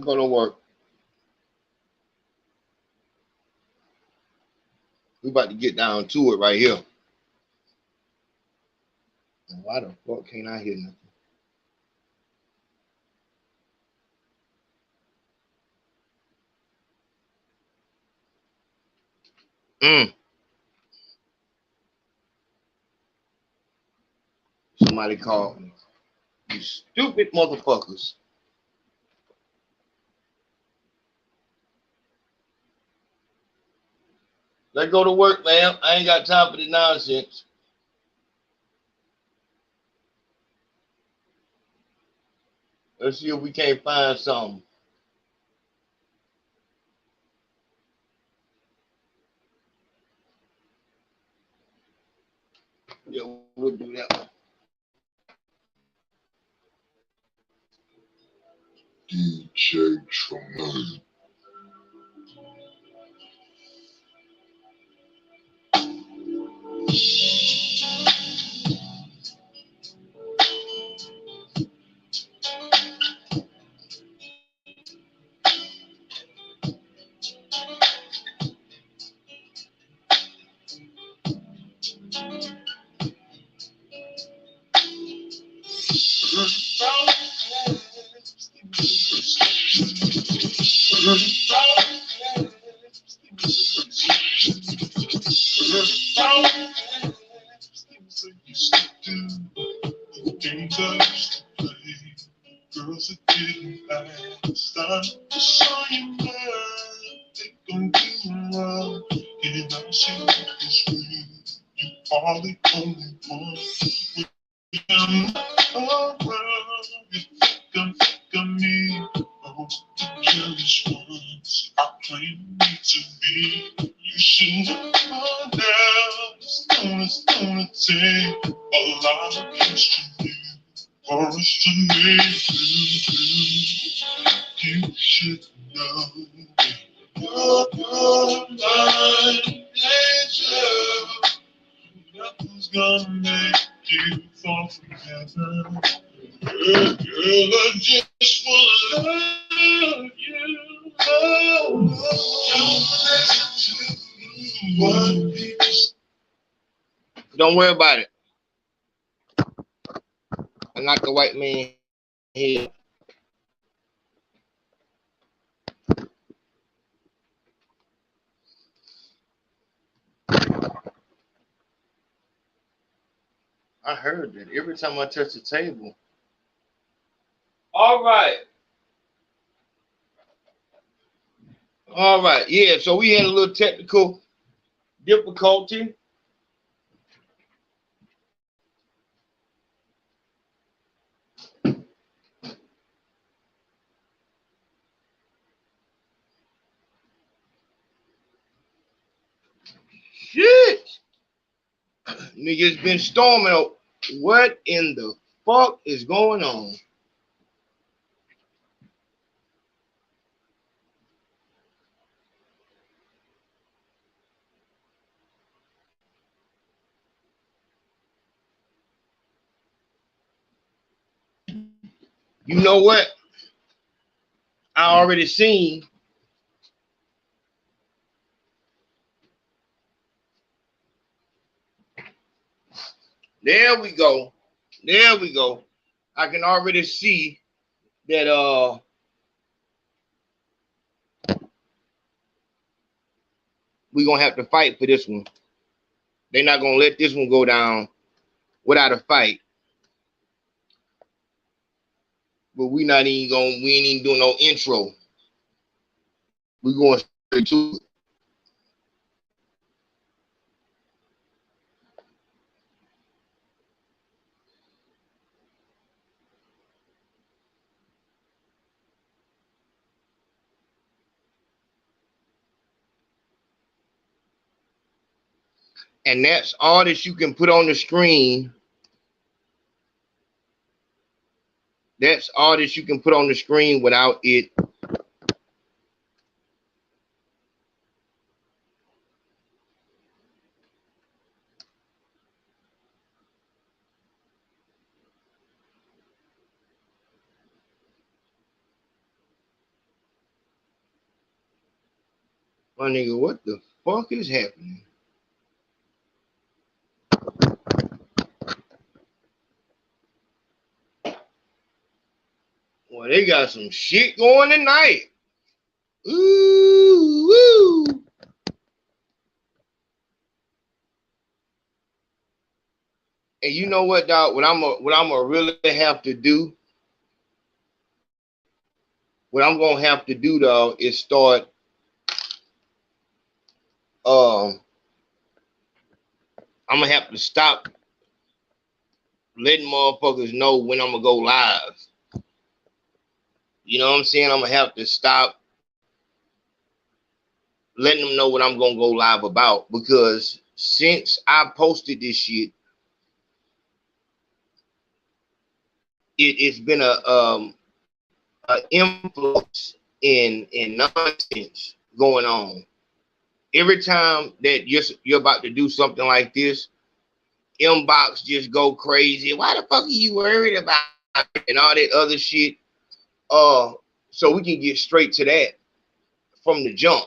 go to work. We about to get down to it right here. And why the fuck can't I hear nothing? Somebody called me. You stupid motherfuckers. Let's go to work, man. I ain't got time for the nonsense. Let's see if we can't find something. Yeah, we'll do that one. DJ Tremaine. Girls are getting fast. I just saw you there. Think I'm doing wrong. And I see this way. You are the only one. When I'm not around, you think I'm me. Oh, the jealous ones. I claim me to be. You should know by now. It's gonna take a lot of trust from you. For us to make you should know you're my angel. Nothing's gonna make you fall from heaven. Girl, I just wanna love you. Don't listen to what people say. Don't worry about it. I knocked the white man head. I heard that every time I touch the table. All right. All right. Yeah, so we had a little technical difficulty. Shit. Niggas been storming. What in the fuck is going on? You know what? I already seen. There we go. There we go. I can already see that we're gonna have to fight for this one. They're not gonna let this one go down without a fight. But we ain't even doing no intro. We're going straight to it. And that's all that you can put on the screen. That's all that you can put on the screen without it. My nigga, what the fuck is happening? Well, they got some shit going tonight. Ooh, woo. And you know what, dog? What I'm gonna really have to do, what I'm gonna have to do, dog, is start I'm gonna have to stop letting motherfuckers know when I'm gonna go live. You know what I'm saying? I'm gonna have to stop letting them know what I'm gonna go live about, because since I posted this shit, it's been a influx in nonsense going on. Every time that you're about to do something like this, inbox just go crazy. Why the fuck are you worried about it? And all that other shit? So we can get straight to that from the jump.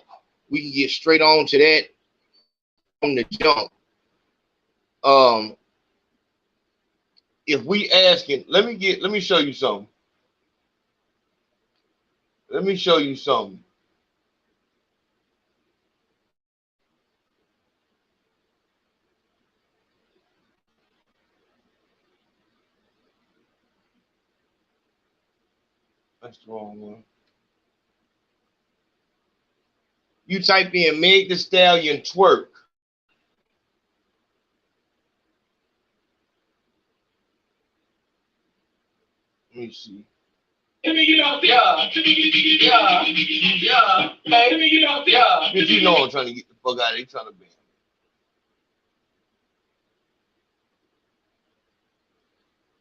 We can get straight on to that from the jump. If we asking, let me show you something. Let me show you something. That's the wrong one. You type in Meg the Stallion twerk. Let me see. Yeah. Hey, because you know I'm trying to get the fuck out of here, trying to ban.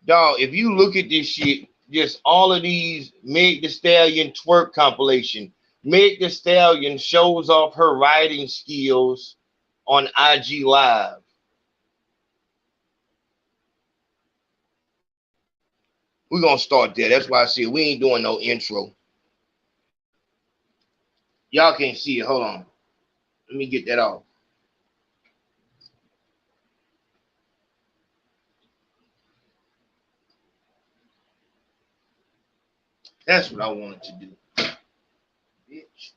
Dog, if you look at this shit, just all of these Meg the Stallion twerk compilation. Meg the Stallion shows off her writing skills on IG Live. We're gonna start there. That's why I said we ain't doing no intro. Y'all can't see it. Hold on. Let me get that off. That's what I wanted to do. Bitch.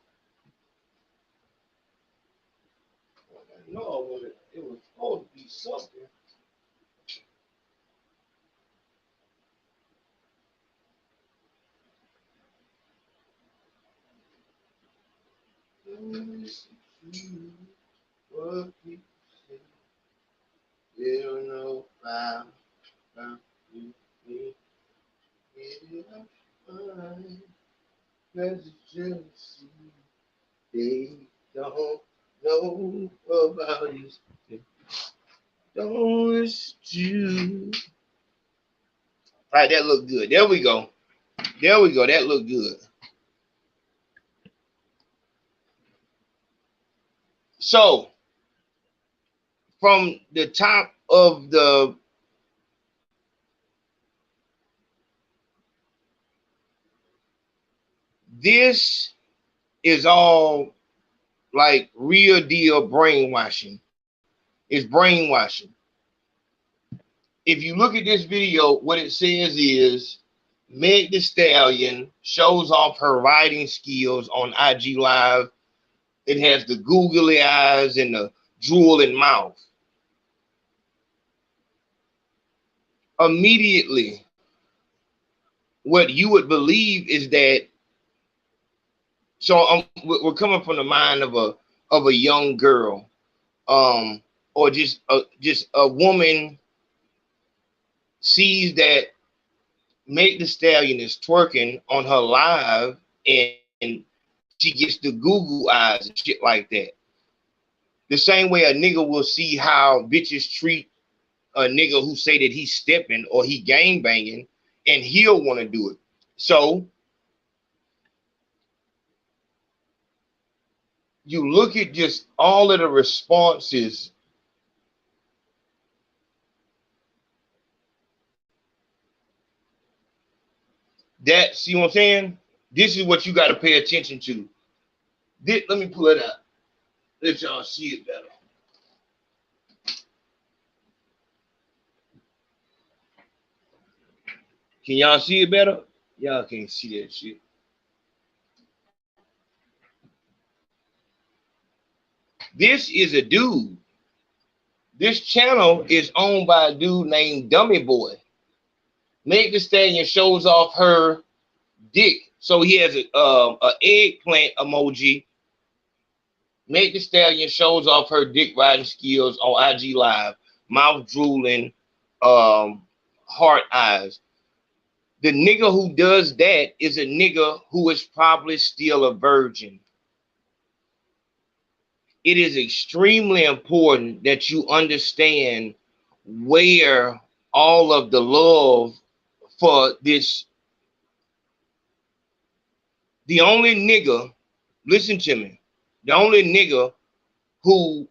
I know I wanted, it was supposed to be something. What people say, they don't know about you, me. Cause it's jealousy. They don't know about you. Don't listen to. All right, that looked good. There we go. There we go. That looked good. So, from the top of this is all like real deal brainwashing. It's brainwashing. If you look at this video, what it says is Meg the Stallion shows off her writing skills on IG Live. It has the googly eyes and the drooling mouth. Immediately, what you would believe is that. So we're coming from the mind of a young girl, or just a woman sees that Meg the Stallion is twerking on her live, and she gets the Google eyes and shit like that. The same way a nigga will see how bitches treat a nigga who say that he's stepping or he gang banging, and he'll want to do it. So you look at just all of the responses. See what I'm saying? This is what you got to pay attention to. Let me pull it up. Let y'all see it better. Can y'all see it better? Y'all can't see that shit. This is a dude. This channel is owned by a dude named Dummy Boy. Meg Thee Stallion shows off her dick. So he has a eggplant emoji. Meg Thee Stallion shows off her dick riding skills on IG Live. Mouth drooling, heart eyes. The nigga who does that is a nigga who is probably still a virgin. It is extremely important that you understand where all of the love for this. The only nigga, listen to me, the only nigga who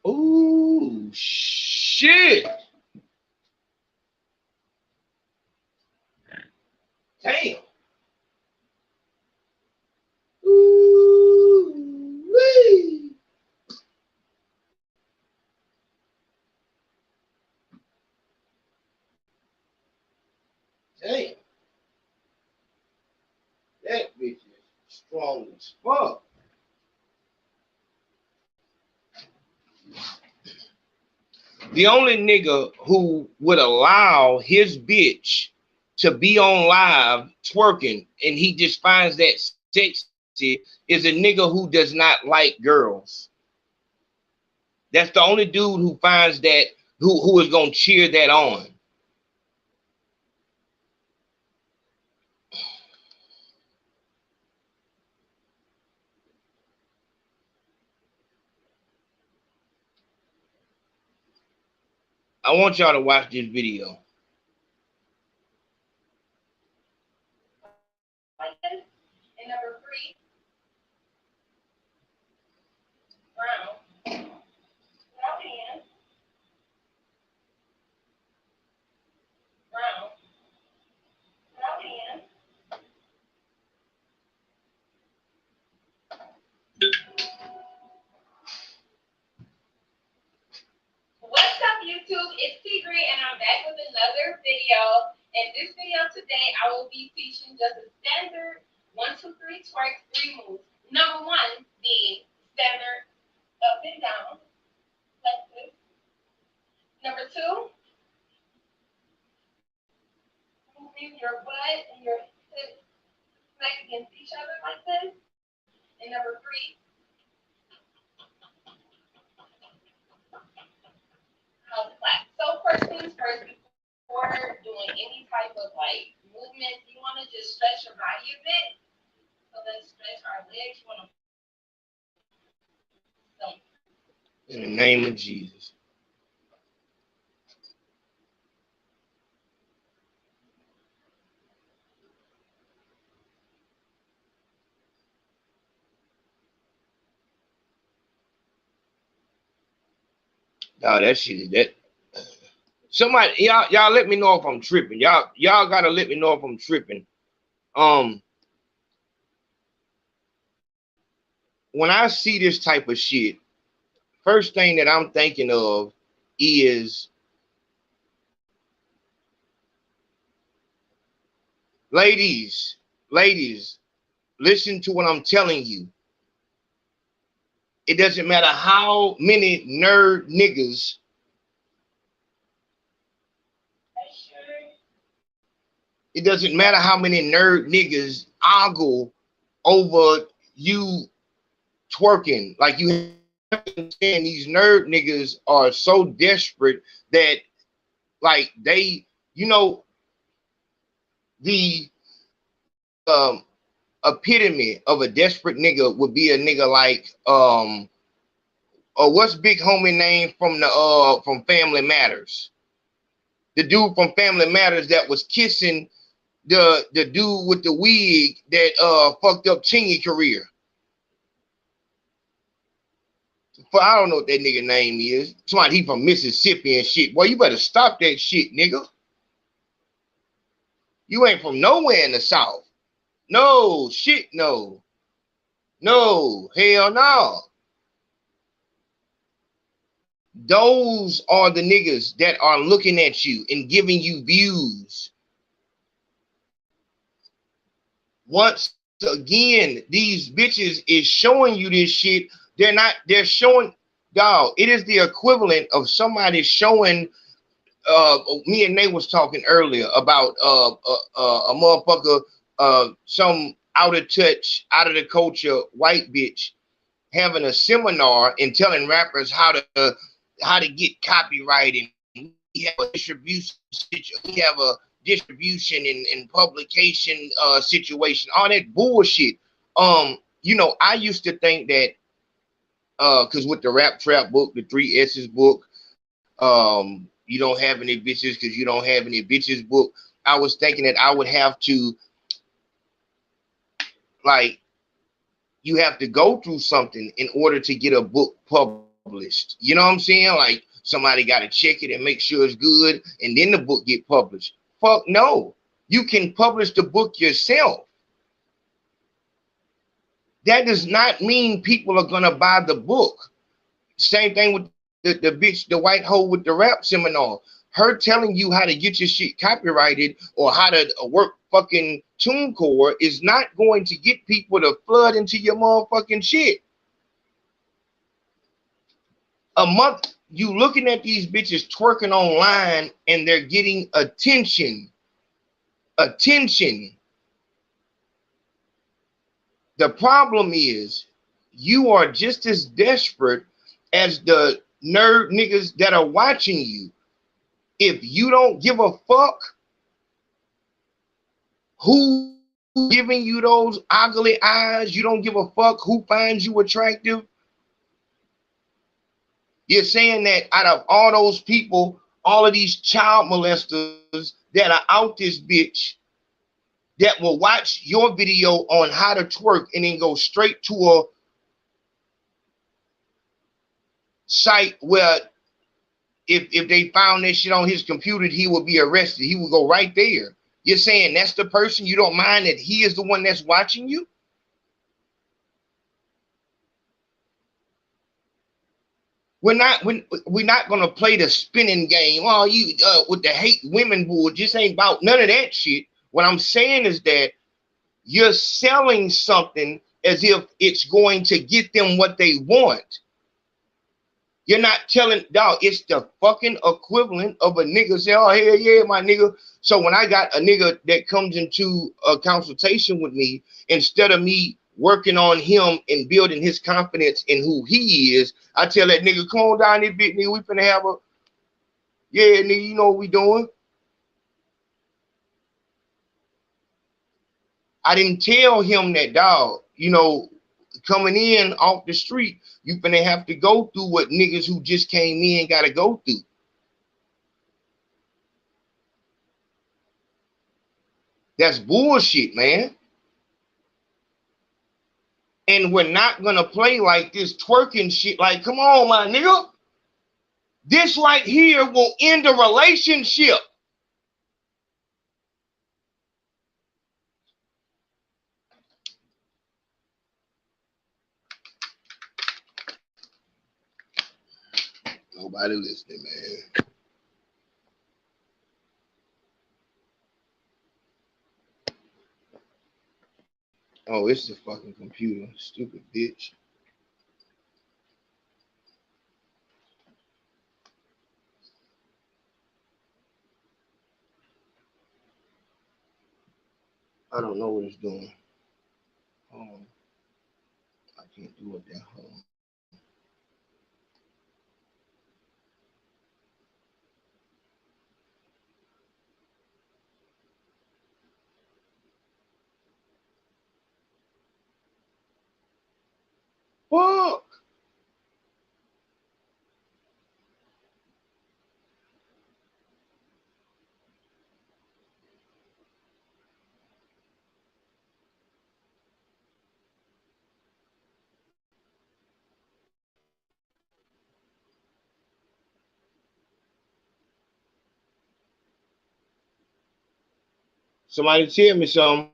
ooh shit. Damn. Ooh-wee. Damn. That bitch is strong as fuck. The only nigga who would allow his bitch to be on live twerking and he just finds that sexy is a nigga who does not like girls. That's the only dude who finds that, who is gonna cheer that on. I want y'all to watch this video. And number 3, brown, without hands, brown, without hands. What's up, YouTube? It's Tigre, and I'm back with another video. In this video today, I will be teaching just a standard 1, 2, 3 twerk 3 moves. Number 1 being standard up and down, like this. Number 2, moving your butt and your hips smack against each other like this. And number 3, house clap. So first things first, before doing any type of like movement, you want to just stretch your body a bit. So let's stretch our legs. You want to In the name of Jesus. Oh, that shit is that. Somebody, y'all let me know if I'm tripping. Y'all gotta let me know if I'm tripping. When I see this type of shit, first thing that I'm thinking of is ladies, listen to what I'm telling you. It doesn't matter how many nerd niggas It doesn't matter how many nerd niggas ogle over you twerking. Like, you have to understand, these nerd niggas are so desperate that, like, they, you know, the epitome of a desperate nigga would be a nigga like what's big homie name from the from Family Matters? The dude from Family Matters that was kissing the dude with the wig that fucked up Chingy career. I don't know what that nigga name is. Somebody he from Mississippi and shit. Boy, you better stop that shit, nigga. You ain't from nowhere in the South. No, shit, no. No, hell no. Those are the niggas that are looking at you and giving you views. Once again, these bitches is showing you this shit. They're showing, dog, it is the equivalent of somebody showing, me and Nate was talking earlier about a motherfucker, some out of touch, out of the culture white bitch having a seminar and telling rappers how to get copyright, and we have a distribution and publication situation, all that bullshit. You know, I used to think that because with the Rap Trap book, the Three S's book, you don't have any bitches because you don't have any bitches book. I was thinking that I would have to, like, you have to go through something in order to get a book published. You know what I'm saying? Like, somebody got to check it and make sure it's good, and then the book get published. Fuck no. You can publish the book yourself. That does not mean people are gonna buy the book. Same thing with the bitch, the white hoe with the rap seminar. Her telling you how to get your shit copyrighted or how to work fucking TuneCore is not going to get people to flood into your motherfucking shit. A month, you looking at these bitches twerking online and they're getting attention. Attention. The problem is you are just as desperate as the nerd niggas that are watching you. If you don't give a fuck who giving you those ugly eyes, you don't give a fuck who finds you attractive. You're saying that out of all those people, all of these child molesters that are out this bitch that will watch your video on how to twerk and then go straight to a site where if they found this shit on his computer, he would be arrested. He would go right there. You're saying that's the person you don't mind that he is the one that's watching you? We're not gonna play the spinning game. Oh, you with the hate women bull. Just ain't about none of that shit. What I'm saying is that you're selling something as if it's going to get them what they want. You're not telling, dog, it's the fucking equivalent of a nigga say, oh, hell yeah, my nigga. So when I got a nigga that comes into a consultation with me, instead of me working on him and building his confidence in who he is, I tell that nigga, come on down this bit, nigga, we finna have a, yeah, nigga, you know what we doing. I didn't tell him that, dog, you know, coming in off the street, you finna have to go through what niggas who just came in gotta go through. That's bullshit, man. And we're not gonna play like this twerking shit. Like, come on, my nigga. This right here will end a relationship. Nobody listening, man. Oh, it's the fucking computer. Stupid bitch. I don't know what it's doing. Oh, I can't do it that hard. Fuck. Somebody tell me something.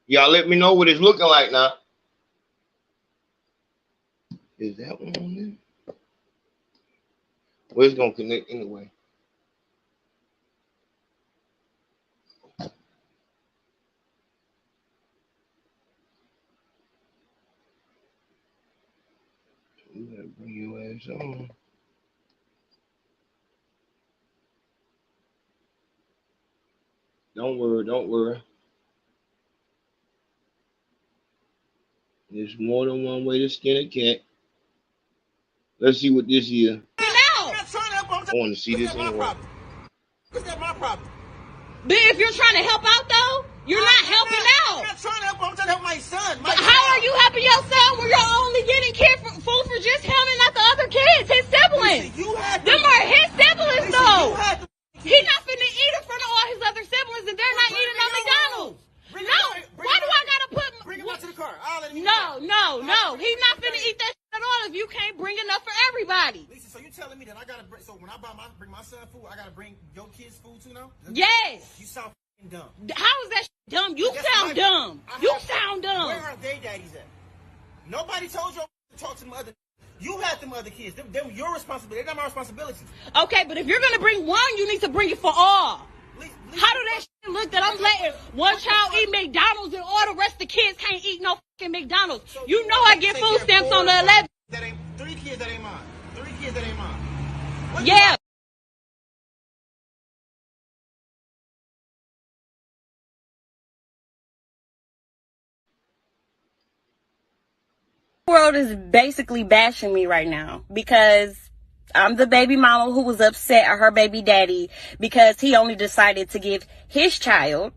Y'all let me know what it's looking like now. Is that one on there? Well, it's gonna connect anyway. You gotta bring your ass on. Don't worry, don't worry. There's more than one way to skin a cat. Let's see what this is. I want to see this anyway. It's not my problem. But if you're trying to help out, though, you're not helping out. I'm not trying to help. I'm trying to help my son. But how are you helping your son when you're only getting care for food for just him and not the other kids, his siblings? Them are his siblings, though. He's not finna eat in front of all his other siblings, and they're not eating on McDonald's. No, why do I gotta put? Bring him out to the car. I'll let him No. He's not finna eat that shit at all if you can't bring enough for everybody. Lisa, so you telling me that I gotta bring? So when I bring my son food, I gotta bring your kids food too now? Yes. You sound dumb. How is that shit dumb? You sound dumb. You sound dumb. Where are their daddies at? Nobody told you to talk to them other. You had them other kids. Them your responsibility. They're not my responsibility. Okay, but if you're gonna bring one, you need to bring it for all. How do that shit look that I'm letting one child eat McDonald's and all the rest of the kids can't eat no fucking McDonald's? So you know I get food stamps on the 11th. That ain't 3 kids that ain't mine. 3 kids that ain't mine. What Yeah. The world is basically bashing me right now because I'm the baby mama who was upset at her baby daddy because he only decided to give his child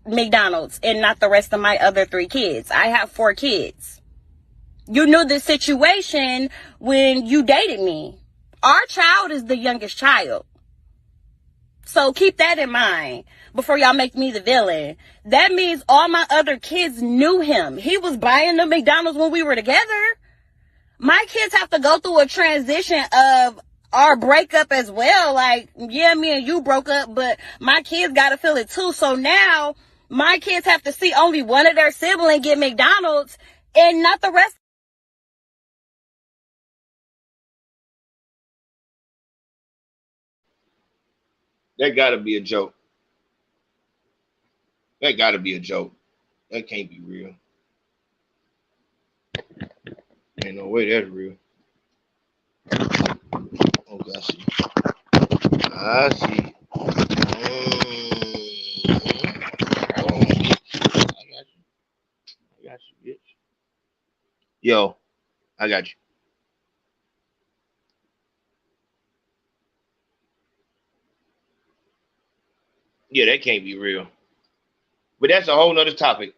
McDonald's and not the rest of my other 3 kids. I have 4 kids. You knew the situation when you dated me. Our child is the youngest child. So keep that in mind before y'all make me the villain. That means all my other kids knew him. He was buying the McDonald's when we were together. My kids have to go through a transition of our breakup as well. Like, yeah, me and you broke up, but my kids got to feel it too. So now my kids have to see only one of their siblings get McDonald's and not the rest. That gotta be a joke. That gotta be a joke. That can't be real. Ain't no way that's real. Okay, I see. I see. I got you, bitch. Yo, I got you. Yeah, that can't be real. But that's a whole nother topic.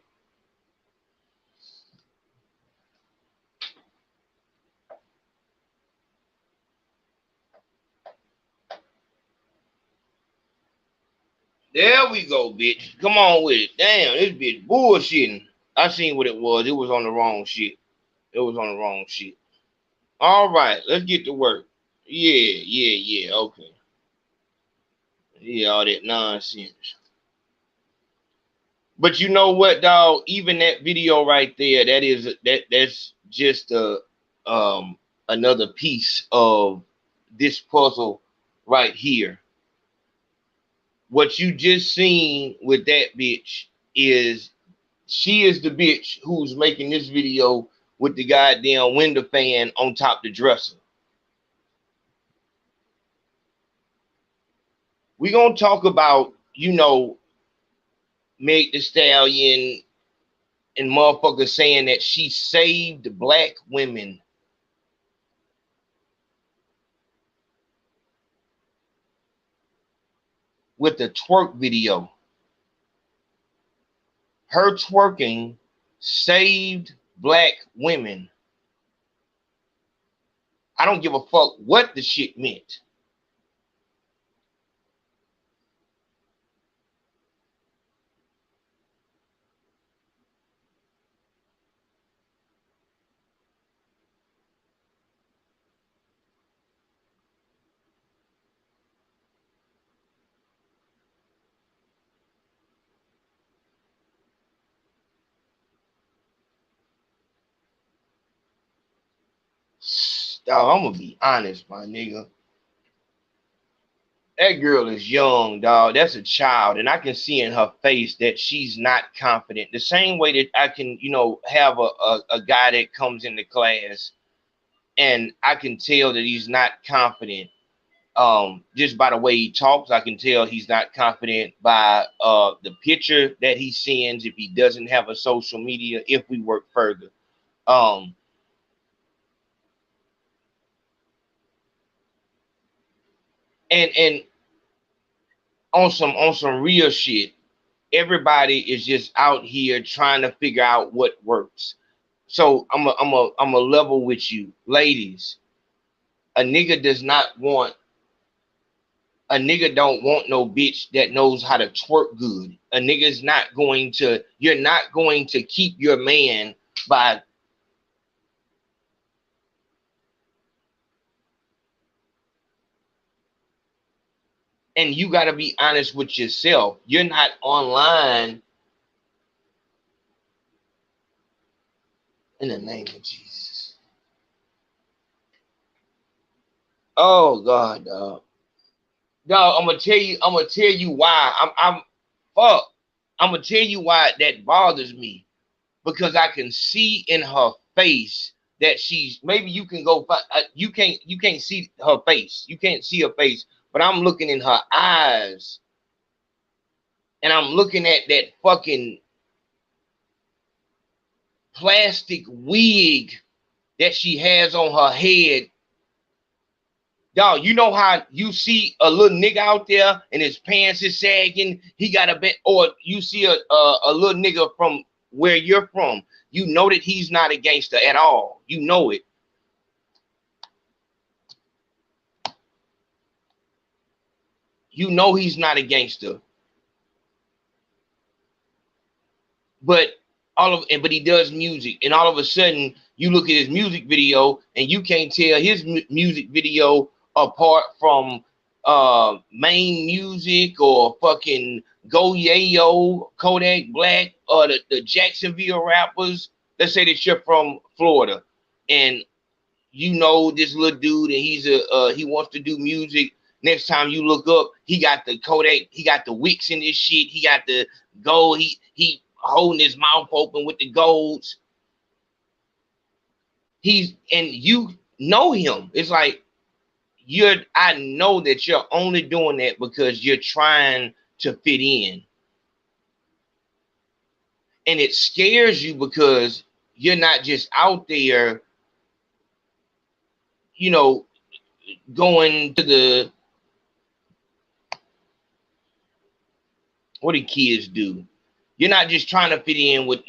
There we go, bitch. Come on with it. Damn, this bitch bullshitting. I seen what it was. It was on the wrong shit. It was on the wrong shit. All right, let's get to work. Yeah. Okay. Yeah, all that nonsense. But you know what, dog? Even that video right there, that's just another piece of this puzzle right here. What you just seen with that bitch is she is the bitch who's making this video with the goddamn window fan on top the dresser. We gonna talk about, Meg Thee Stallion and motherfuckers saying that she saved black women. With the twerk video. Her twerking saved black women. I don't give a fuck what the shit meant. Dog, I'm gonna be honest, my nigga. That girl is young, dog. That's a child, and I can see in her face that she's not confident. The same way that I can, have a guy that comes into class, and I can tell that he's not confident. Just by the way he talks, I can tell he's not confident by the picture that he sends if he doesn't have a social media. If we work further, and on some real shit, everybody is just out here trying to figure out what works. So I'm a level with you, ladies. A nigga don't want no bitch that knows how to twerk good. A nigga's not going to, you're not going to keep your man by and you got to be honest with yourself. You're not online. In the name of Jesus. Oh God, dog. Dog, I'm gonna tell you why. I'm gonna tell you why that bothers me. Because I can see in her face that she's, maybe you can go, you can't see her face. You can't see her face, but I'm looking in her eyes. And I'm looking at that fucking plastic wig that she has on her head. Dog, you know how you see a little nigga out there and his pants is sagging, he got a bit, or you see a little nigga from where you're from, you know that he's not a gangster at all. You know it. You know he's not a gangster. But but he does music, and all of a sudden you look at his music video and you can't tell his music video apart from Main Music or fucking Go Yayo, Kodak Black, or the Jacksonville rappers. Let's say that you're from Florida and you know this little dude and he wants to do music. Next time you look up, he got the Kodak, he got the wicks in this shit, he got the gold, he holding his mouth open with the golds. And you know him. It's like I know that you're only doing that because you're trying to fit in. And it scares you because you're not just out there, going to the, what do kids do? You're not just trying to fit in with,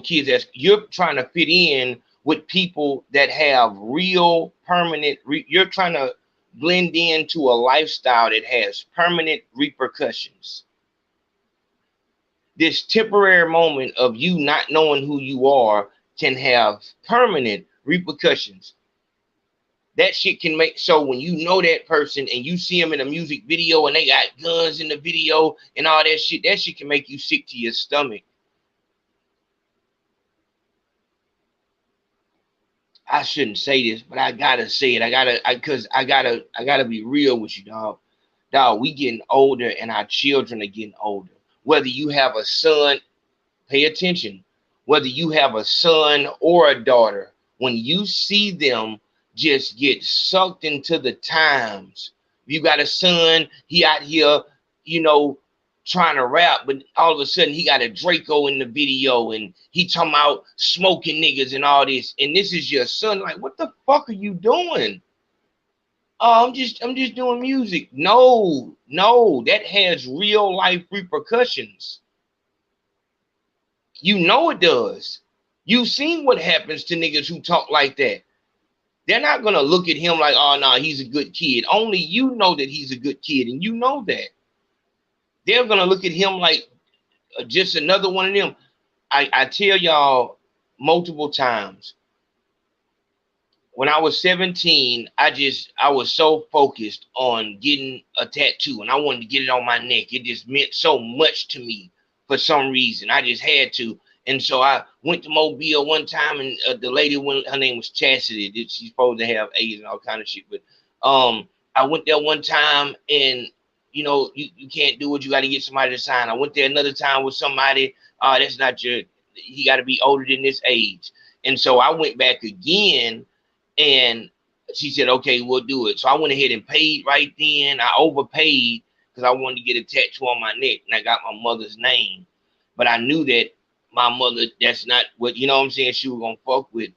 kids. You're trying to fit in with people that have real permanent, you're trying to blend into a lifestyle that has permanent repercussions. This temporary moment of you not knowing who you are can have permanent repercussions. That shit can make, so when you know that person and you see them in a music video and they got guns in the video and all that shit can make you sick to your stomach. I shouldn't say this, but I gotta say it. I gotta be real with you, dog. Dog, we getting older and our children are getting older. Whether you have a son, pay attention. Whether you have a son or a daughter, when you see them just get sucked into the times. You got a son, he out here, trying to rap, but all of a sudden he got a Draco in the video and he talking about smoking niggas and all this. And this is your son. Like, what the fuck are you doing? Oh, I'm just doing music. No, that has real life repercussions. You know it does. You've seen what happens to niggas who talk like that. They're not gonna look at him like, oh no, he's a good kid. Only you know that he's a good kid, and you know that. They're gonna look at him like just another one of them. I tell y'all multiple times, when I was 17, I was so focused on getting a tattoo, and I wanted to get it on my neck. It just meant so much to me for some reason. I just had to. And so I went to Mobile one time, and the lady, her name was Chastity. She's supposed to have AIDS and all kind of shit. But I went there one time, and you can't do it. You got to get somebody to sign. I went there another time with somebody. That's not he got to be older than this age. And so I went back again, and she said, okay, we'll do it. So I went ahead and paid right then. I overpaid because I wanted to get a tattoo on my neck, and I got my mother's name. But I knew that my mother, that's not what, you know what I'm saying, she was going to fuck with.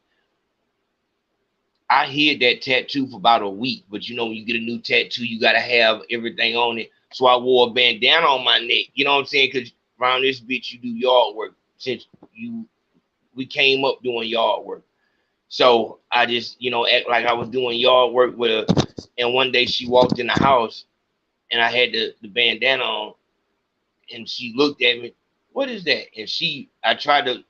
I hid that tattoo for about a week. But, when you get a new tattoo, you got to have everything on it. So I wore a bandana on my neck. You know what I'm saying? Because around this bitch, you do yard work. Since we came up doing yard work. So I just, act like I was doing yard work with her. And one day she walked in the house, and I had the bandana on. And she looked at me. What is that? And I tried to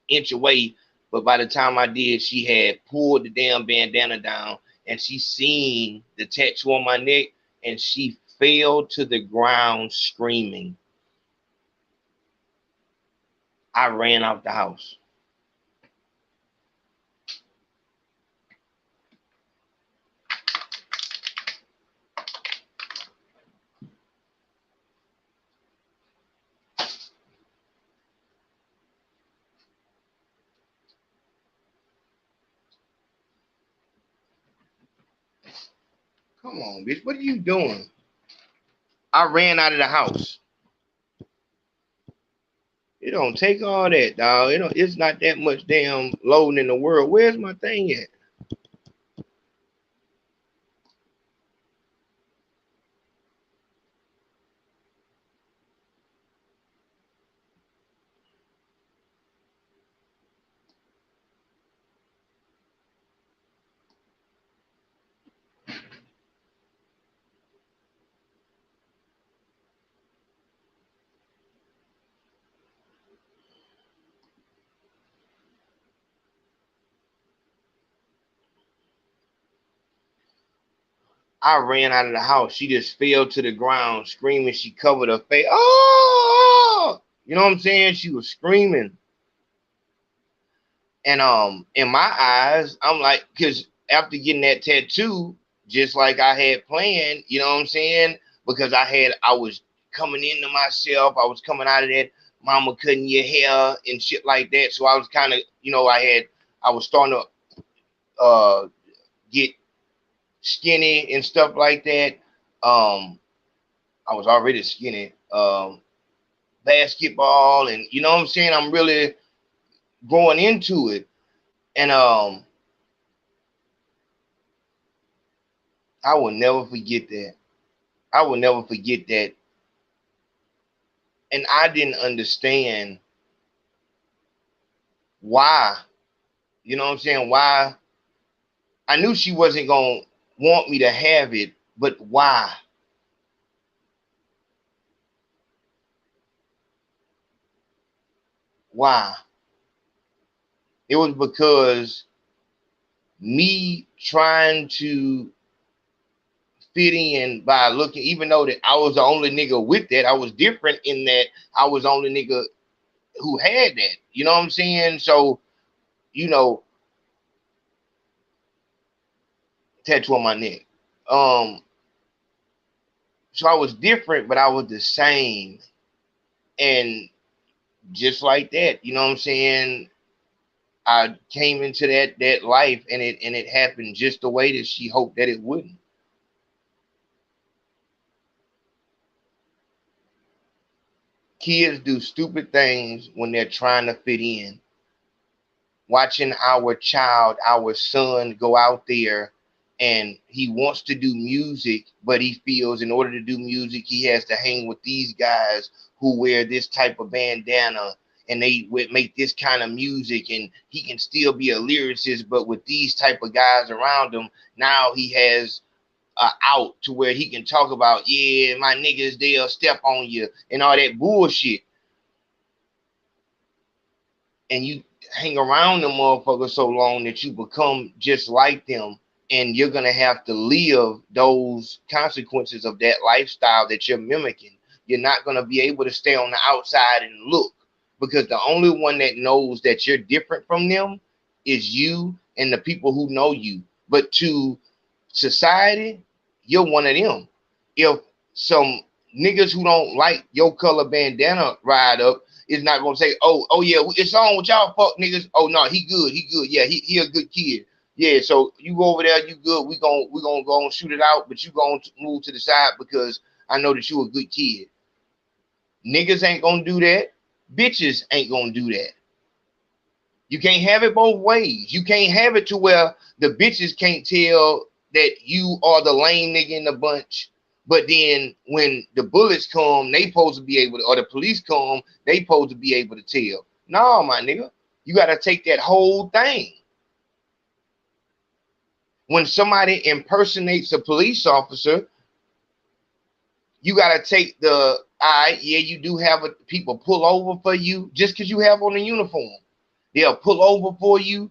inch away, but by the time I did, she had pulled the damn bandana down, and she seen the tattoo on my neck, and she fell to the ground screaming. I ran out the house. Come on, bitch. What are you doing? I ran out of the house. It don't take all that, dog. It's not that much damn loading in the world. Where's my thing at? I ran out of the house. She just fell to the ground screaming. She covered her face. Oh, you know what I'm saying? She was screaming. And in my eyes, I'm like, because after getting that tattoo, just like I had planned, you know what I'm saying? Because I was coming into myself. I was coming out of that mama cutting your hair and shit like that. So I was kind of, I was starting to get skinny and stuff like that. I was already skinny. Basketball, and you know what I'm saying? I'm really going into it. And I will never forget that. I will never forget that. And I didn't understand why. You know what I'm saying? Why? I knew she wasn't going to want me to have it, but why? Why? It was because me trying to fit in by looking, even though that I was the only nigga with that, I was different in that I was the only nigga who had that. You know what I'm saying? So, tattoo on my neck. So I was different, but I was the same. And just like that, you know what I'm saying? I came into that life, and it happened just the way that she hoped that it wouldn't. Kids do stupid things when they're trying to fit in. Watching our child, our son, go out there and he wants to do music, but he feels in order to do music, he has to hang with these guys who wear this type of bandana and they would make this kind of music, and he can still be a lyricist, but with these type of guys around him, now he has out to where he can talk about, yeah, my niggas, they'll step on you and all that bullshit. And you hang around them motherfuckers so long that you become just like them, and you're gonna have to live those consequences of that lifestyle that you're mimicking. You're not gonna be able to stay on the outside and look, because the only one that knows that you're different from them is you and the people who know you. But to society, you're one of them. If some niggas who don't like your color bandana ride up, is not gonna say, oh yeah, it's on with y'all fuck niggas. Oh no, he good. Yeah, he a good kid. Yeah, so you go over there, you good. We gonna go and shoot it out, but you gonna move to the side because I know that you a good kid. Niggas ain't gonna do that. Bitches ain't gonna do that. You can't have it both ways. You can't have it to where the bitches can't tell that you are the lame nigga in the bunch, but then when the bullets come, they supposed to be able to, or the police come, they supposed to be able to tell. No, my nigga, you got to take that whole thing. When somebody impersonates a police officer, you got to take the, all right, yeah, you do have people pull over for you just because you have on a uniform. They'll pull over for you.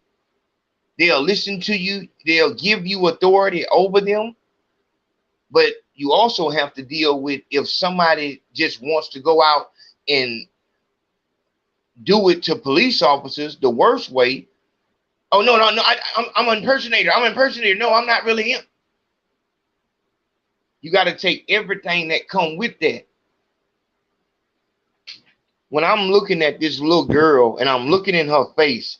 They'll listen to you. They'll give you authority over them. But you also have to deal with if somebody just wants to go out and do it to police officers the worst way. Oh, no, I'm an impersonator. I'm an impersonator. No, I'm not really him. You got to take everything that come with that. When I'm looking at this little girl and I'm looking in her face,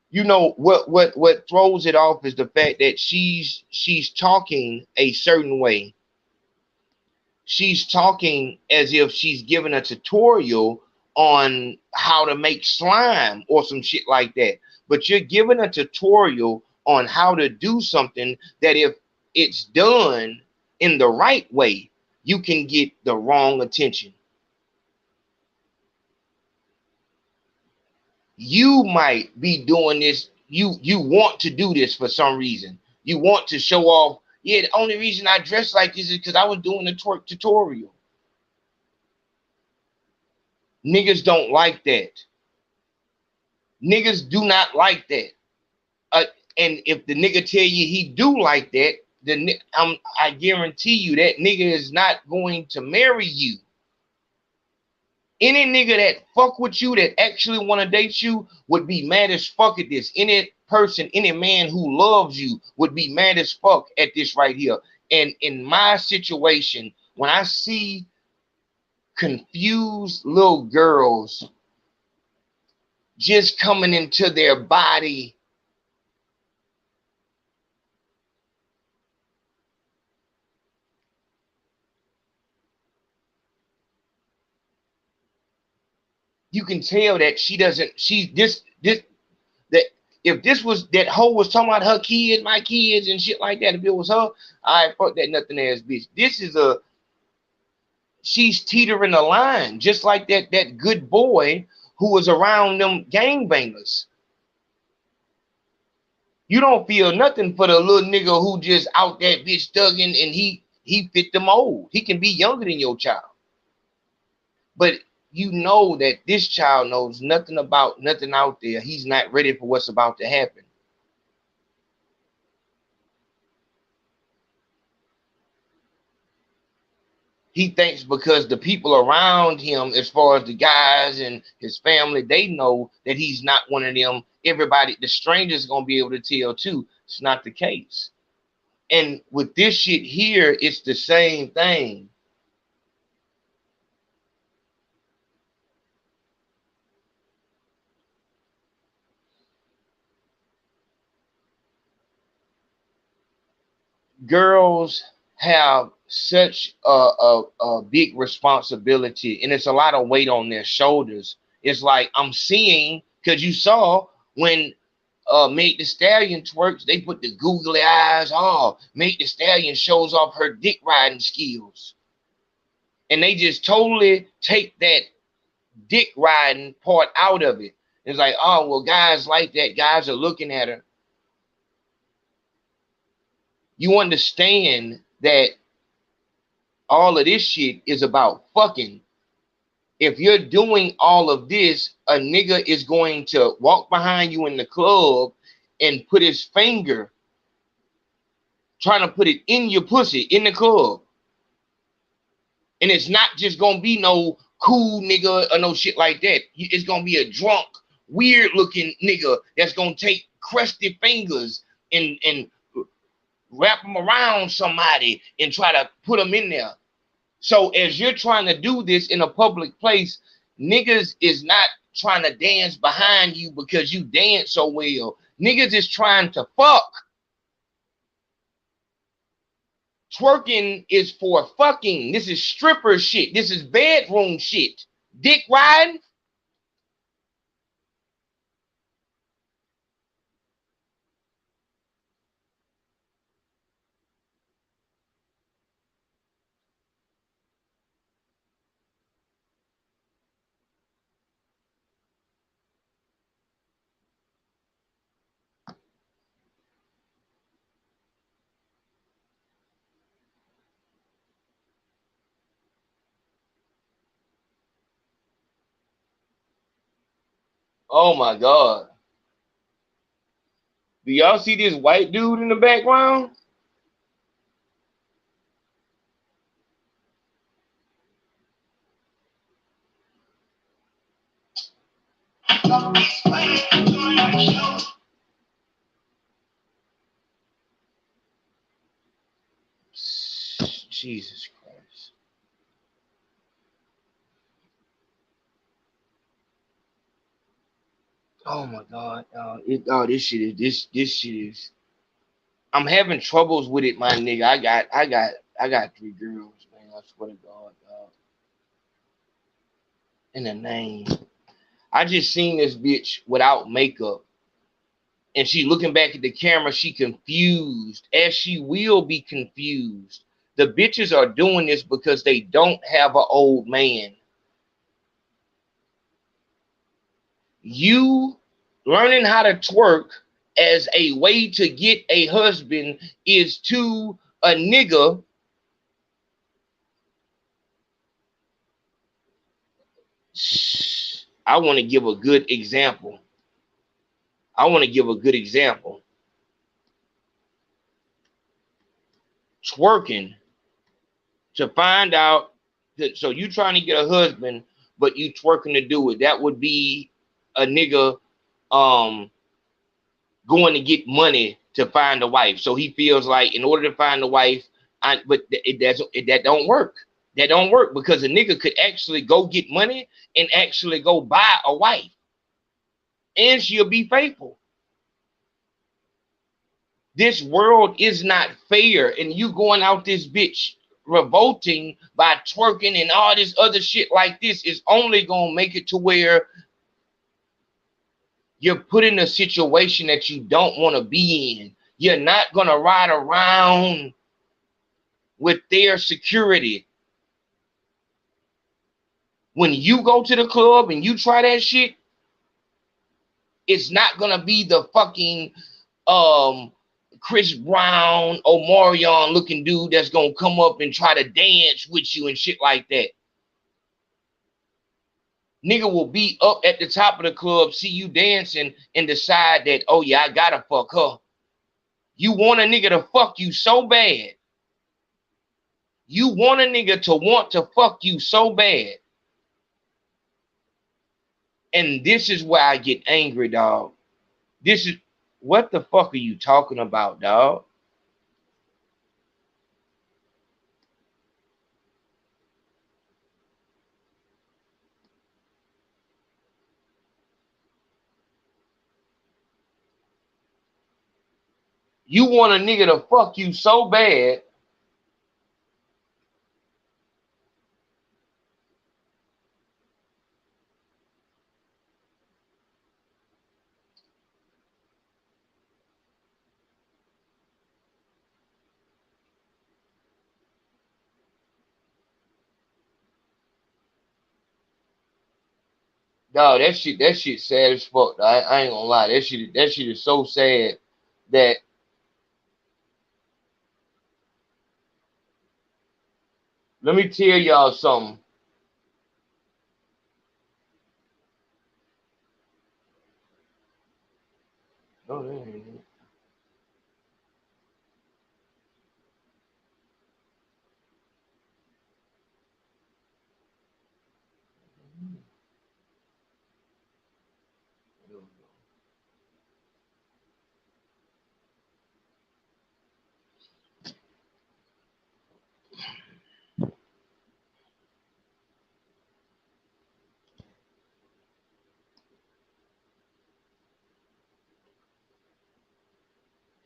you know what throws it off is the fact that she's talking a certain way. She's talking as if she's giving a tutorial on how to make slime or some shit like that. But you're giving a tutorial on how to do something that if it's done in the right way, you can get the wrong attention. You might be doing this. You want to do this for some reason. You want to show off. Yeah, the only reason I dress like this is because I was doing a twerk tutorial. Niggas don't like that. Niggas do not like that. And if the nigga tell you he do like that, then I guarantee you that nigga is not going to marry you. Any nigga that fuck with you, that actually want to date you, would be mad as fuck at this. Any person, any man who loves you would be mad as fuck at this right here. And in my situation, when I see confused little girls just coming into their body, you can tell that that if this was that hoe was talking about her kids, my kids and shit like that, if it was her, I fuck that nothing ass bitch. This is she's teetering the line, just like that good boy who was around them gangbangers. You don't feel nothing for the little nigga who just out that bitch thugging and he fit the mold. He can be younger than your child. But you know that this child knows nothing about nothing out there. He's not ready for what's about to happen. He thinks because the people around him, as far as the guys and his family, they know that he's not one of them. Everybody, the strangers, gonna be able to tell too. It's not the case. And with this shit here, it's the same thing. Girls have such a big responsibility, and it's a lot of weight on their shoulders. It's like I'm seeing, because you saw when Make the Stallion twerks, they put the googly eyes. Oh, Make the Stallion shows off her dick riding skills, and they just totally take that dick riding part out of it. It's like, oh well, guys like that. Guys are looking at her. You understand that all of this shit is about fucking. If you're doing all of this, a nigga is going to walk behind you in the club and put his finger, trying to put it in your pussy in the club. And it's not just gonna be no cool nigga or no shit like that. It's gonna be a drunk, weird looking nigga that's gonna take crusty fingers and wrap them around somebody and try to put them in there. So as you're trying to do this in a public place, niggas is not trying to dance behind you because you dance so well. Niggas is trying to fuck. Twerking is for fucking. This is stripper shit. This is bedroom shit. Dick riding. Oh my God. Do y'all see this white dude in the background? Jesus Christ. Oh my God. This shit is this shit is. I'm having troubles with it, my nigga. I got 3 girls, man. I swear to God, dog. In the name. I just seen this bitch without makeup. And she looking back at the camera, she confused, as she will be confused. The bitches are doing this because they don't have an old man. You learning how to twerk as a way to get a husband is to a nigga I want to give a good example. Twerking to find out that, so you trying to get a husband, but you twerking to do it. That would be a nigga going to get money to find a wife. So he feels like in order to find a wife, that don't work. That don't work because a nigga could actually go get money and actually go buy a wife. And she'll be faithful. This world is not fair. And you going out this bitch revolting by twerking and all this other shit like this is only going to make it to where you're put in a situation that you don't want to be in. You're not going to ride around with their security. When you go to the club and you try that shit, it's not going to be the fucking Chris Brown, Omarion looking dude that's going to come up and try to dance with you and shit like that. Nigga will be up at the top of the club, see you dancing, and decide that, oh yeah, I gotta fuck her. You want a nigga to fuck you so bad. You want a nigga to want to fuck you so bad. And this is where I get angry, dog. This is, what the fuck are you talking about, dog? You want a nigga to fuck you so bad Dog, that shit sad as fuck. I ain't gonna lie. That shit is so sad that let me tell y'all something. No, that ain't it.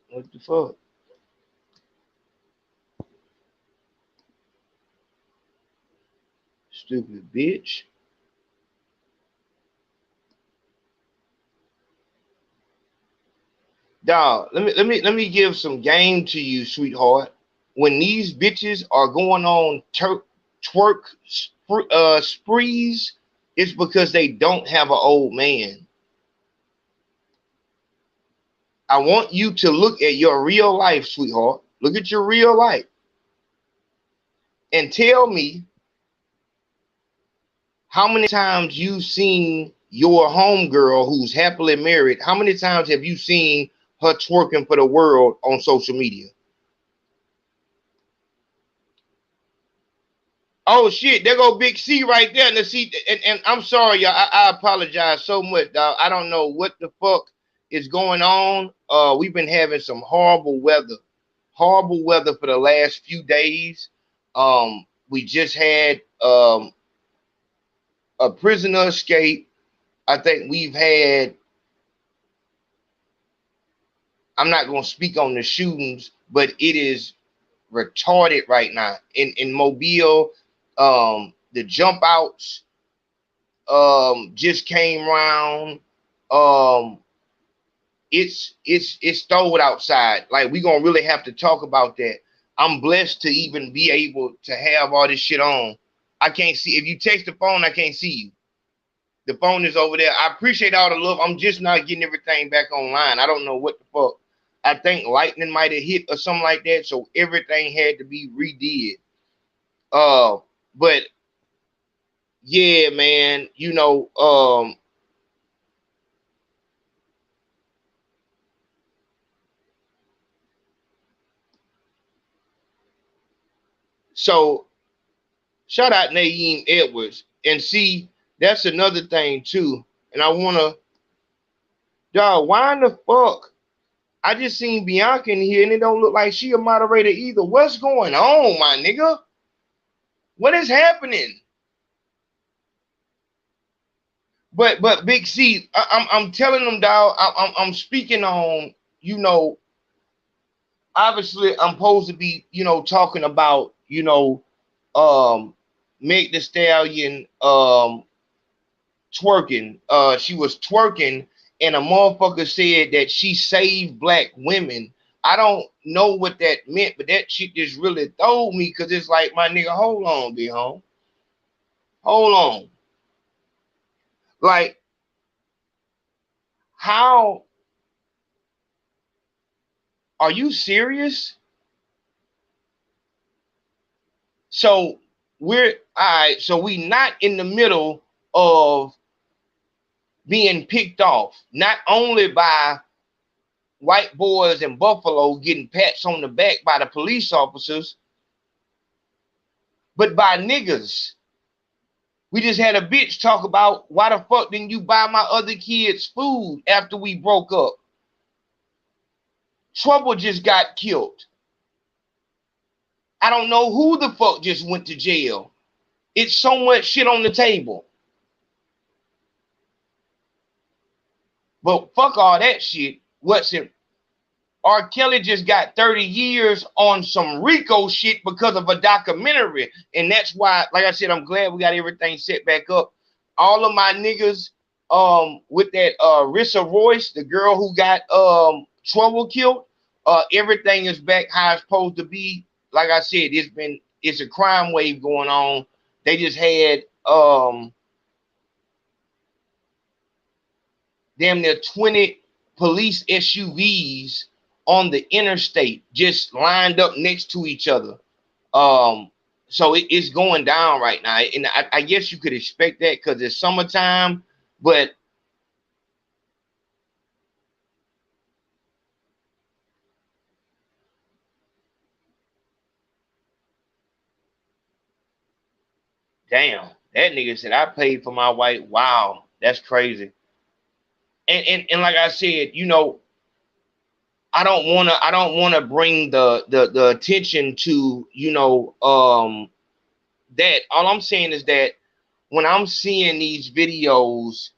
What the fuck? Stupid bitch. Dog, let me give some game to you, sweetheart. When these bitches are going on twerk sprees, it's because they don't have an old man. I want you to look at your real life, sweetheart. Look at your real life and tell me how many times you've seen your homegirl who's happily married. How many times have you seen her twerking for the world on social media? Oh shit, there go Big C right there. And and I'm sorry, y'all. I apologize so much, dog. I don't know what the fuck is going on. We've been having some horrible weather for the last few days. We just had a prisoner escape. I think we've had. I'm not gonna speak on the shootings, but it is retarded right now in Mobile. The jump outs just came round. It's stowed outside. Like, we gonna really have to talk about that. I'm blessed to even be able to have all this shit on. I can't see if you text the phone. I can't see you. The phone is over there. I appreciate all the love. I'm just not getting everything back online. I don't know what the fuck. I think lightning might have hit or something like that, so everything had to be redid. But yeah, man, so shout out Naeem Edwards. And see, that's another thing too. And I wanna, dog, why in the fuck? I just seen Bianca in here and it don't look like she a moderator either. What's going on, my nigga? What is happening? But Big C, I'm telling them, dog. I'm speaking on, obviously I'm supposed to be, talking about, Meg Thee Stallion twerking. She was twerking, and a motherfucker said that she saved black women. I don't know what that meant, but that shit just really throw me, because it's like, my nigga, hold on, be home. Hold on. Like, how are you serious? So we're all right, so we not in the middle of being picked off, not only by white boys in Buffalo getting pats on the back by the police officers, but by niggas. We just had a bitch talk about, why the fuck didn't you buy my other kids food after we broke up? Trouble just got killed. I don't know who the fuck just went to jail. It's so much shit on the table. But fuck all that shit. What's it? R. Kelly just got 30 years on some RICO shit because of a documentary. And that's why, like I said, I'm glad we got everything set back up. All of my niggas with that Rissa Royce, the girl who got Trouble killed, everything is back how it's supposed to be. Like I said, it's a crime wave going on. They just had damn near 20 police SUVs on the interstate, just lined up next to each other. So it's going down right now, and I guess you could expect that because it's summertime. But damn, that nigga said I paid for my white. Wow, that's crazy. And like I said, you know, I don't wanna bring the attention to, you know, that. All I'm saying is that when I'm seeing these videos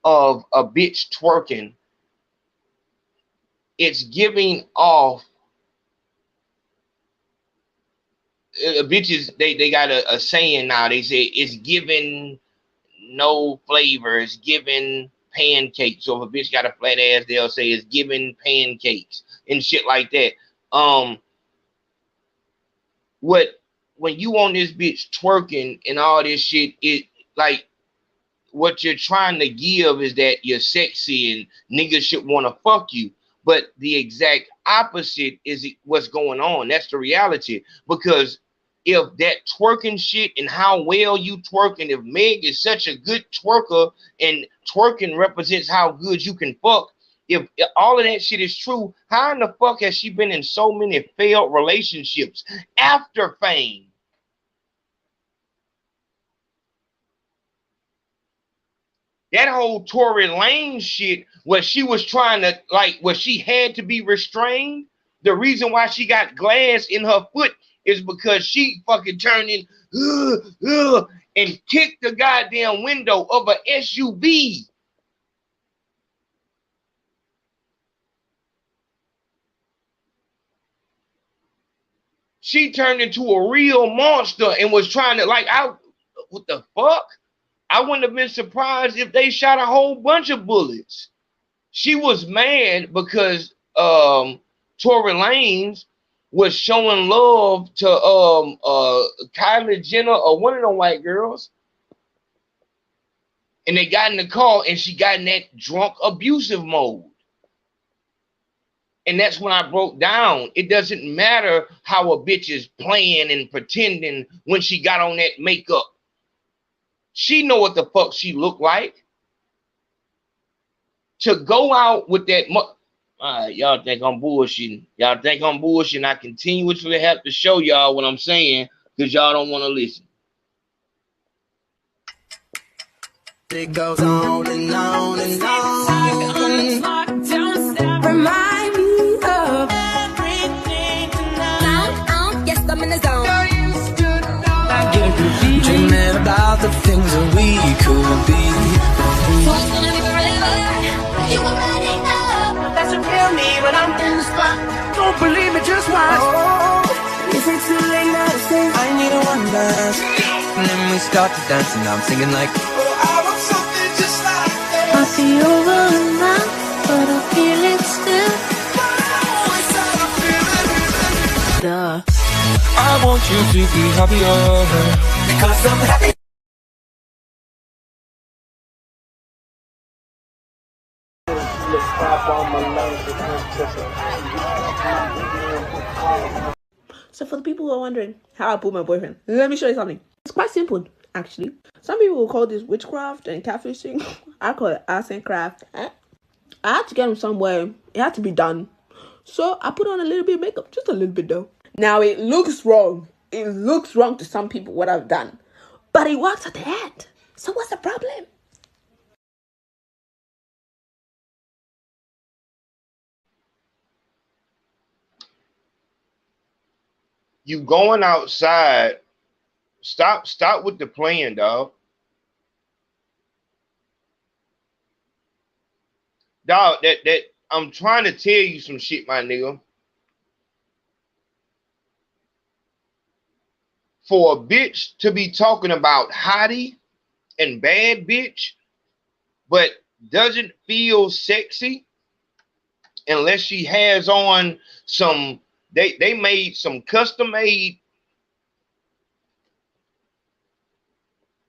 of a bitch twerking, it's giving off bitches. They got a saying now. They say it's giving no flavor. It's giving pancakes. So if a bitch got a flat ass, they'll say it's giving pancakes and shit like that. What when you on this bitch twerking and all this shit, it like what you're trying to give is that you're sexy and niggas should want to fuck you. But the exact opposite is what's going on. That's the reality. Because if that twerking shit and how well you twerk, and if Meg is such a good twerker and twerking represents how good you can fuck, if all of that shit is true, how in the fuck has she been in so many failed relationships after fame? That whole Tory Lane shit, where she was trying to, like, where she had to be restrained. The reason why she got glass in her foot is because she fucking turned in and kicked the goddamn window of a SUV. She turned into a real monster and was trying to, like, what the fuck? I wouldn't have been surprised if they shot a whole bunch of bullets. She was mad because Tory Lanez was showing love to Kylie Jenner or one of them white girls. And they got in the car and she got in that drunk abusive mode. And that's when I broke down. It doesn't matter how a bitch is playing and pretending when she got on that makeup. She know what the fuck she looked like. To go out with that, y'all think I'm bullshitting. Y'all think I'm bullshitting. I continuously have to show y'all what I'm saying because y'all don't want to listen. It goes on and on and on. Remind me of everything tonight. Yes, I'm in the zone. Dreaming about the things that we could be. So it's gonna be forever. You already know. That's a real me when I'm in the spot. Don't believe me, just watch. Oh, is it too late now to say I need a one dance? And then we start to dance and I'm singing like, oh, I want something just like that. I see over now, but I feel it still. Oh, it's how I feel it. Duh. I want you to be happier because I'm happy. So for the people who are wondering how I pulled my boyfriend, let me show you something. It's quite simple, actually. Some people will call this witchcraft and catfishing. I call it arts and craft. I had to get him somewhere. It had to be done. So I put on a little bit of makeup, just a little bit though. Now it looks wrong. It looks wrong to some people what I've done. But it works at the end. So what's the problem? You going outside, stop with the playing, dog. Dog, that I'm trying to tell you some shit, my nigga. For a bitch to be talking about hottie and bad bitch, but doesn't feel sexy unless she has on some, they made some custom made,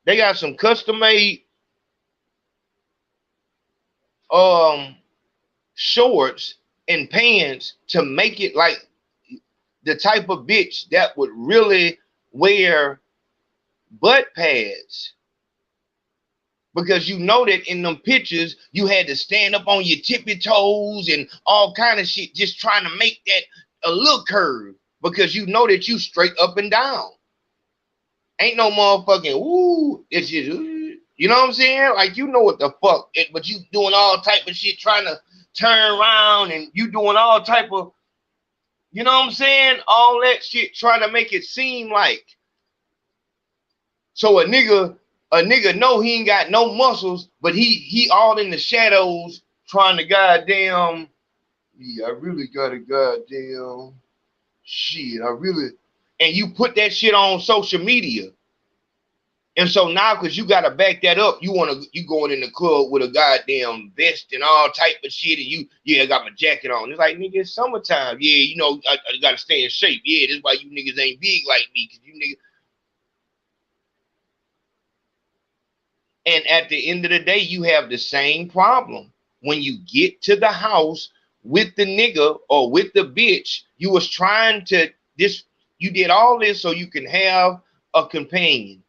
they got some custom made shorts and pants to make it like the type of bitch that would really wear butt pads. Because you know that in them pictures, you had to stand up on your tippy toes and all kind of shit, just trying to make that a little curve. Because you know that you straight up and down. Ain't no motherfucking woo. It's just, you know what I'm saying? Like, you know what the fuck. But you doing all type of shit, trying to turn around, and you doing all type of, you know what I'm saying? All that shit, trying to make it seem like. So a nigga know he ain't got no muscles, but he all in the shadows trying to goddamn, yeah, I really got a goddamn shit. And you put that shit on social media. And so now, because you got to back that up, you going in the club with a goddamn vest and all type of shit, and I got my jacket on. It's like, nigga, it's summertime. Yeah, you know, I got to stay in shape. Yeah, this is why you niggas ain't big like me, because you niggas. And at the end of the day, you have the same problem. When you get to the house with the nigga or with the bitch, you was trying to, you did all this so you can have a companion.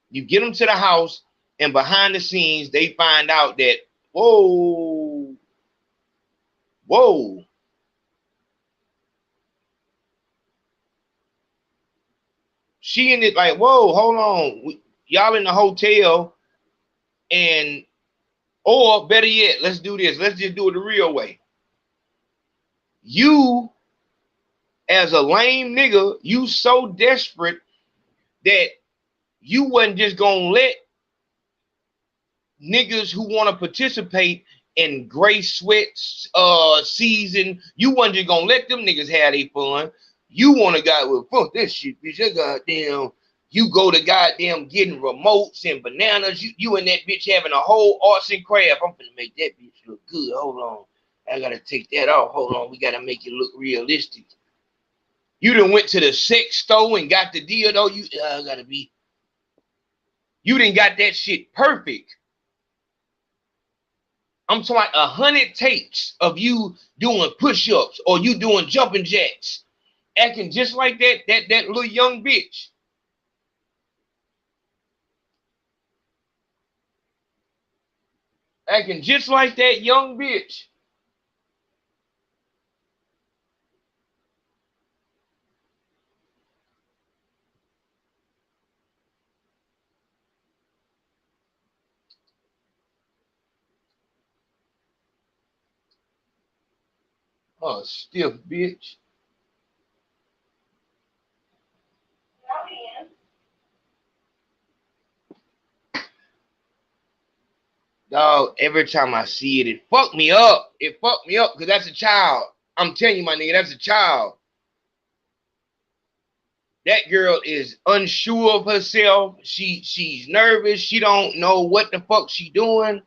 You get them to the house, and behind the scenes, they find out that, whoa. She in it like, whoa, hold on. Y'all in the hotel. And, or better yet, let's do this. Let's just do it the real way. You, as a lame nigga, you so desperate that you wasn't just gonna let niggas who want to participate in gray sweat season, you wasn't just gonna let them niggas have their fun. You want a guy with fuck this shit, bitch. That goddamn. You go to goddamn getting remotes and bananas. You and that bitch having a whole arts and craft. I'm finna make that bitch look good. Hold on. I gotta take that off. Hold on. We gotta make it look realistic. You done went to the sex store and got the deal though. You done got that shit perfect. I'm talking like 100 takes of you doing push-ups or you doing jumping jacks. Acting just like that little young bitch. Acting just like that young bitch. Oh, stiff bitch. Dog, every time I see it, it fucked me up. It fucked me up because that's a child. I'm telling you, my nigga, that's a child. That girl is unsure of herself. She's nervous. She don't know what the fuck she doing.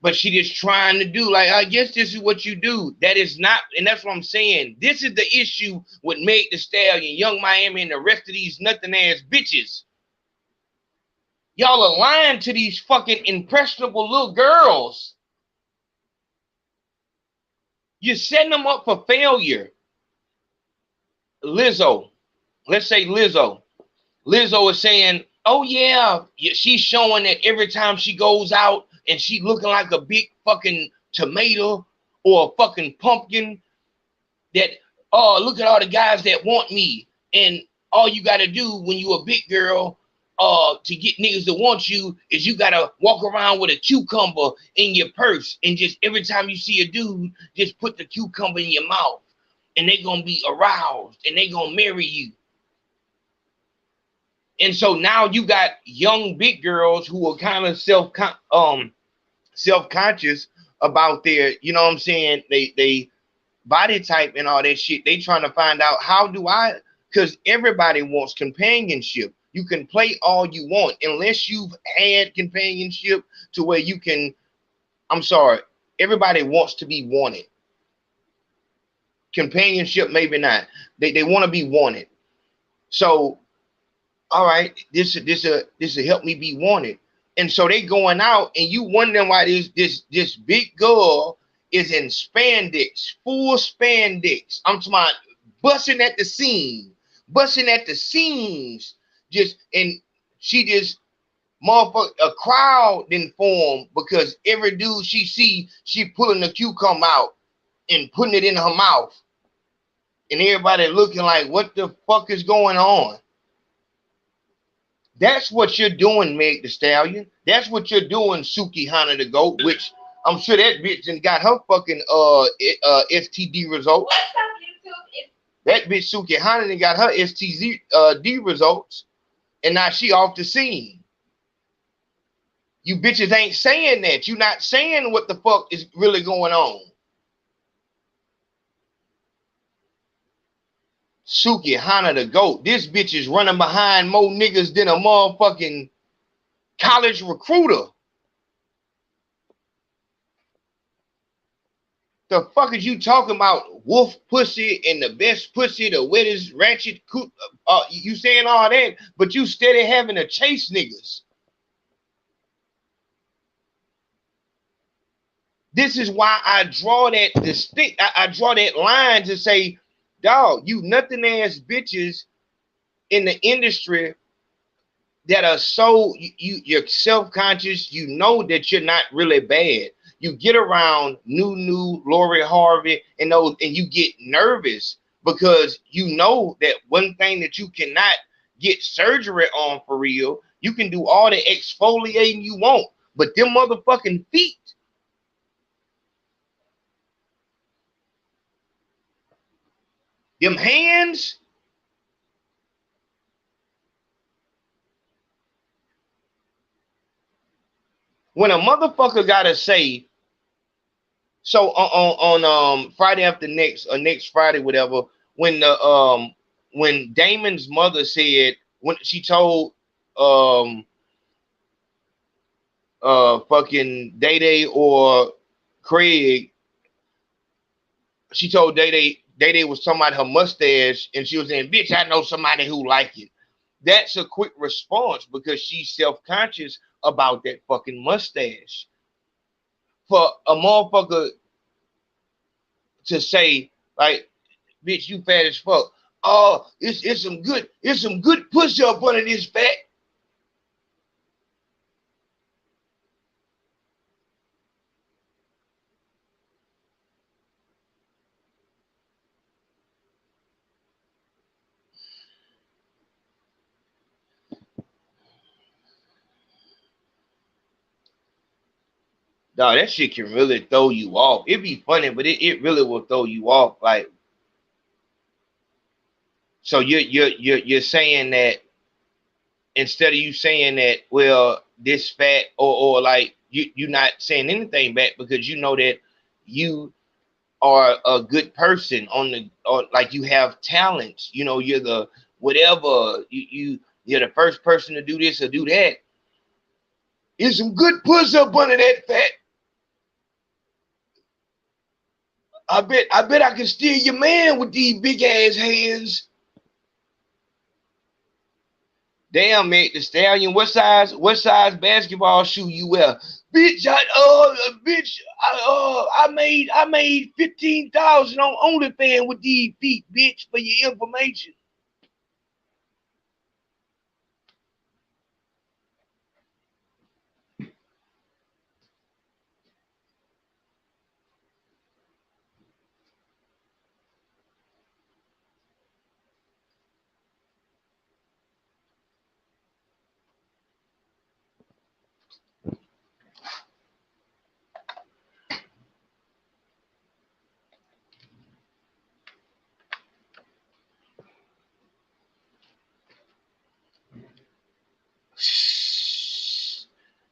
But she just trying to do, like, I guess this is what you do. That is not, and that's what I'm saying. This is the issue with Meg Thee Stallion, Young Miami, and the rest of these nothing-ass bitches. Y'all are lying to these fucking impressionable little girls. You're setting them up for failure. Lizzo. Let's say Lizzo. Lizzo is saying, oh yeah, she's showing that every time she goes out and she looking like a big fucking tomato or a fucking pumpkin, that, oh, look at all the guys that want me. And all you got to do when you a big girl to get niggas to want you is you got to walk around with a cucumber in your purse. And just every time you see a dude, just put the cucumber in your mouth. And they going to be aroused and they going to marry you. And so now you got young big girls who are kind of self-conscious about their, you know what I'm saying, they body type and all that shit. They trying to find out, how do I, because everybody wants companionship. You can play all you want unless you've had companionship to where you can, I'm sorry, everybody wants to be wanted. Companionship, maybe not. They want to be wanted. So, all right, this will help me be wanted. And so they going out, and you wondering why this big girl is in spandex, full spandex. I'm talking about busting at the seams, and she just motherfucker. A crowd didn't form because every dude she see, she pulling the cucumber out and putting it in her mouth, and everybody looking like, what the fuck is going on? That's what you're doing, Meg the Stallion. That's what you're doing, Suki Hana the Goat, which I'm sure that bitch and got her fucking STD results. What's up, YouTube? That bitch Suki Hana got her STD results, and now she off the scene. You bitches ain't saying that. You not saying what the fuck is really going on. Suki Hana the Goat. This bitch is running behind more niggas than a motherfucking college recruiter. The fuck is you talking about? Wolf pussy and the best pussy, the wettest ratchet. You saying all that, but you steady having to chase niggas. This is why I draw that distinct. I draw that line to say, dog, you nothing ass bitches in the industry that are so you're self-conscious. You know that you're not really bad. You get around new Lori Harvey and those, and you get nervous because you know that one thing that you cannot get surgery on for real. You can do all the exfoliating you want, but them motherfucking feet. Them hands, when a motherfucker gotta say, so on Friday after next or next Friday, whatever, when the when Damon's mother said, when she told fucking Day Day or Craig, she told Day Day was talking about her mustache, and she was saying, bitch, I know somebody who like it. That's a quick response because she's self-conscious about that fucking mustache. For a motherfucker to say, like, bitch, you fat as fuck. Oh, it's some good pussy up under this fat. Dog, that shit can really throw you off. It'd be funny, but it really will throw you off. Like, so you're saying that instead of you saying that, well, this fat or like you're not saying anything back because you know that you are a good person or like you have talents. You know, you're the whatever. You're the first person to do this or do that. There's some good pussy up under that fat. I bet I can steal your man with these big ass hands. Damn, mate, the Stallion. What size basketball shoe you wear? Bitch, I made 15,000 on OnlyFans with these feet, bitch, for your information.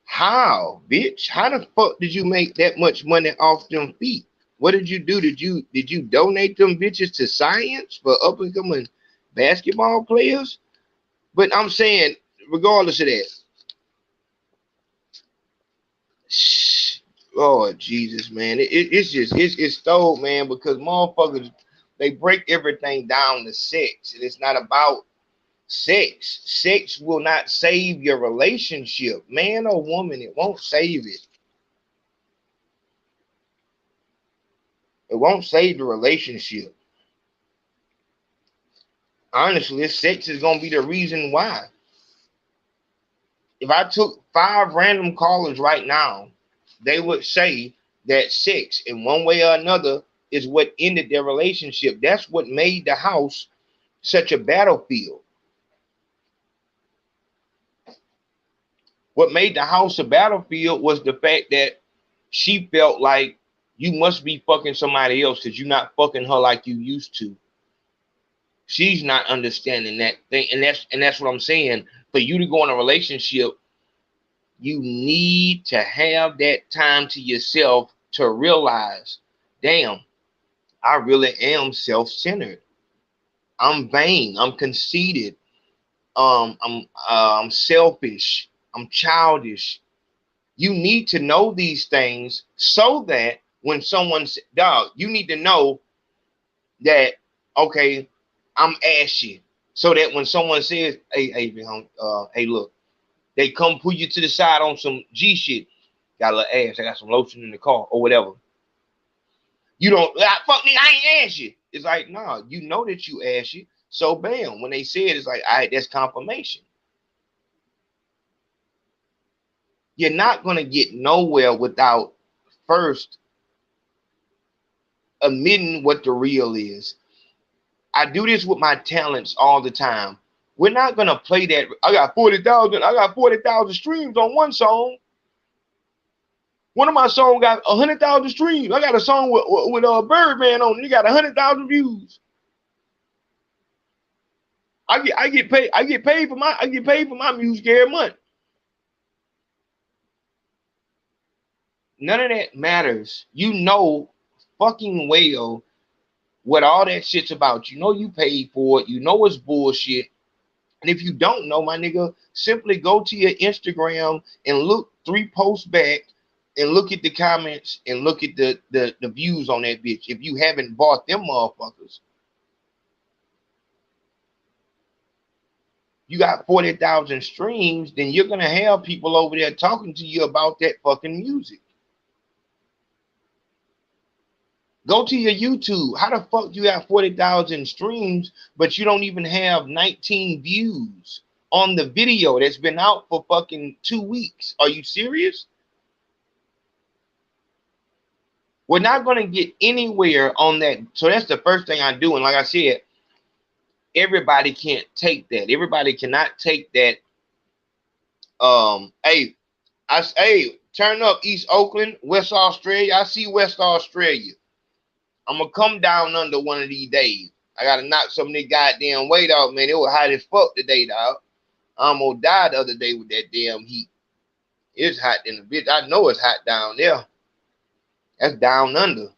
How, bitch? How the fuck did you make that much money off them feet? What did you do? Did you donate them bitches to science for up and coming basketball players? But I'm saying, regardless of that, Lord Jesus, man, it's stole, man, because motherfuckers, they break everything down to sex, and it's not about Sex will not save your relationship, man or woman. It won't save it. It won't save the relationship. Honestly, sex is gonna be the reason why. If I took 5 random callers right now, they would say that sex, in one way or another, is what ended their relationship. That's what made the house such a battlefield. What made the house a battlefield was the fact that she felt like you must be fucking somebody else because you're not fucking her like you used to. She's not understanding that thing, and that's what I'm saying. For you to go in a relationship, you need to have that time to yourself to realize, damn, I really am self-centered. I'm vain. I'm conceited. I'm selfish. I'm childish. You need to know these things so that when someone's dog, you need to know that, okay, I'm ashy. So that when someone says, hey, look, they come pull you to the side on some G shit. Got a little ass. I got some lotion in the car or whatever. You don't, fuck me, I ain't ashy. It's like, nah, you know that you ashy. So bam, when they say it, it's like, all right, that's confirmation. You're not going to get nowhere without first admitting what the real is. I do this with my talents all the time. We're not going to play that. I got 40,000 streams on one song. One of my songs got 100,000 streams. I got a song with Birdman on it. It got 100,000 views. I get paid for my music every month. None of that matters. You know fucking well what all that shit's about. You know you paid for it. You know it's bullshit. And if you don't know, my nigga, simply go to your Instagram and look 3 posts back and look at the comments and look at the views on that bitch. If you haven't bought them motherfuckers. You got 40,000 streams, then you're going to have people over there talking to you about that fucking music. Go to your YouTube. How the fuck you have 40,000 streams, but you don't even have 19 views on the video that's been out for fucking 2 weeks? Are you serious? We're not going to get anywhere on that. So that's the first thing I do. And like I said, everybody can't take that. Everybody cannot take that. Hey, turn up East Oakland, West Australia. I see West Australia. I'm gonna come down under one of these days. I gotta knock some of the goddamn weight off, man. It was hot as fuck today, dog. I almost died the other day with that damn heat. It's hot in the bitch. I know it's hot down there. That's down under.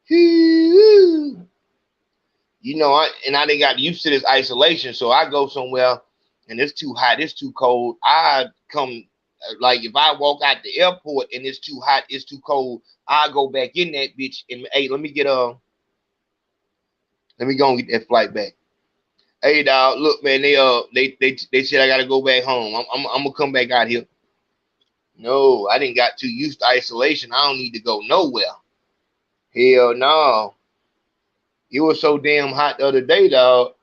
You know, I done got used to this isolation, so I go somewhere and it's too hot, it's too cold. I come, like if I walk out the airport and it's too hot, it's too cold, I go back in that bitch and hey, let me go and get that flight back. Hey dog, look man, they said I gotta go back home. I'm gonna come back out here. No, I didn't got too used to isolation. I don't need to go nowhere. Hell no. It was so damn hot the other day, dog.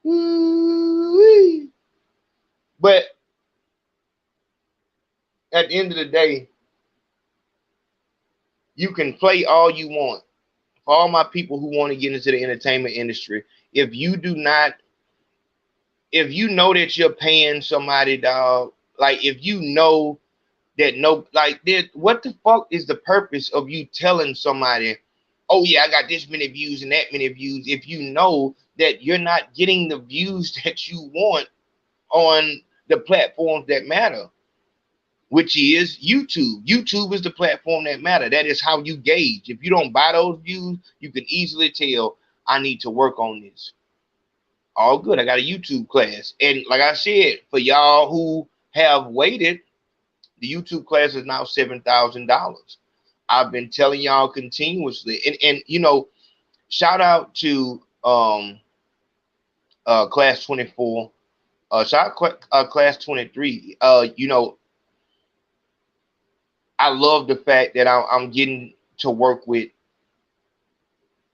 Woo-wee. But at the end of the day, you can play all you want. For all my people who want to get into the entertainment industry, if you know that you're paying somebody, dog, like if you know that what the fuck is the purpose of you telling somebody, oh yeah, I got this many views and that many views, if you know that you're not getting the views that you want on the platforms that matter, which is YouTube. YouTube is the platform that matter. That is how you gauge. If you don't buy those views, you can easily tell, I need to work on this. All good. I got a YouTube class. And like I said, for y'all who have waited, the YouTube class is now $7,000. I've been telling y'all continuously. And you know, shout out to class 24. Shout out class 23. You know, I love the fact that I'm getting to work with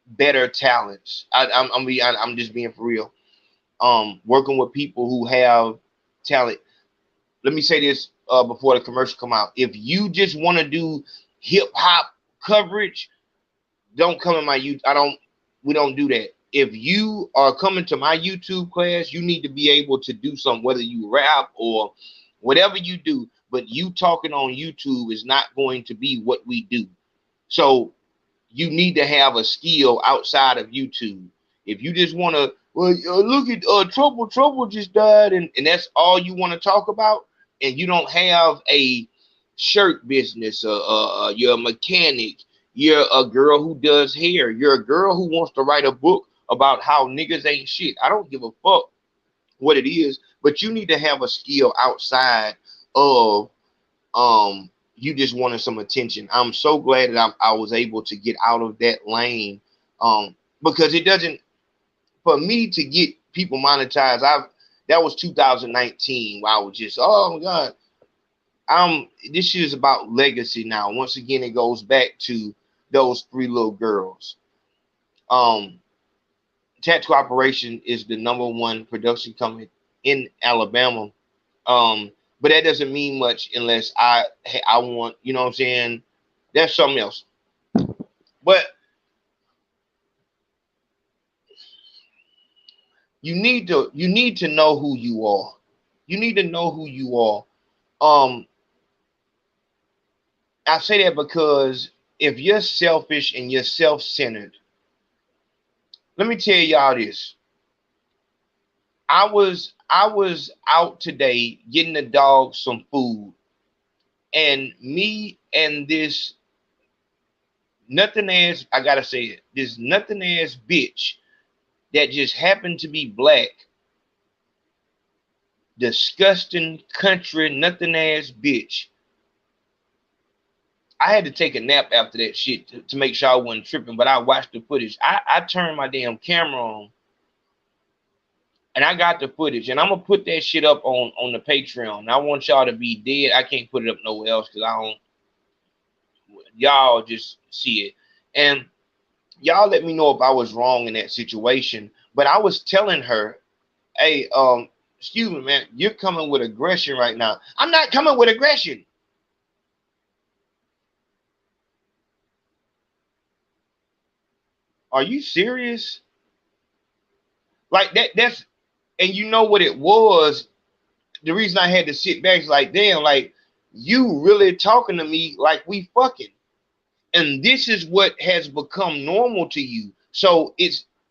better talents. I'm just being for real. Working with people who have talent. Let me say this before the commercial come out. If you just want to do hip hop coverage, don't come in my YouTube. We don't do that. If you are coming to my YouTube class, you need to be able to do something, whether you rap or whatever you do, but you talking on YouTube is not going to be what we do. So you need to have a skill outside of YouTube. If you just want to, well, look at Trouble just died, and that's all you want to talk about, and you don't have a shirt business, you're a mechanic, you're a girl who does hair, you're a girl who wants to write a book about how niggas ain't shit. I don't give a fuck what it is, but you need to have a skill outside of you just wanted some attention. I'm so glad that I was able to get out of that lane, because it doesn't, for me to get people monetized, that was 2019 where I was just, oh my God, this shit is about legacy now. Once again, it goes back to those 3 little girls. Tattoo Operation is the #1 production company in Alabama. But that doesn't mean much unless I want, you know what I'm saying? That's something else. But you need to know who you are. You need to know who you are. I say that because if you're selfish and you're self-centered, let me tell y'all this. I was out today getting the dog some food, and me and this nothing ass, I gotta say it, this nothing ass bitch that just happened to be black, disgusting country nothing ass bitch. I had to take a nap after that shit to make sure I wasn't tripping, but I watched the footage. I turned my damn camera on, and I got the footage, and I'm gonna put that shit up on the Patreon. I want y'all to be dead. I can't put it up nowhere else because I don't. Y'all just see it, and y'all let me know if I was wrong in that situation. But I was telling her, hey, excuse me, man, you're coming with aggression right now. I'm not coming with aggression. Are you serious? Like that's, and you know what it was? The reason I had to sit back is like, damn, like you really talking to me like we fucking. And this is what has become normal to you. So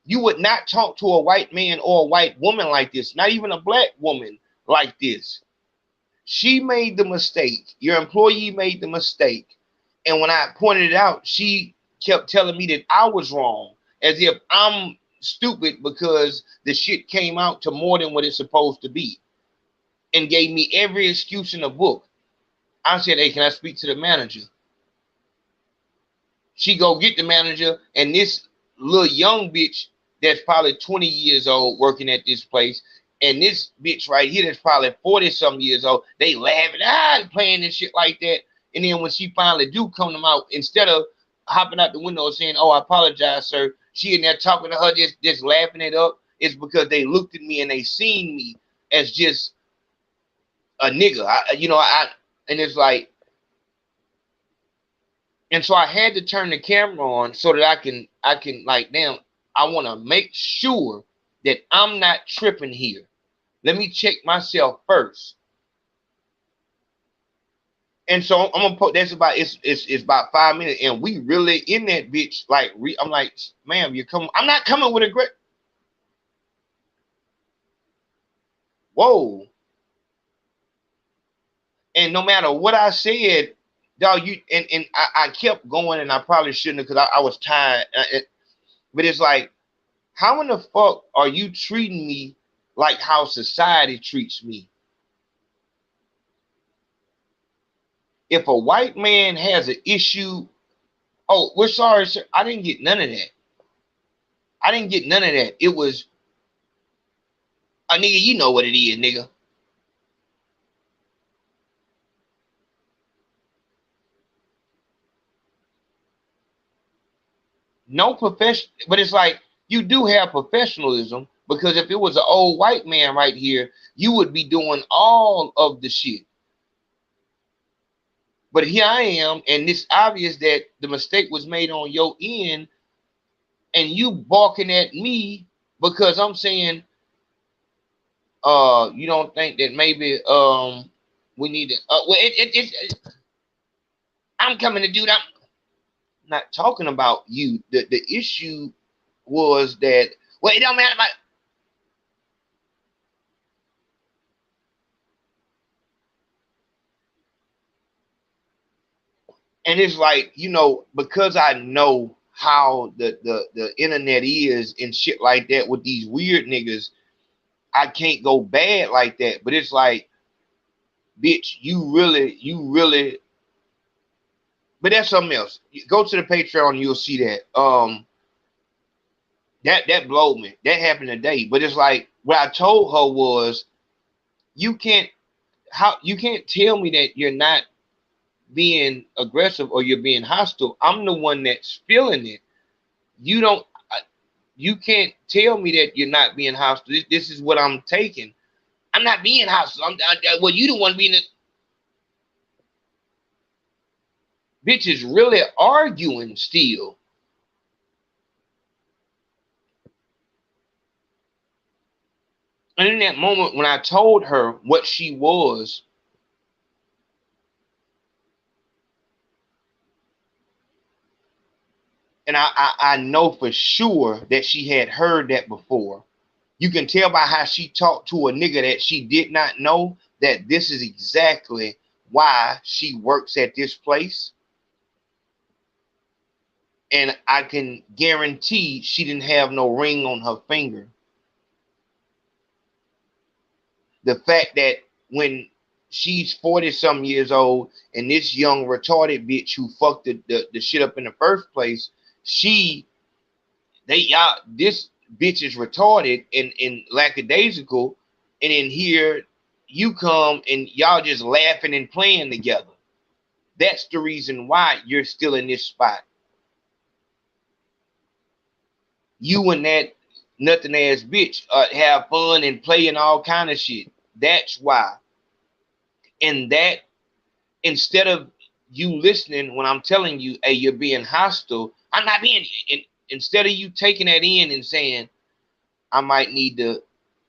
you would not talk to a white man or a white woman like this, not even a black woman like this. She made the mistake. Your employee made the mistake. And when I pointed it out, she kept telling me that I was wrong, as if I'm stupid because the shit came out to more than what it's supposed to be, and gave me every excuse in the book. I said, hey, can I speak to the manager? She go get the manager, and this little young bitch that's probably 20 years old working at this place, and this bitch right here that's probably 40-some years old, they laughing, playing and shit like that. And then when she finally do come them out, instead of hopping out the window and saying, oh, I apologize, sir, she in there talking to her, just laughing it up. It's because they looked at me and they seen me as just a nigga. And it's like, and so I had to turn the camera on so that I can like, damn, I want to make sure that I'm not tripping here. Let me check myself first. And so I'm gonna put that's about it's about 5 minutes, and we really in that bitch. Like I'm like, ma'am, you come. I'm not coming with a great. Whoa. And no matter what I said, dog, I kept going, and I probably shouldn't have because I was tired. But it's like, how in the fuck are you treating me like how society treats me? If a white man has an issue, oh, we're sorry, sir. I didn't get none of that. I didn't get none of that. It was, Nigga, you know what it is, nigga. No profession, but it's like you do have professionalism, because if it was an old white man right here, you would be doing all of the shit. But here I am, and it's obvious that the mistake was made on your end, and you barking at me because I'm saying, you don't think that maybe we need to I'm coming to do that. I'm not talking about you. The issue was that, well, it don't matter about. And it's like, you know, because I know how the internet is and shit like that with these weird niggas, I can't go bad like that. But it's like, bitch, you really. But that's something else. Go to the Patreon, you'll see that. That blowed me. That happened today. But it's like, what I told her was, you can't tell me that you're not being aggressive or you're being hostile. I'm the one that's feeling it. You can't tell me that you're not being hostile. This is what I'm taking. I'm not being hostile. Well, you the one being it. Bitch is really arguing still. And in that moment when I told her what she was, and I know for sure that she had heard that before. You can tell by how she talked to a nigga that she did not know that this is exactly why she works at this place. And I can guarantee she didn't have no ring on her finger. The fact that when she's 40-some years old and this young retarded bitch who fucked the shit up in the first place, this bitch is retarded and lackadaisical, and in here you come and y'all just laughing and playing together. That's the reason why you're still in this spot. You and that nothing ass bitch have fun and play and all kind of shit. That's why. And that, instead of you listening when I'm telling you, hey, you're being hostile, I'm not being. Instead of you taking that in and saying, I might need to,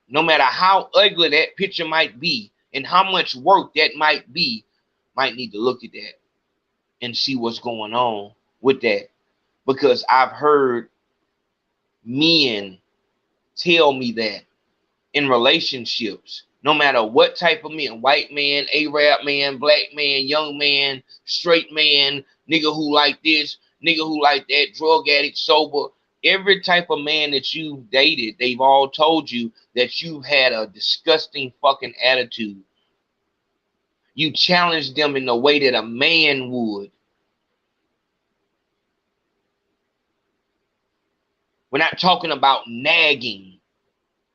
no matter how ugly that picture might be and how much work that might be, might need to look at that and see what's going on with that. Because I've heard men tell me that in relationships, no matter what type of men, white man, Arab man, black man, young man, straight man, nigga who like this, nigga who like that, drug addict, sober, every type of man that you've dated, they've all told you that you had a disgusting fucking attitude. You challenged them in the way that a man would. We're not talking about nagging.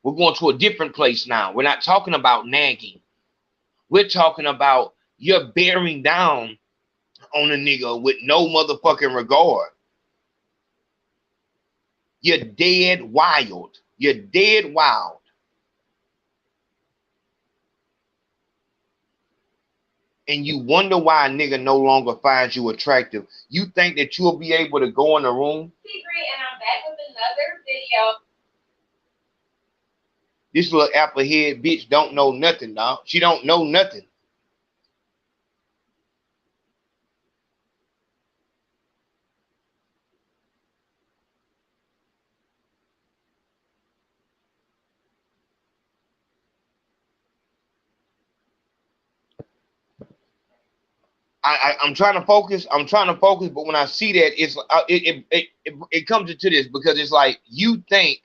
We're going to a different place now. We're not talking about nagging. We're talking about you're bearing down on a nigga with no motherfucking regard. You're dead wild. You're dead wild. And you wonder why a nigga no longer finds you attractive. You think that you'll be able to go in the room? Secret, and I'm back with another video. This little applehead bitch don't know nothing, dog. She don't know nothing. I'm trying to focus. But when I see that, it's it comes into this, because it's like you think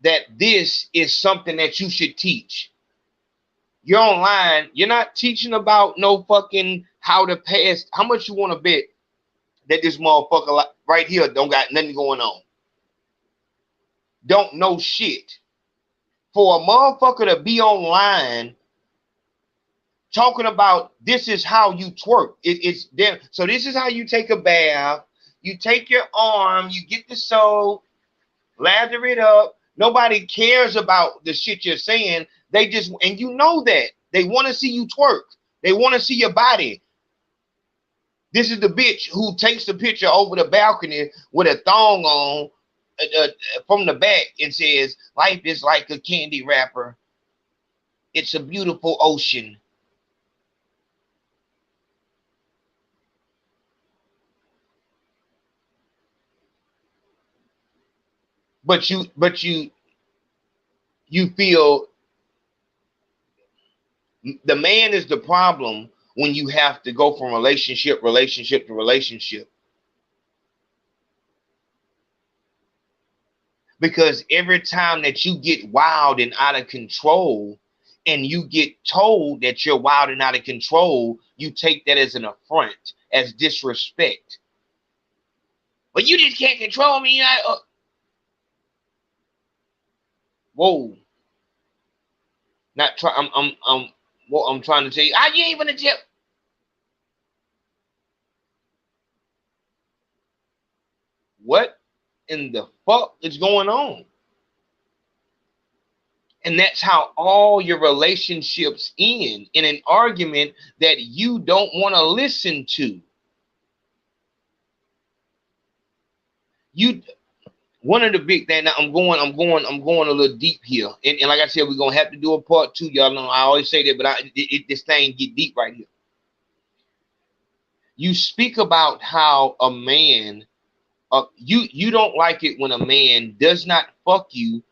that this is something that you should teach. You're online. You're not teaching about no fucking how to pass. How much you want to bet that this motherfucker right here don't got nothing going on? Don't know shit. for a motherfucker to be online talking about this is how you twerk. It's there. So this is how you take a bath. You take your arm, you get the soap, lather it up. Nobody cares about the shit you're saying. They just, and you know that. They want to see you twerk. They want to see your body. This is the bitch who takes the picture over the balcony with a thong on from the back and says, life is like a candy wrapper. It's a beautiful ocean. But you feel the man is the problem when you have to go from relationship to relationship. Because every time that you get wild and out of control and you get told that you're wild and out of control, you take that as an affront, as disrespect. But you just can't control me. Whoa. Not try. I'm trying to tell you. You ain't gonna tell. What in the fuck is going on? And that's how all your relationships end, in an argument that you don't want to listen to. One of the big things. Now I'm going a little deep here, and like I said, we're gonna have to do a part 2. Y'all know I always say that, but this thing get deep right here. You speak about how a man, you don't like it when a man does not fuck you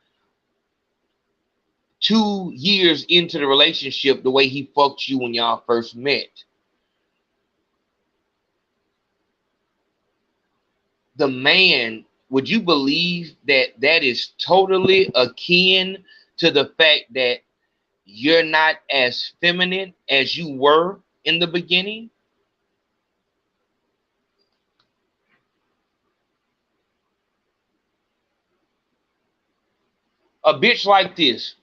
2 years into the relationship the way he fucked you when y'all first met. The man. Would you believe that that is totally akin to the fact that you're not as feminine as you were in the beginning? A bitch like this.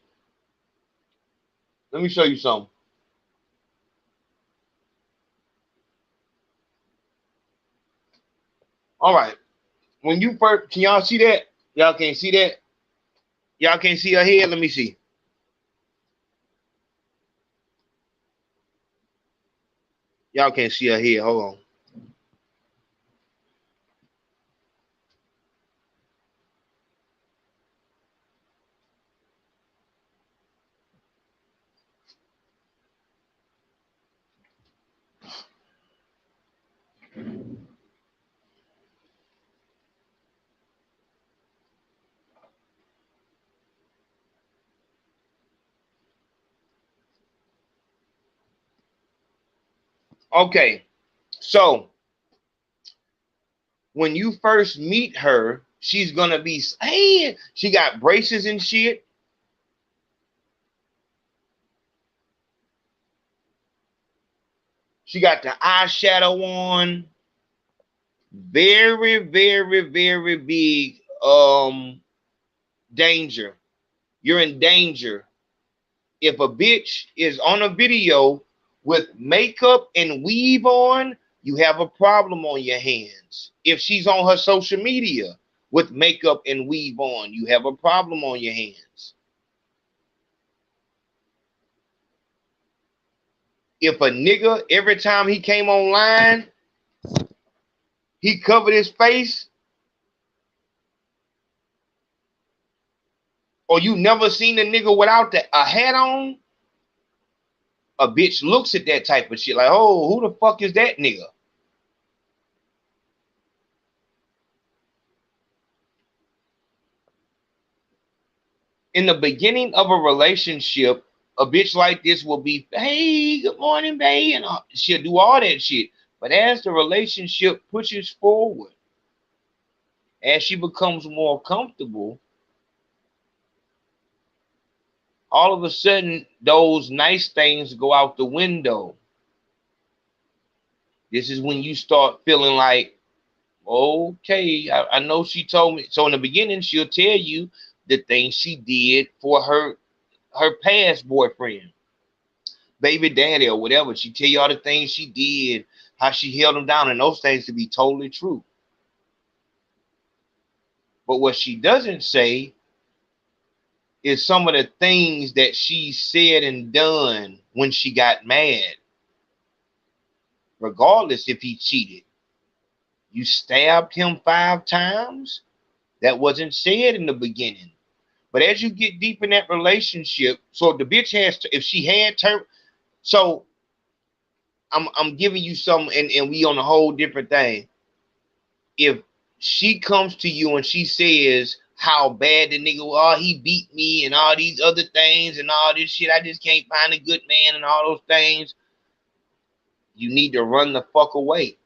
Let me show you something. All right. When you first, can y'all see that? Y'all can't see that? Y'all can't see her head? Let me see. Y'all can't see her head. Hold on. Okay, so when you first meet her, she's gonna be, hey, she got braces and shit. She got the eyeshadow on. Very, very, very big danger. You're in danger. If a bitch is on a video with makeup and weave on, you have a problem on your hands. If she's on her social media with makeup and weave on, you have a problem on your hands. If a nigga, every time he came online, he covered his face, or you never seen a nigga without a hat on, a bitch looks at that type of shit like, oh, who the fuck is that nigga? In the beginning of a relationship, a bitch like this will be, hey, good morning, babe, and she'll do all that shit. But as the relationship pushes forward, as she becomes more comfortable, all of a sudden, those nice things go out the window. This is when you start feeling like, okay, I know she told me. So in the beginning, she'll tell you the things she did for her her past boyfriend, baby daddy or whatever. She tell you all the things she did, how she held him down, and those things to be totally true. But what she doesn't say is some of the things that she said and done when she got mad. Regardless if he cheated. You stabbed him 5 times? That wasn't said in the beginning. But as you get deep in that relationship, so the bitch has to, if she had turned, so I'm giving you some, and we on a whole different thing. If she comes to you and she says how bad the nigga was, oh, he beat me and all these other things and all this shit, I just can't find a good man and all those things, you need to run the fuck away.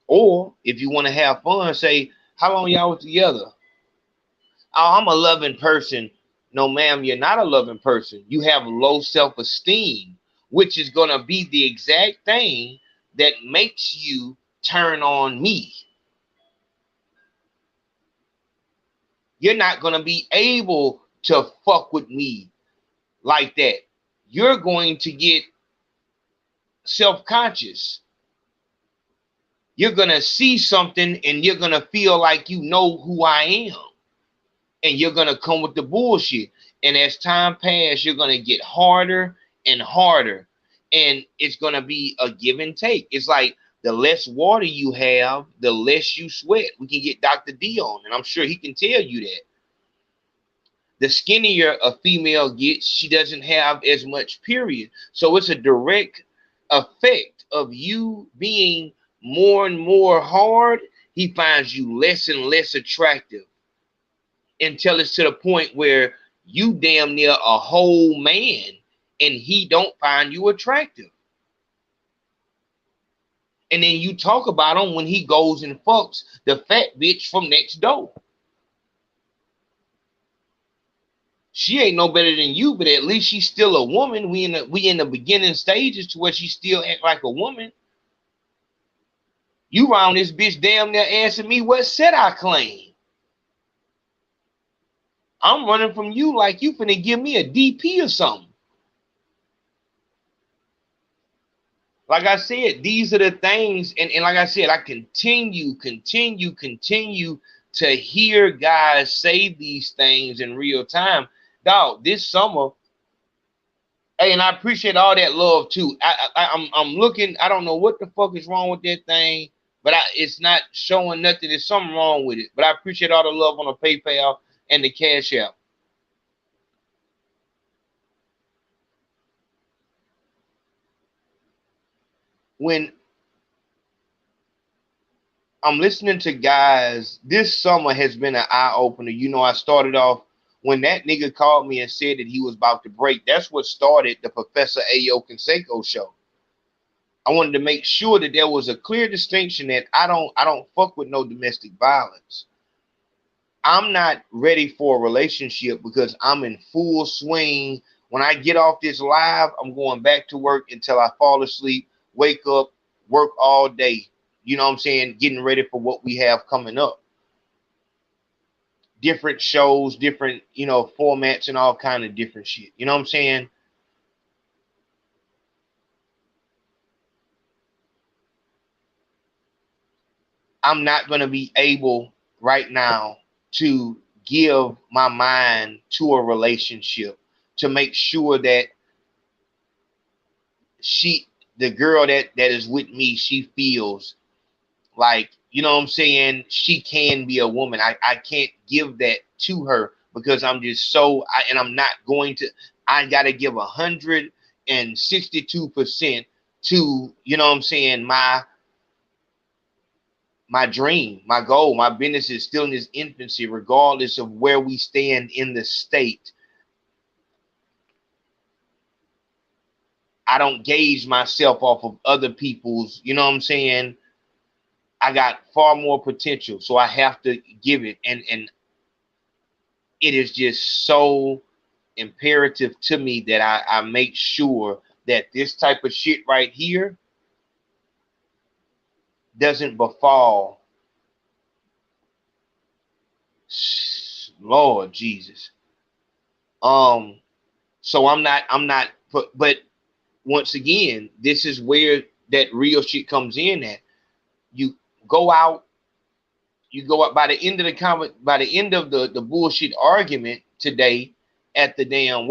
Or if you want to have fun, say, how long y'all was together? Oh, I'm a loving person. No, ma'am, you're not a loving person. You have low self-esteem, which is going to be the exact thing that makes you turn on me. You're not going to be able to fuck with me like that. You're going to get self-conscious. You're going to see something and you're going to feel like you know who I am. And you're going to come with the bullshit. And as time passes, you're going to get harder and harder. And it's going to be a give and take. It's like the less water you have, the less you sweat. We can get Dr. D on, and I'm sure he can tell you that. The skinnier a female gets, she doesn't have as much period. So it's a direct effect of you being more and more hard. He finds you less and less attractive until it's to the point where you damn near a whole man and he don't find you attractive. And then you talk about him when he goes and fucks the fat bitch from next door. She ain't no better than you, but at least she's still a woman. We in the beginning stages to where she still act like a woman. You round this bitch damn near asking me what set I claim. I'm running from you like you finna give me a DP or something. Like I said, these are the things, and like I said, I continue to hear guys say these things in real time. Dog, this summer, hey, and I appreciate all that love too. I'm looking, I don't know what the fuck is wrong with that thing, but it's not showing nothing. There's something wrong with it. But I appreciate all the love on the PayPal and the Cash App. When I'm listening to guys, this summer has been an eye-opener. You know, I started off when that nigga called me and said that he was about to break. That's what started the Professor Ayo Consaco show. I wanted to make sure that there was a clear distinction that I don't fuck with no domestic violence. I'm not ready for a relationship because I'm in full swing. When I get off this live, I'm going back to work until I fall asleep, wake up, work all day. You know what I'm saying? Getting ready for what we have coming up. Different shows, different, you know, formats and all kind of different shit. You know what I'm saying? I'm not going to be able right now to give my mind to a relationship to make sure that the girl that is with me, she feels like, you know what I'm saying, she can be a woman. I can't give that to her because I'm just so, and I'm not going to, I got to give 162% to, you know what I'm saying, my dream, my goal. My business is still in its infancy, regardless of where we stand in the state. I don't gauge myself off of other people's, you know what I'm saying? I got far more potential, so I have to give it. And it is just so imperative to me that I make sure that this type of shit right here doesn't befall. Lord Jesus. So I'm not, but once again, this is where that real shit comes in at. You go out by the end of the bullshit argument today at the damn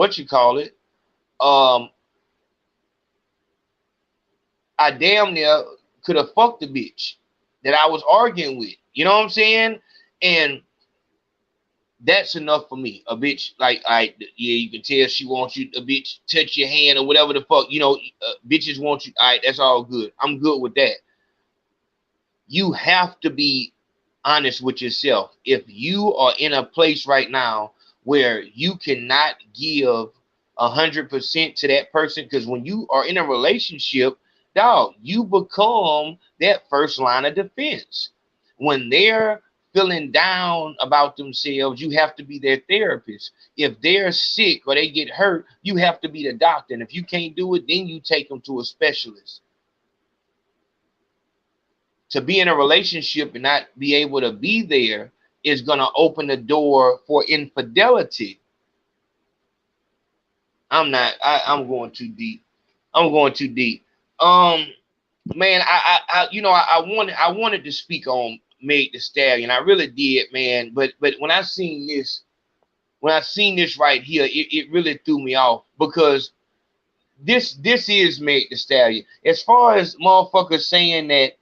I damn near could have fucked the bitch that I was arguing with. You know what I'm saying? And that's enough for me. A bitch, like, yeah, you can tell she wants you, a bitch touch your hand or whatever the fuck, bitches want you. All right, that's all good. I'm good with that. You have to be honest with yourself. If you are in a place right now where you cannot give 100% to that person, because when you are in a relationship, dog, you become that first line of defense. When they're feeling down about themselves, you have to be their therapist. If they're sick or they get hurt, you have to be the doctor. And if you can't do it, then you take them to a specialist. To be in a relationship and not be able to be there is going to open the door for infidelity. I'm going too deep. Man, I wanted to speak on Meg Thee Stallion. I really did, man. But when I seen this right here, it really threw me off, because this is Meg Thee Stallion. As far as motherfuckers saying that,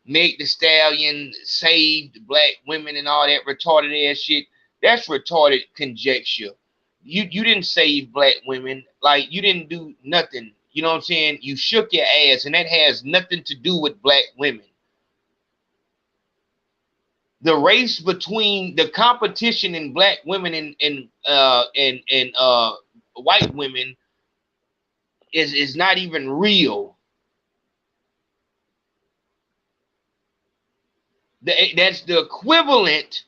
Meg Thee Stallion saved black women and all that retarded ass shit, that's retarded conjecture. You didn't save black women. Like, you didn't do nothing. You know what I'm saying? You shook your ass, and that has nothing to do with black women. The race between the competition in black women and white women is not even real. That's the equivalent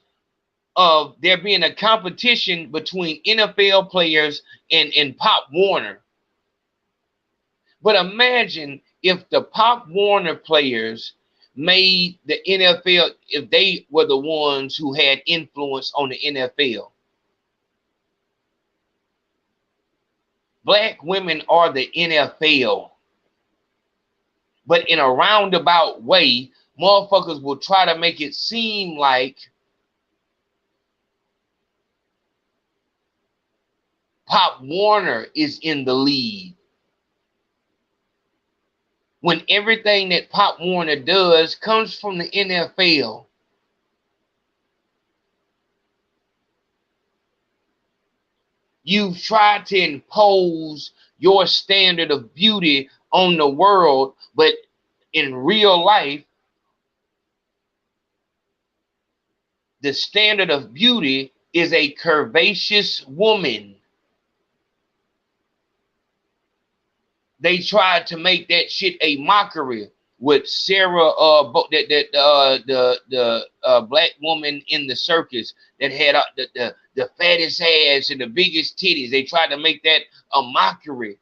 of there being a competition between NFL players and Pop Warner. But imagine if the Pop Warner players made the NFL, if they were the ones who had influence on the NFL. Black women are the NFL. But in a roundabout way, motherfuckers will try to make it seem like Pop Warner is in the lead, when everything that Pop Warner does comes from the NFL. You've tried to impose your standard of beauty on the world, but in real life, the standard of beauty is a curvaceous woman. They tried to make that shit a mockery with Sarah, the black woman in the circus that had the fattest ass and the biggest titties. They tried to make that a mockery.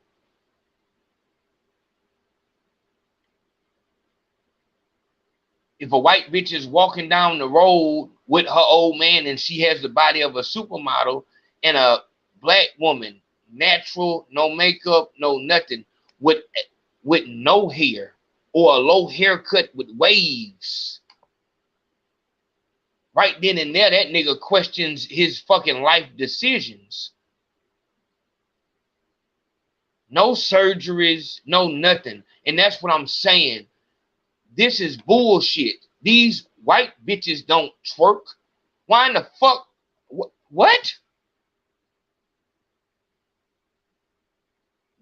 If a white bitch is walking down the road with her old man and she has the body of a supermodel, and a black woman, natural, no makeup, no nothing, with no hair or a low haircut with waves, right then and there, that nigga questions his fucking life decisions. No surgeries, no nothing. And that's what I'm saying. This is bullshit. These white bitches don't twerk. Why in the fuck? What?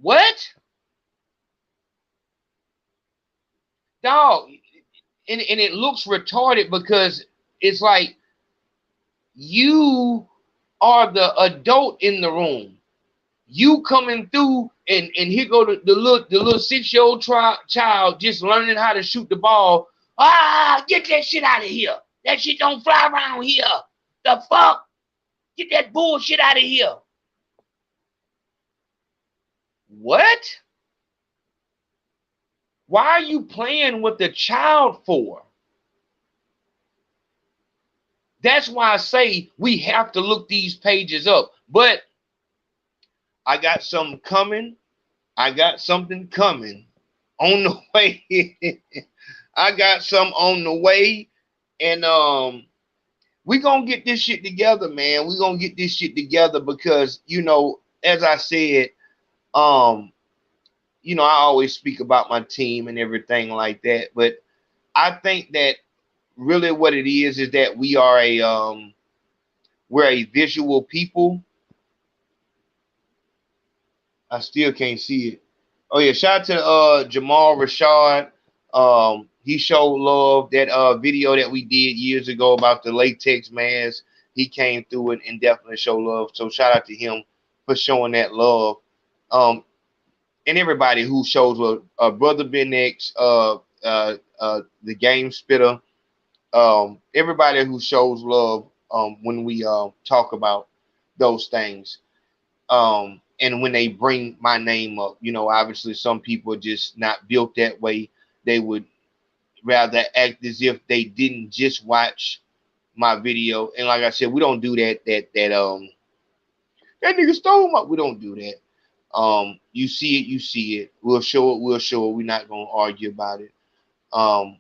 What? Dog, and it looks retarded, because it's like you are the adult in the room. You coming through, and here go the little 6-year-old child just learning how to shoot the ball. Get that shit out of here. That shit don't fly around here. The fuck? Get that bullshit out of here. What? Why are you playing with the child for? That's why I say we have to look these pages up. But I got something coming. I got something coming on the way. I got some on the way. And we gonna get this shit together, man. We gonna get this shit together because, you know, as I said, you know, I always speak about my team and everything like that. But I think that really what it is that we are we're a visual people. I still can't see it. Oh yeah, shout out to Jamal Rashad. He showed love. That video that we did years ago about the latex mask, he came through it and definitely showed love. So shout out to him for showing that love. And everybody who shows love. Brother Ben X, the Game Spitter, everybody who shows love when we talk about those things. And when they bring my name up, you know, obviously some people are just not built that way. They would rather act as if they didn't just watch my video. And like I said, we don't do that nigga stole my, we don't do that. You see it, you see it. We'll show it, we'll show it. We're not gonna argue about it. I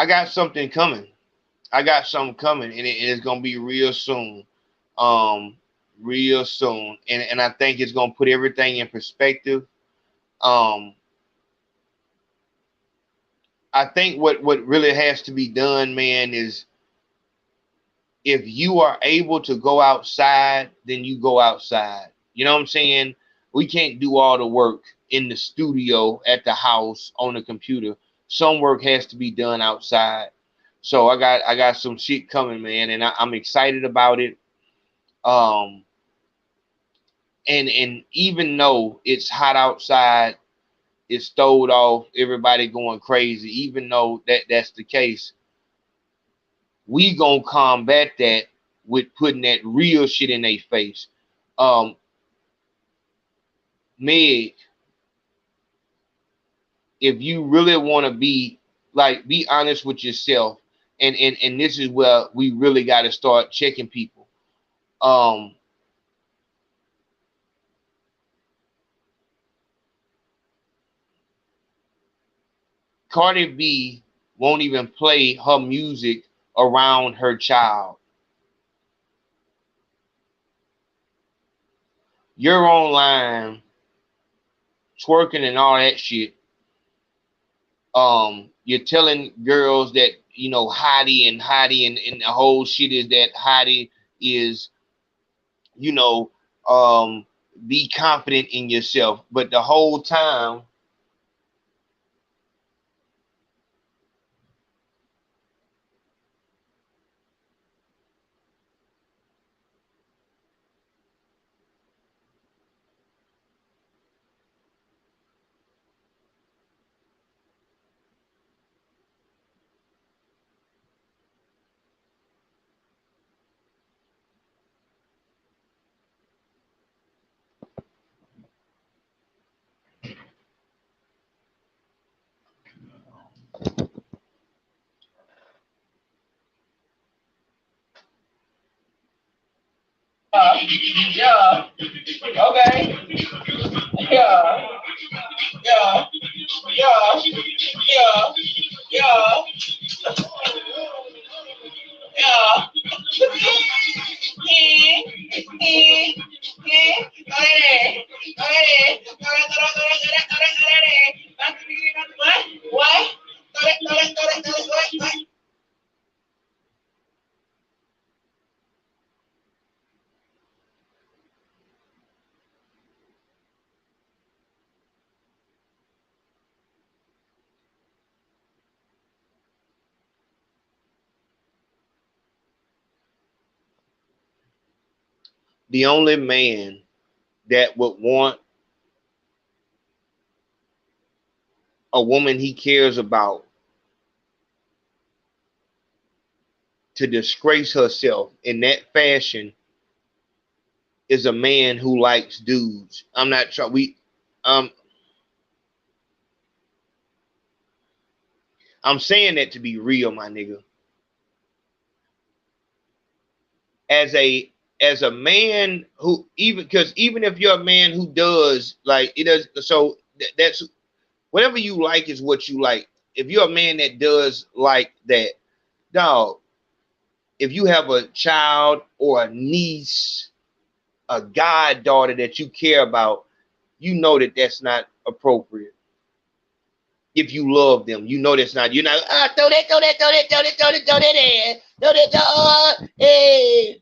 got something coming. I got something coming, and it's gonna be real soon. Real soon. And I think it's gonna put everything in perspective. I think what really has to be done, man, is if you are able to go outside, then you go outside. You know what I'm saying? We can't do all the work in the studio, at the house, on the computer. Some work has to be done outside. So I got some shit coming, man, and I'm excited about it. And even though it's hot outside, it's stowed off, everybody going crazy, even though that's the case, we gonna combat that with putting that real shit in their face. Meg, if you really want to be honest with yourself, and this is where we really got to start checking people. Cardi B won't even play her music around her child. You're online twerking and all that shit. You're telling girls that, you know, Hottie and the whole shit is that Hottie is, you know, be confident in yourself. But the whole time, yeah, okay, yeah, yeah, yeah, yeah, yeah, yeah. The only man that would want a woman he cares about to disgrace herself in that fashion is a man who likes dudes. I'm not trying. Um, I'm saying that to be real, my nigga. As a man who, even if you're a man who does like it does, so that's whatever you like is what you like. If you're a man that does like that, dog, if you have a child or a niece, a goddaughter that you care about, you know that that's not appropriate. If you love them, you know that's not. You're not. Throw that, hey.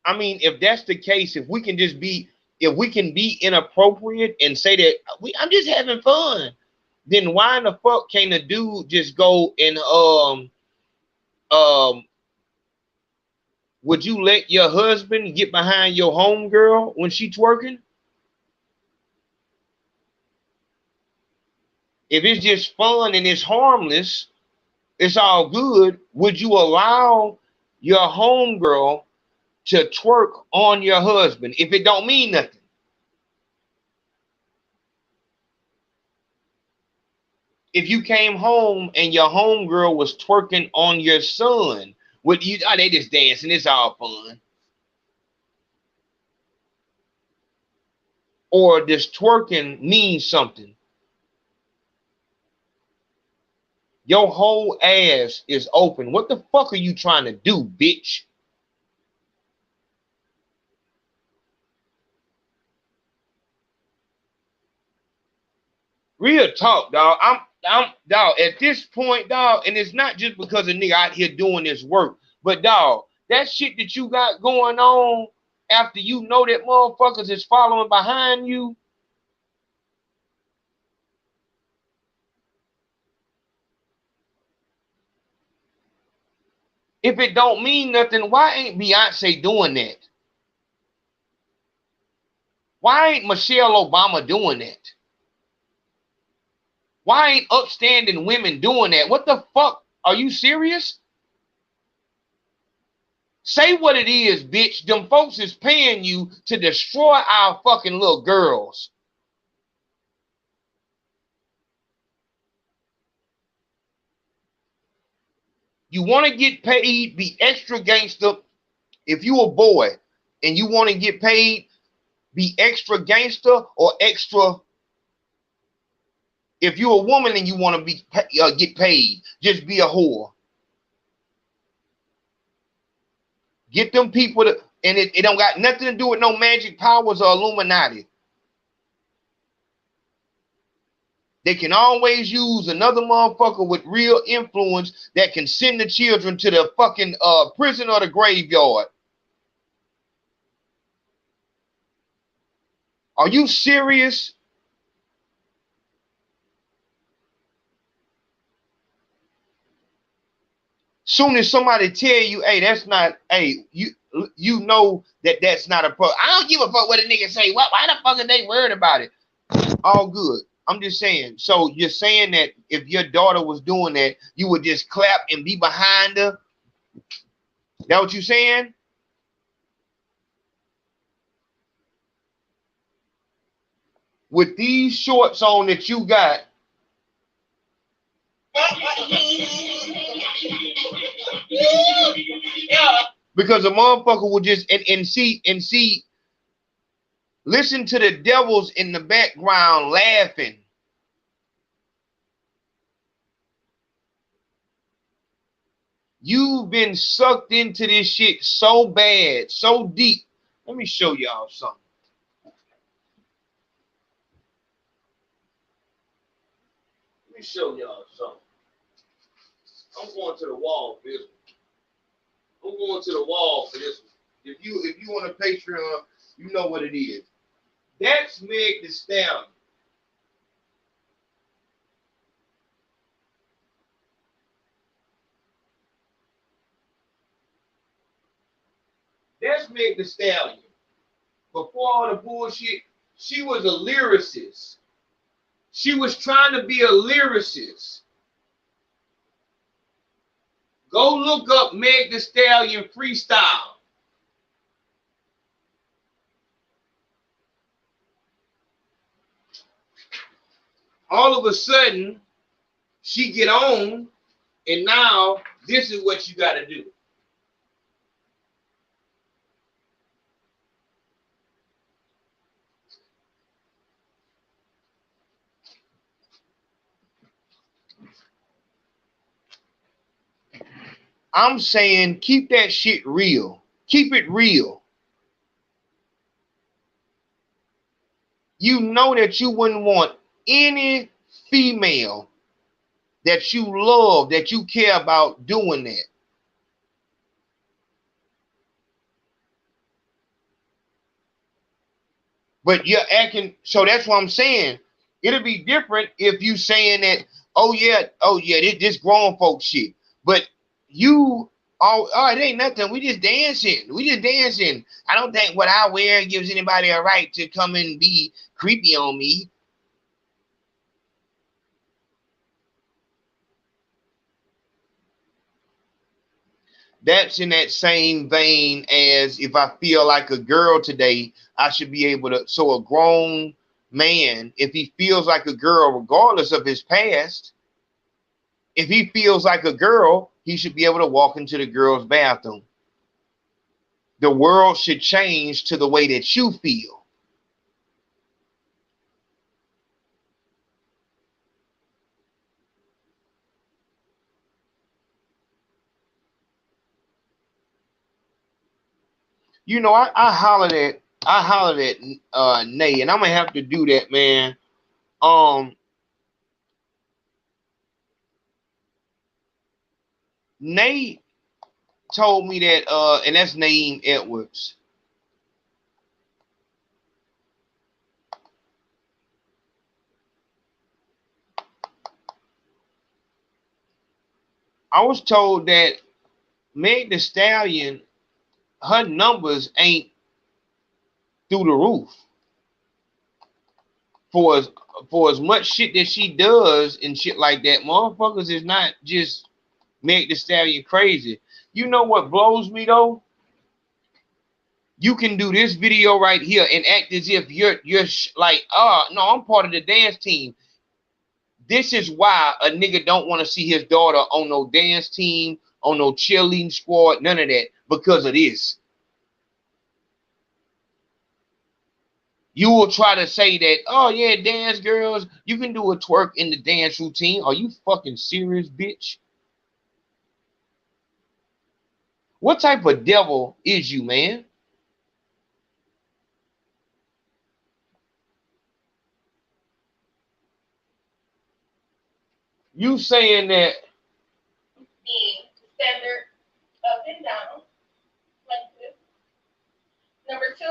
I mean, if that's the case, if we can be inappropriate and say that I'm just having fun, then why in the fuck can't a dude just go and would you let your husband get behind your homegirl when she twerking? If it's just fun and it's harmless, it's all good. Would you allow your homegirl to twerk on your husband if it don't mean nothing? If you came home and your homegirl was twerking on your son, would you? Oh, they just dancing. It's all fun. Or does twerking mean something? Your whole ass is open. What the fuck are you trying to do, bitch? Real talk, dog. I'm dog at this point, dog, and it's not just because a nigga out here doing this work, but dog, that shit that you got going on after you know that motherfuckers is following behind you. If it don't mean nothing, why ain't Beyonce doing that? Why ain't Michelle Obama doing that? Why ain't upstanding women doing that? What the fuck? Are you serious? Say what it is, bitch. Them folks is paying you to destroy our fucking little girls. You want to get paid, be extra gangster. If you a boy and you want to get paid, be extra gangster or extra. If you're a woman and you want to be get paid, just be a whore. Get them people to, and it don't got nothing to do with no magic powers or Illuminati. They can always use another motherfucker with real influence that can send the children to the fucking prison or the graveyard. Are you serious? Soon as somebody tell you, hey, that's not, hey, you know that's not a pro. I don't give a fuck what a nigga say. Why the fuck are they worried about it? All good. I'm just saying. So you're saying that if your daughter was doing that, you would just clap and be behind her? That what you saying? With these shorts on that you got, because a motherfucker will just and see, listen to the devils in the background laughing. You've been sucked into this shit so bad, so deep. Let me show y'all something. Let me show y'all something. I'm going to the wall for this one. I'm going to the wall for this one. If you want a Patreon, you know what it is. That's Meg Thee Stallion. That's Meg Thee Stallion. Before all the bullshit, she was a lyricist. She was trying to be a lyricist. Go look up Meg Thee Stallion freestyle. all of a sudden she get on, and now this is what you got to do. I'm saying keep that shit real. Keep it real. You know that you wouldn't want any female that you love, that you care about doing that. But you're acting, so that's what I'm saying. It'll be different if you saying that, oh yeah, this grown folk shit. But you, it ain't nothing. We just dancing. I don't think what I wear gives anybody a right to come and be creepy on me. That's in that same vein as if I feel like a girl today, I should be able to. So a grown man, if he feels like a girl, regardless of his past, if he feels like a girl, he should be able to walk into the girl's bathroom. The world should change to the way that you feel. You know, I hollered at Nay, and I'm gonna have to do that, man. Nay told me that, and that's Naeem Edwards. I was told that Meg Thee Stallion, her numbers ain't through the roof. For as much shit that she does and shit like that, motherfuckers is not just Meg Thee Stallion crazy. You know what blows me though? You can do this video right here and act as if you're like, oh no, I'm part of the dance team. This is why a nigga don't want to see his daughter on no dance team, on no cheerleading squad, none of that, because of this. You will try to say that, oh yeah, dance girls, you can do a twerk in the dance routine. Are you fucking serious, bitch? What type of devil is you, man? You saying that being standard up and down like this. Number 2,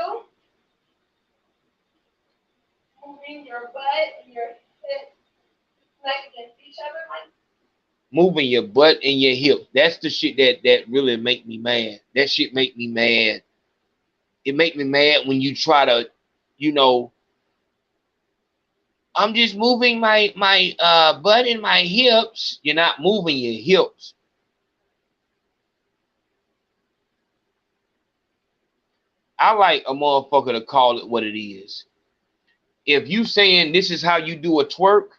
moving your butt and your hips smack against each other like moving your butt and your hips. That's the shit that really make me mad. That shit make me mad. It make me mad when you try to, you know, I'm just moving my butt and my hips. You're not moving your hips. I like a motherfucker to call it what it is. If you saying this is how you do a twerk,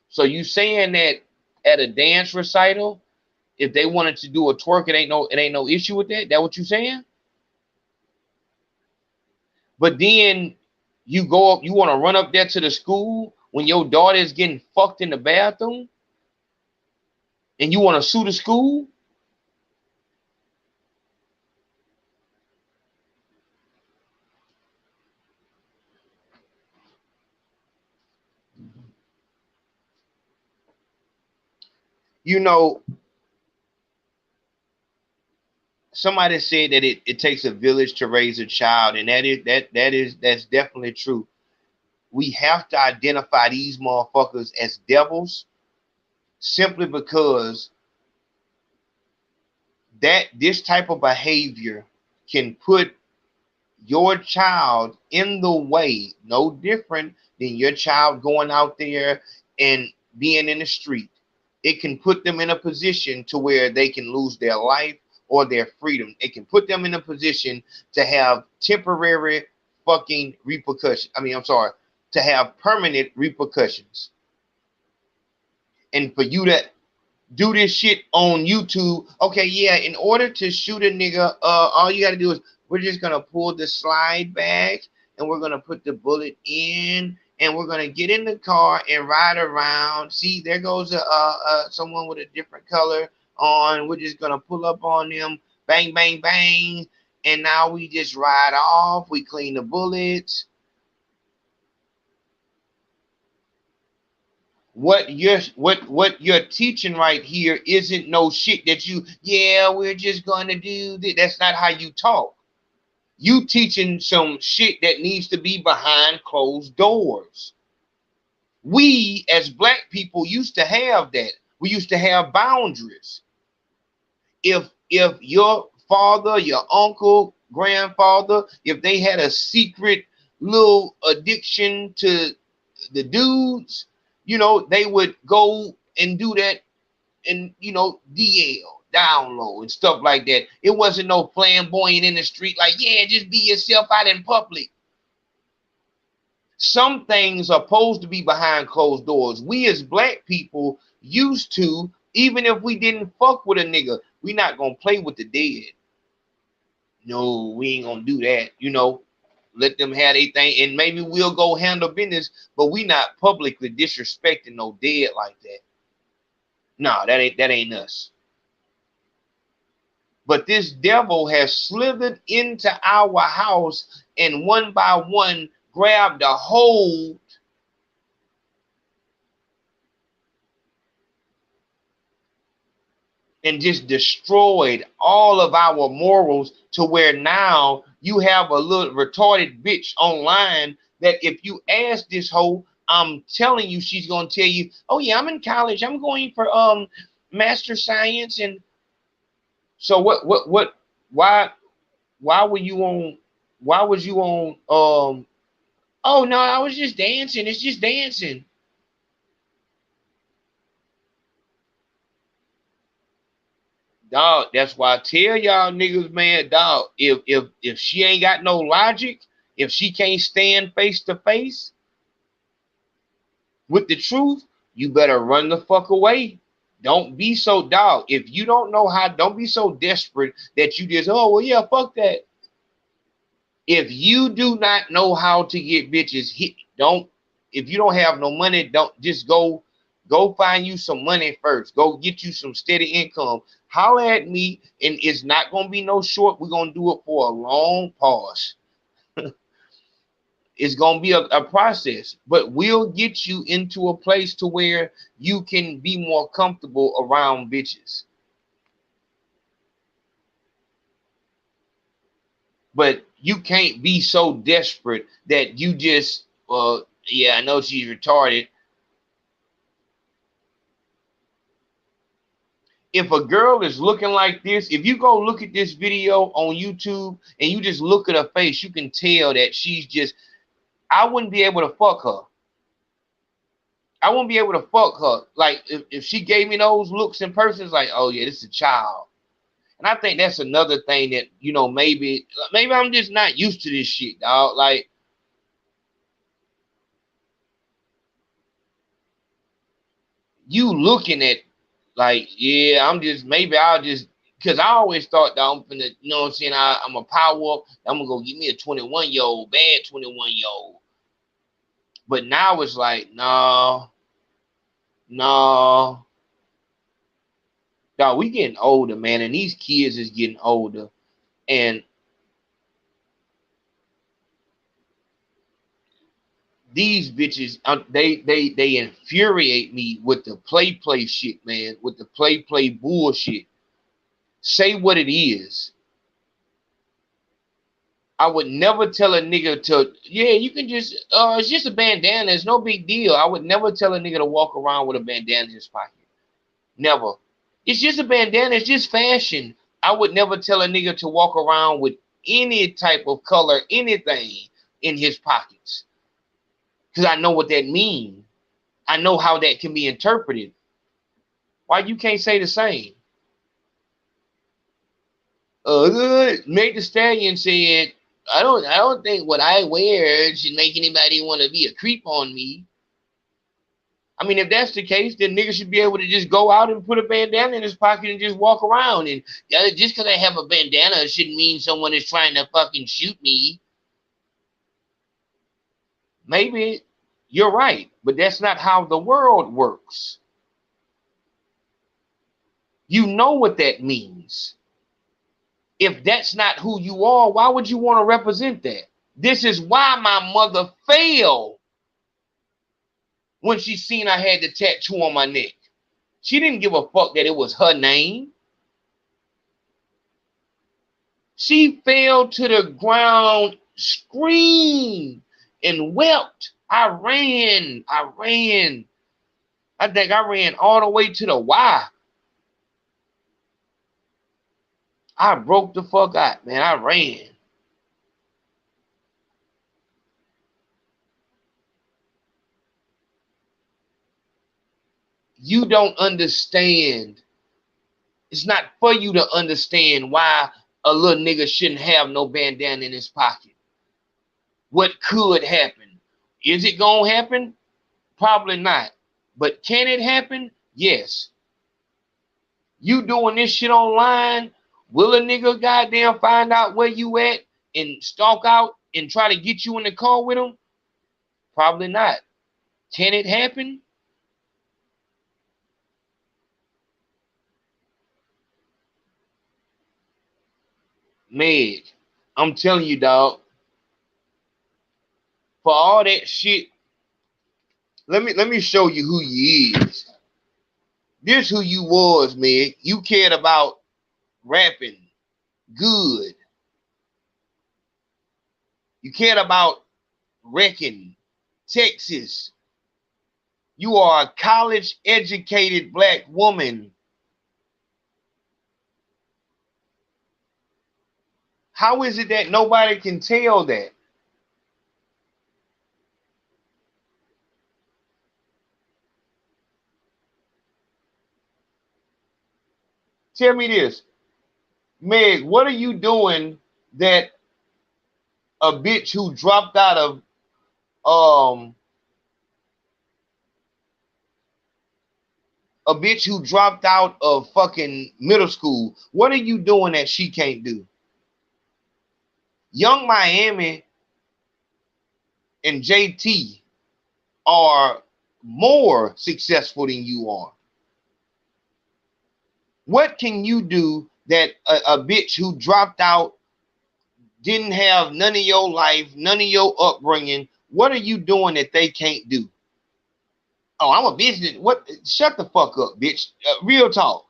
so you saying that at a dance recital, if they wanted to do a twerk, it ain't no issue with that. That what you saying? But then you go up, you want to run up there to the school when your daughter is getting fucked in the bathroom, and you want to sue the school? You know, somebody said that it takes a village to raise a child, and that's definitely true. We have to identify these motherfuckers as devils simply because that this type of behavior can put your child in the way, no different than your child going out there and being in the street. It can put them in a position to where they can lose their life or their freedom. It can put them in a position to have temporary fucking repercussions. To have permanent repercussions. And for you to do this shit on YouTube, okay, yeah, in order to shoot a nigga, all you gotta do is we're just gonna pull the slide back and we're gonna put the bullet in and we're gonna get in the car and ride around. See, there goes someone with a different color on. We're just gonna pull up on them, bang, bang, bang, and now we just ride off. We clean the bullets. What you're teaching right here isn't no shit that we're just gonna do that. That's not how you talk. You teaching some shit that needs to be behind closed doors. We as black people used to have that. We used to have boundaries. If your father, your uncle, grandfather, if they had a secret little addiction to the dudes, you know, they would go and do that and, you know, DL, down low and stuff like that. It wasn't no flamboyant in the street like, yeah, just be yourself out in public. Some things are supposed to be behind closed doors. We as black people used to, even if we didn't fuck with a nigga, we not going to play with the dead. No, we ain't going to do that, you know. Let them have their thing, and maybe we'll go handle business, but we not publicly disrespecting no dead like that. No, that ain't us. But this devil has slithered into our house and one by one grabbed a hold and just destroyed all of our morals to where now you have a little retarded bitch online that if you ask this hoe, I'm telling you, she's gonna tell you, oh yeah, I'm in college, I'm going for master science. And so why was you on oh no, I was just dancing, it's just dancing. Dog, that's why I tell y'all niggas, man, dog, if she ain't got no logic, if she can't stand face to face with the truth, you better run the fuck away. Don't be so, dog. If you don't know how, don't be so desperate that you just, oh, well, yeah, fuck that. If you do not know how to get bitches hit, if you don't have no money, don't just go find you some money first. Go get you some steady income. Holler at me, and it's not going to be no short. We're going to do it for a long pause. It's going to be a process, but we'll get you into a place to where you can be more comfortable around bitches. But you can't be so desperate that you just, yeah, I know she's retarded. If a girl is looking like this, if you go look at this video on YouTube and you just look at her face, you can tell that she's just, I wouldn't be able to fuck her. I wouldn't be able to fuck her. Like, if she gave me those looks in person, it's like, oh yeah, this is a child. And I think that's another thing that, you know, maybe I'm just not used to this shit, dog. Like, you looking at, like, yeah, I'll just, because I always thought that I'm finna, you know what I'm saying, I'm a power up, I'm gonna go get me a 21-year-old, bad 21-year-old. But now it's like, no. Dog, we getting older, man, and these kids is getting older. And these bitches, they infuriate me with the play shit, man, with the play bullshit. Say what it is. I would never tell a nigga to, yeah, you can just, it's just a bandana. It's no big deal. I would never tell a nigga to walk around with a bandana in his pocket. Never. It's just a bandana. It's just fashion. I would never tell a nigga to walk around with any type of color, anything in his pockets. Because I know what that means. I know how that can be interpreted. Why you can't say the same? Meg Thee Stallion said, I don't think what I wear should make anybody want to be a creep on me. I mean, if that's the case, then niggas should be able to just go out and put a bandana in his pocket and just walk around. And just because I have a bandana, it shouldn't mean someone is trying to fucking shoot me. Maybe you're right, but that's not how the world works. You know what that means. If that's not who you are, why would you want to represent that? This is why my mother failed when she seen I had the tattoo on my neck. She didn't give a fuck that it was her name. She fell to the ground, screamed, and wept. I ran. I think I ran all the way to the Y. I broke the fuck out, man. I ran. You don't understand. It's not for you to understand why a little nigga shouldn't have no bandana in his pocket. What could happen? Is it gonna happen? Probably not. But can it happen? Yes. You doing this shit online, will a nigga goddamn find out where you at and stalk out and try to get you in the car with him? Probably not. Can it happen? Meg, I'm telling you, dog. For all that shit, let me show you who you is. This who you was, Meg. You cared about rapping good. You cared about wrecking Texas. You are a college-educated black woman. How is it that nobody can tell that? Tell me this, Meg, what are you doing that a bitch who dropped out of fucking middle school, what are you doing that she can't do? Young Miami and JT are more successful than you are. What can you do that a bitch who dropped out, didn't have none of your life, none of your upbringing, what are you doing that they can't do? Oh, I'm a business. What? Shut the fuck up, bitch. Real talk.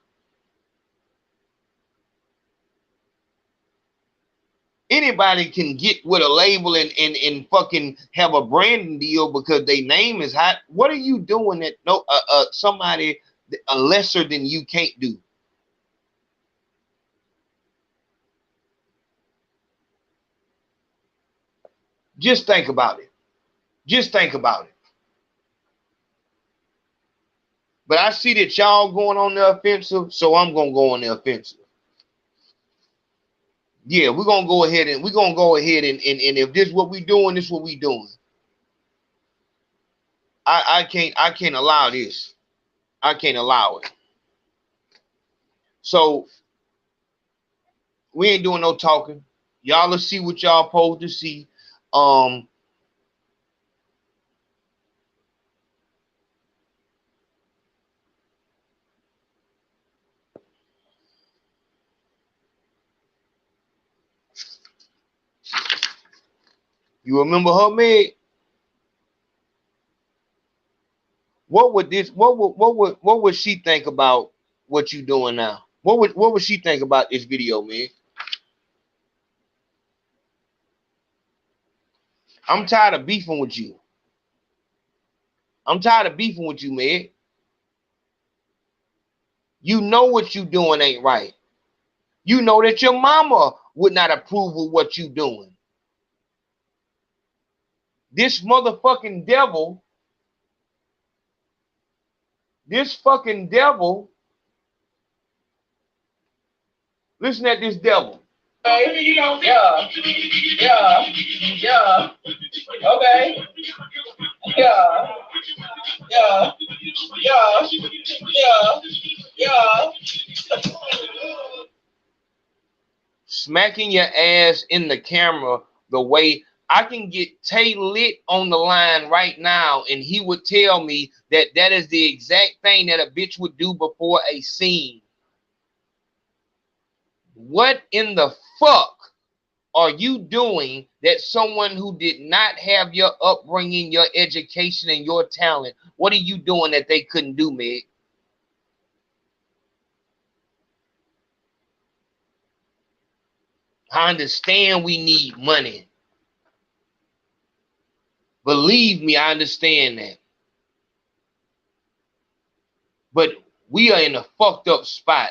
Anybody can get with a label and fucking have a branding deal because their name is hot. What are you doing that somebody lesser than you can't do? Just think about it. Just think about it. But I see that y'all going on the offensive, so I'm gonna go on the offensive. Yeah, we're gonna go ahead and if this is what we doing, this is what we doing. I can't allow this. I can't allow it. So we ain't doing no talking. Y'all will see what y'all supposed to see. You remember her, Meg? What would she think about what you doing now? What would she think about this video, Meg? I'm tired of beefing with you. I'm tired of beefing with you, Meg. You know what you doing ain't right. You know that your mama would not approve of what you doing. This motherfucking devil, listen at this devil. Okay. Yeah. Okay. Yeah. smacking your ass in the camera the way I can get Tay Lit on the line right now, and he would tell me that that is the exact thing that a bitch would do before a scene. What in the fuck are you doing that someone who did not have your upbringing, your education, and your talent, what are you doing that they couldn't do, Meg? I understand we need money. Believe me, I understand that. But we are in a fucked up spot.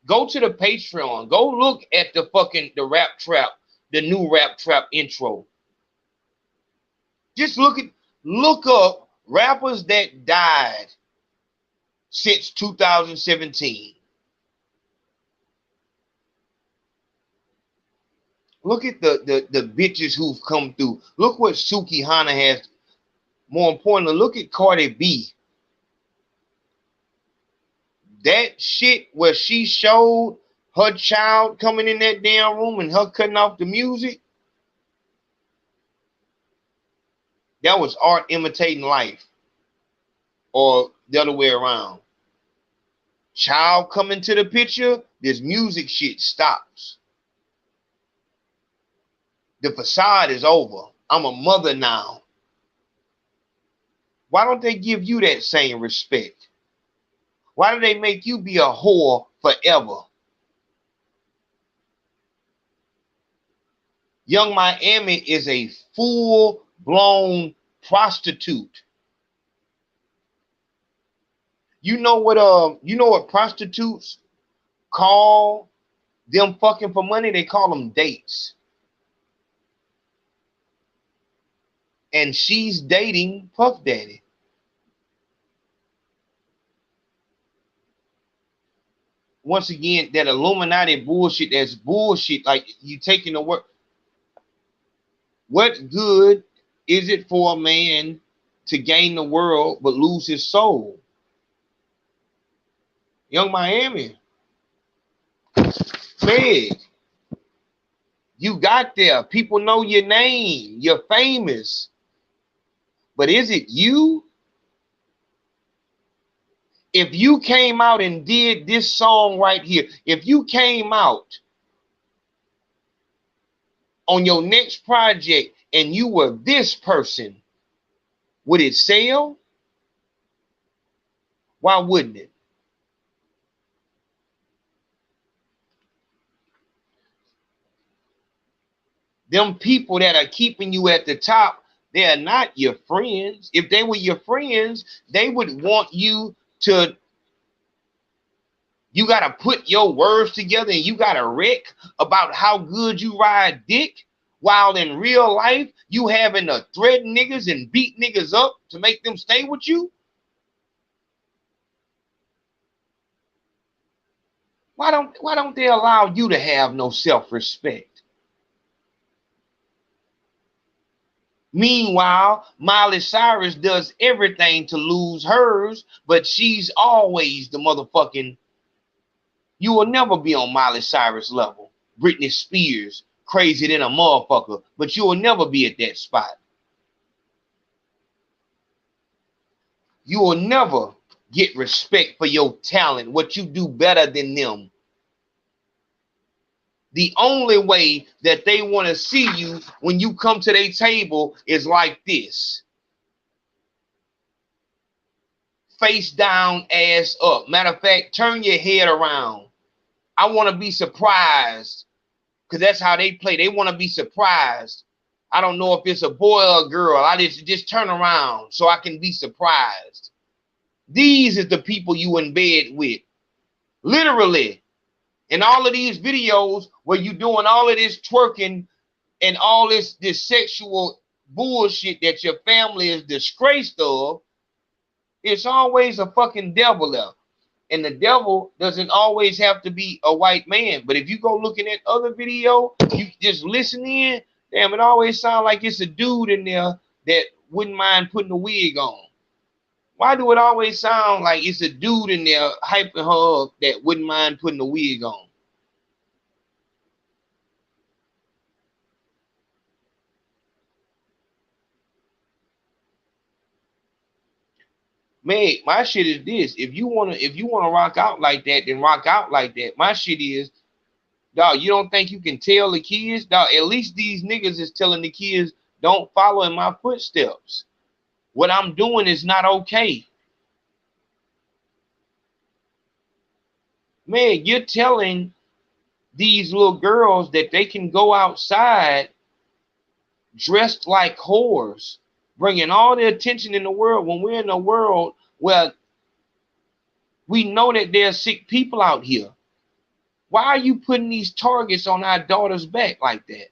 Go to the Patreon. Go look at the Rap Trap, the new Rap Trap intro. Just look up rappers that died since 2017. Look at the bitches who've come through. Look what Suki Hana has. More importantly, look at Cardi B. That shit where she showed her child coming in that damn room and her cutting off the music, that was art imitating life. Or the other way around. Child coming to the picture, this music shit stops. The facade is over. I'm a mother now. Why don't they give you that same respect? Why do they make you be a whore forever? Young Miami is a full-blown prostitute. You know what prostitutes call them fucking for money? They call them dates. And she's dating Puff Daddy. Once again, that Illuminati bullshit, that's bullshit. Like, you taking the word. What good is it for a man to gain the world but lose his soul? Young Miami. Meg. You got there. People know your name. You're famous. But is it you? If you came out and did this song right here, if you came out on your next project and you were this person, would it sell? Why wouldn't it? Them people that are keeping you at the top, they are not your friends. If they were your friends, they would want you to, you got to put your words together and you got to wreck about how good you ride dick, while in real life, you having to threaten niggas and beat niggas up to make them stay with you. Why don't they allow you to have no self-respect? Meanwhile, Miley Cyrus does everything to lose hers, but she's always the motherfucking. You will never be on Miley Cyrus level. Britney Spears, crazy than a motherfucker, but you will never be at that spot. You will never get respect for your talent, what you do better than them. The only way that they want to see you when you come to their table is like this. Face down, ass up. Matter of fact, turn your head around. I want to be surprised, because that's how they play. They want to be surprised. I don't know if it's a boy or a girl. I just turn around so I can be surprised. These are the people you in bed with. Literally. In all of these videos where you doing all of this twerking and all this sexual bullshit that your family is disgraced of, it's always a fucking devil there. And the devil doesn't always have to be a white man. But if you go looking at other video, you just listen in, damn, it always sounds like it's a dude in there that wouldn't mind putting a wig on. Why do it always sound like it's a dude in there hyping her up that wouldn't mind putting a wig on? Man, my shit is this. If you wanna rock out like that, then rock out like that. My shit is, dog, you don't think you can tell the kids? Dog, at least these niggas is telling the kids, don't follow in my footsteps. What I'm doing is not okay. Man, you're telling these little girls that they can go outside dressed like whores, bringing all the attention in the world when we're in a world where we know that there are sick people out here. Why are you putting these targets on our daughters' back like that?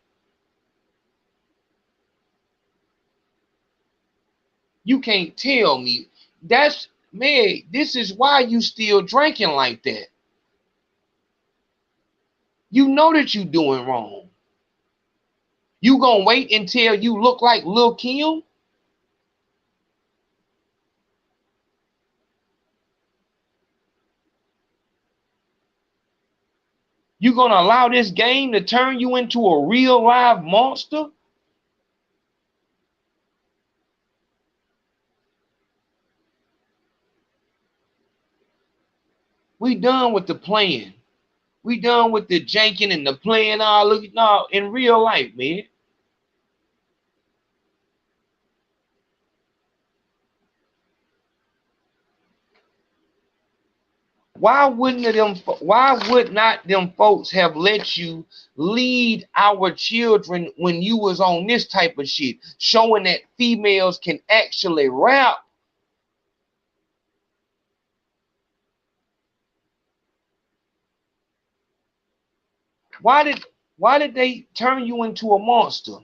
You can't tell me. That's, man, this is why you still drinking like that. You know that you doing wrong. You gonna wait until you look like Lil' Kim? You gonna allow this game to turn you into a real live monster? We done with the playing. We done with the janking and the playing. Look, no, in real life, man. Why would not them folks have let you lead our children when you was on this type of shit, showing that females can actually rap? Why did they turn you into a monster?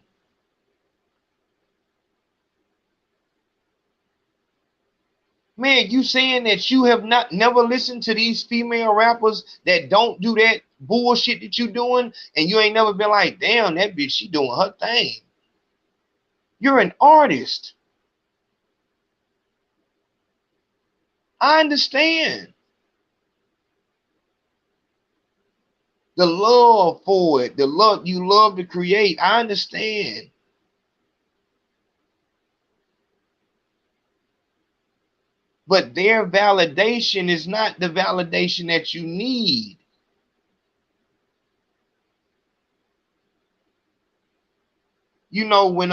Man, you saying that you have never listened to these female rappers that don't do that bullshit that you doing, and you ain't never been like, damn, that bitch, she doing her thing. You're an artist. I understand. The love for it, the love you love to create. I understand. But their validation is not the validation that you need. You know, when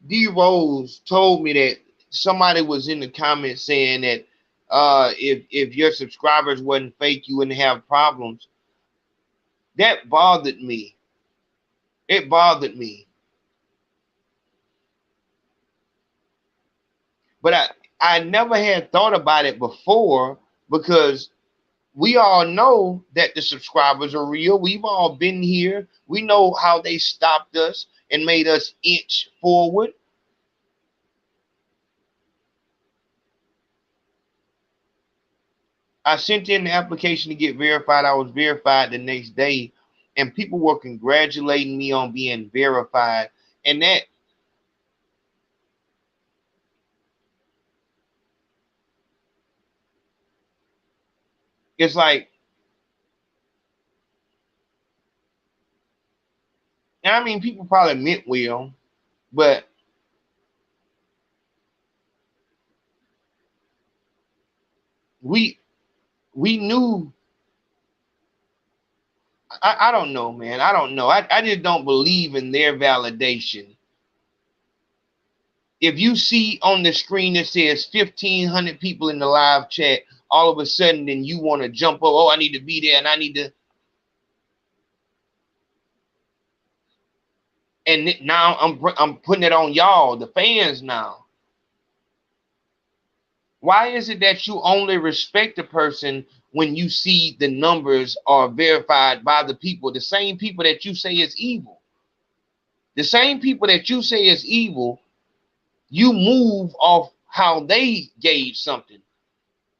D Rose told me that somebody was in the comments saying that if your subscribers wasn't fake, you wouldn't have problems. That bothered me. It bothered me. But I never had thought about it before, because we all know that the subscribers are real. We've all been here. We know how they stopped us and made us inch forward. I sent in the application to get verified. I was verified the next day, and people were congratulating me on being verified. And that, it's like, and I mean, people probably meant well, but we knew. I don't know, man. I don't know. I just don't believe in their validation. If you see on the screen that says 1,500 people in the live chat, all of a sudden, then you want to jump up. Oh, I need to be there, and I need to. And now I'm putting it on y'all, the fans now. Why is it that you only respect a person when you see the numbers are verified by the people, the same people that you say is evil? The same people that you say is evil, you move off how they gauge something.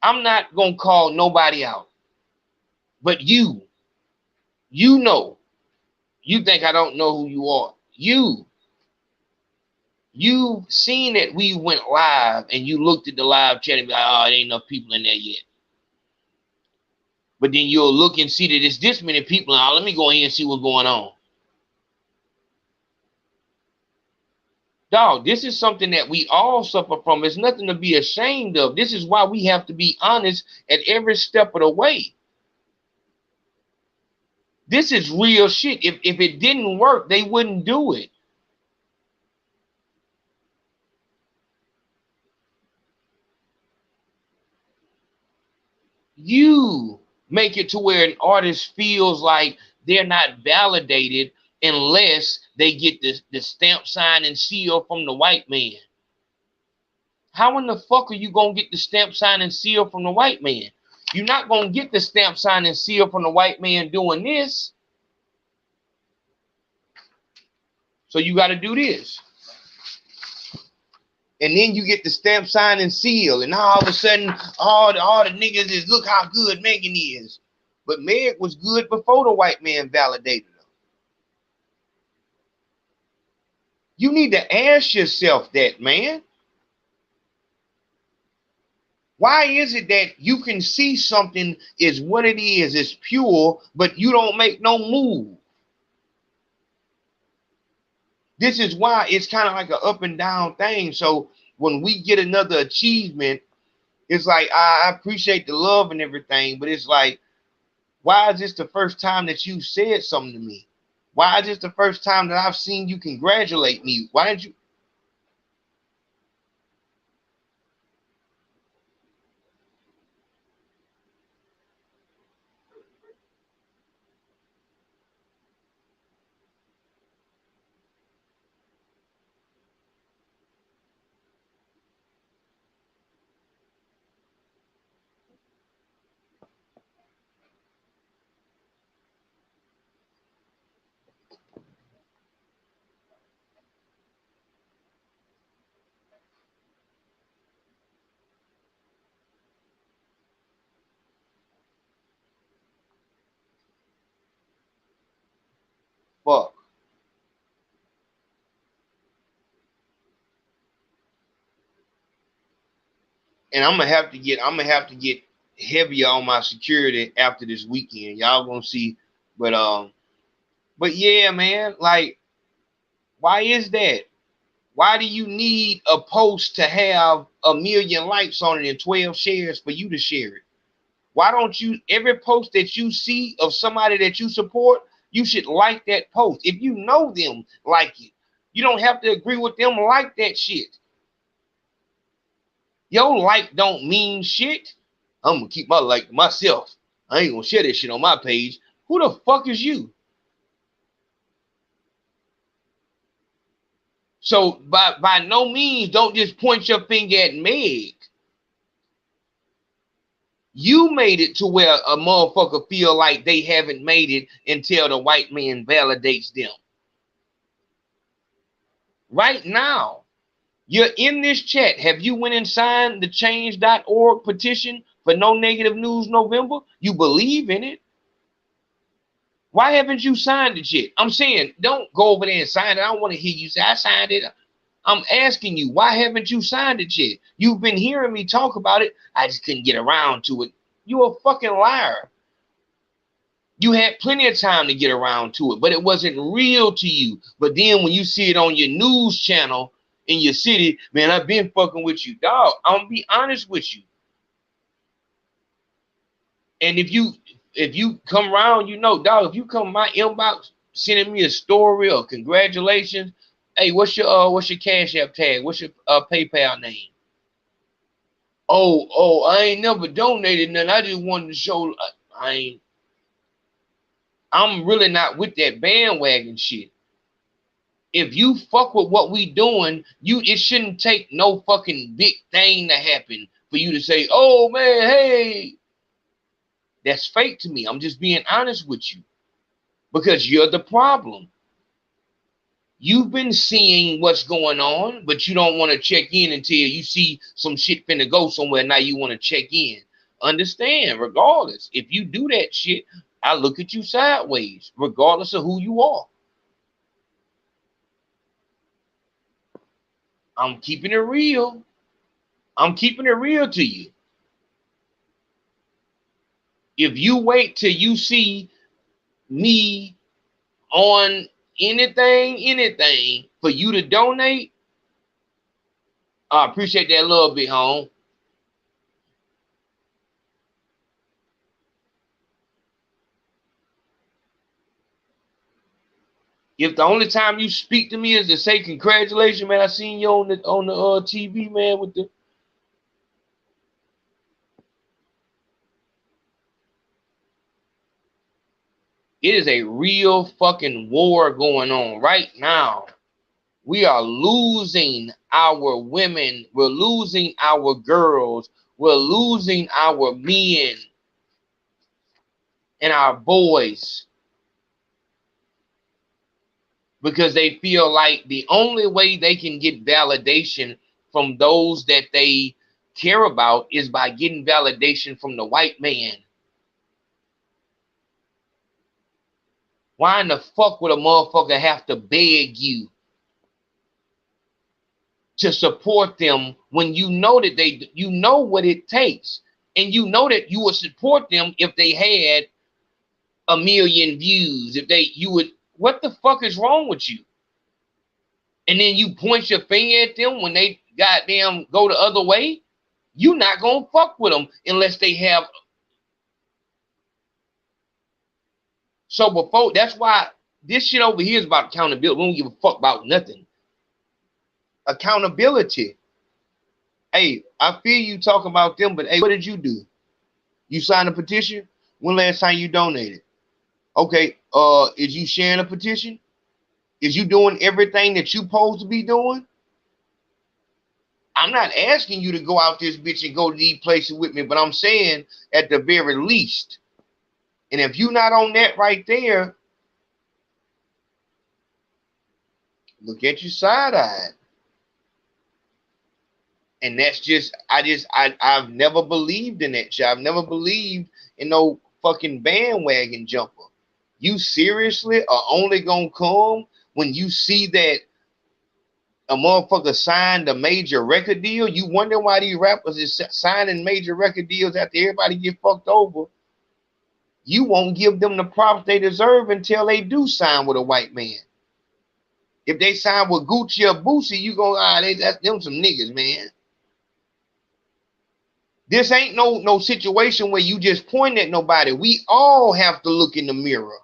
I'm not going to call nobody out, but you know, you think I don't know who you are. You've seen that we went live, and you looked at the live chat and be like, oh, there ain't enough people in there yet. But then you'll look and see that it's this many people. Now, let me go in and see what's going on. Dog, this is something that we all suffer from. It's nothing to be ashamed of. This is why we have to be honest at every step of the way. This is real shit. If it didn't work, they wouldn't do it. You make it to where an artist feels like they're not validated unless they get the stamp, sign, and seal from the white man. How in the fuck are you going to get the stamp, sign, and seal from the white man? You're not going to get the stamp, sign, and seal from the white man doing this. So you got to do this. And then you get the stamp, sign, and seal. And all of a sudden, all the niggas is, look how good Megan is. But Meg was good before the white man validated her. You need to ask yourself that, man. Why is it that you can see something is what it is, it's pure, but you don't make no move? This is why it's kind of like an up and down thing. So when we get another achievement, it's like, I appreciate the love and everything, but it's like, why is this the first time that you said something to me? Why is this the first time that I've seen you congratulate me? Why did you? Fuck. And I'm gonna have to get heavier on my security after this weekend. Y'all gonna see. But yeah, man, like, why is that? Why do you need a post to have 1 million likes on it and 12 shares for you to share it? Why don't you, every post that you see of somebody that you support, you should like that post. If you know them, like it. You don't have to agree with them, like that shit. Your like don't mean shit. I'm gonna keep my like to myself. I ain't gonna share that shit on my page. Who the fuck is you? So by no means, don't just point your finger at Meg. You made it to where a motherfucker feel like they haven't made it until the white man validates them. Right now, you're in this chat. Have you went and signed the change.org petition for No Negative News November? You believe in it. Why haven't you signed it yet? I'm saying, don't go over there and sign it. I don't want to hear you say, I signed it. I'm asking you, why haven't you signed it yet? You've been hearing me talk about it. I just couldn't get around to it. You're a fucking liar. You had plenty of time to get around to it, but it wasn't real to you. But then when you see it on your news channel in your city, man, I've been fucking with you. Dog, I'm gonna be honest with you. And if you come around, you know, dog, if you come my inbox sending me a story or congratulations, hey, what's your Cash App tag? What's your PayPal name? Oh, I ain't never donated nothing. I just wanted to show I'm really not with that bandwagon shit. If you fuck with what we doing, it shouldn't take no fucking big thing to happen for you to say, oh man, hey. That's fake to me. I'm just being honest with you. Because you're the problem. You've been seeing what's going on, but you don't want to check in until you see some shit finna go somewhere. Now you want to check in. Understand, regardless. If you do that shit, I look at you sideways, regardless of who you are. I'm keeping it real. I'm keeping it real to you. If you wait till you see me on anything for you to donate, I appreciate that a little bit, home. If the only time you speak to me is to say congratulations, man, I seen you on the TV, man, with the. It is a real fucking war going on right now. We are losing our women. We're losing our girls. We're losing our men and our boys because they feel like the only way they can get validation from those that they care about is by getting validation from the white man. Why in the fuck would a motherfucker have to beg you to support them when you know that you know what it takes, and you know that you would support them if they had 1 million views, what the fuck is wrong with you? And then you point your finger at them when they goddamn go the other way. You not gonna fuck with them unless they have. So before, that's why this shit over here is about accountability. We don't give a fuck about nothing. Accountability. Hey, I feel you talking about them, but hey, what did you do? You signed a petition? When last time you donated? Okay, is you sharing a petition? Is you doing everything that you supposed to be doing? I'm not asking you to go out this bitch and go to these places with me, but I'm saying at the very least. And if you're not on that right there, look at you side-eyed. And that's just, I've never believed in that shit. I've never believed in no fucking bandwagon jumper. You seriously are only gonna come when you see that a motherfucker signed a major record deal? You wonder why these rappers is signing major record deals after everybody get fucked over? You won't give them the props they deserve until they do sign with a white man. If they sign with Gucci or Boosie, you go, that's them some niggas, man. This ain't no situation where you just point at nobody. We all have to look in the mirror.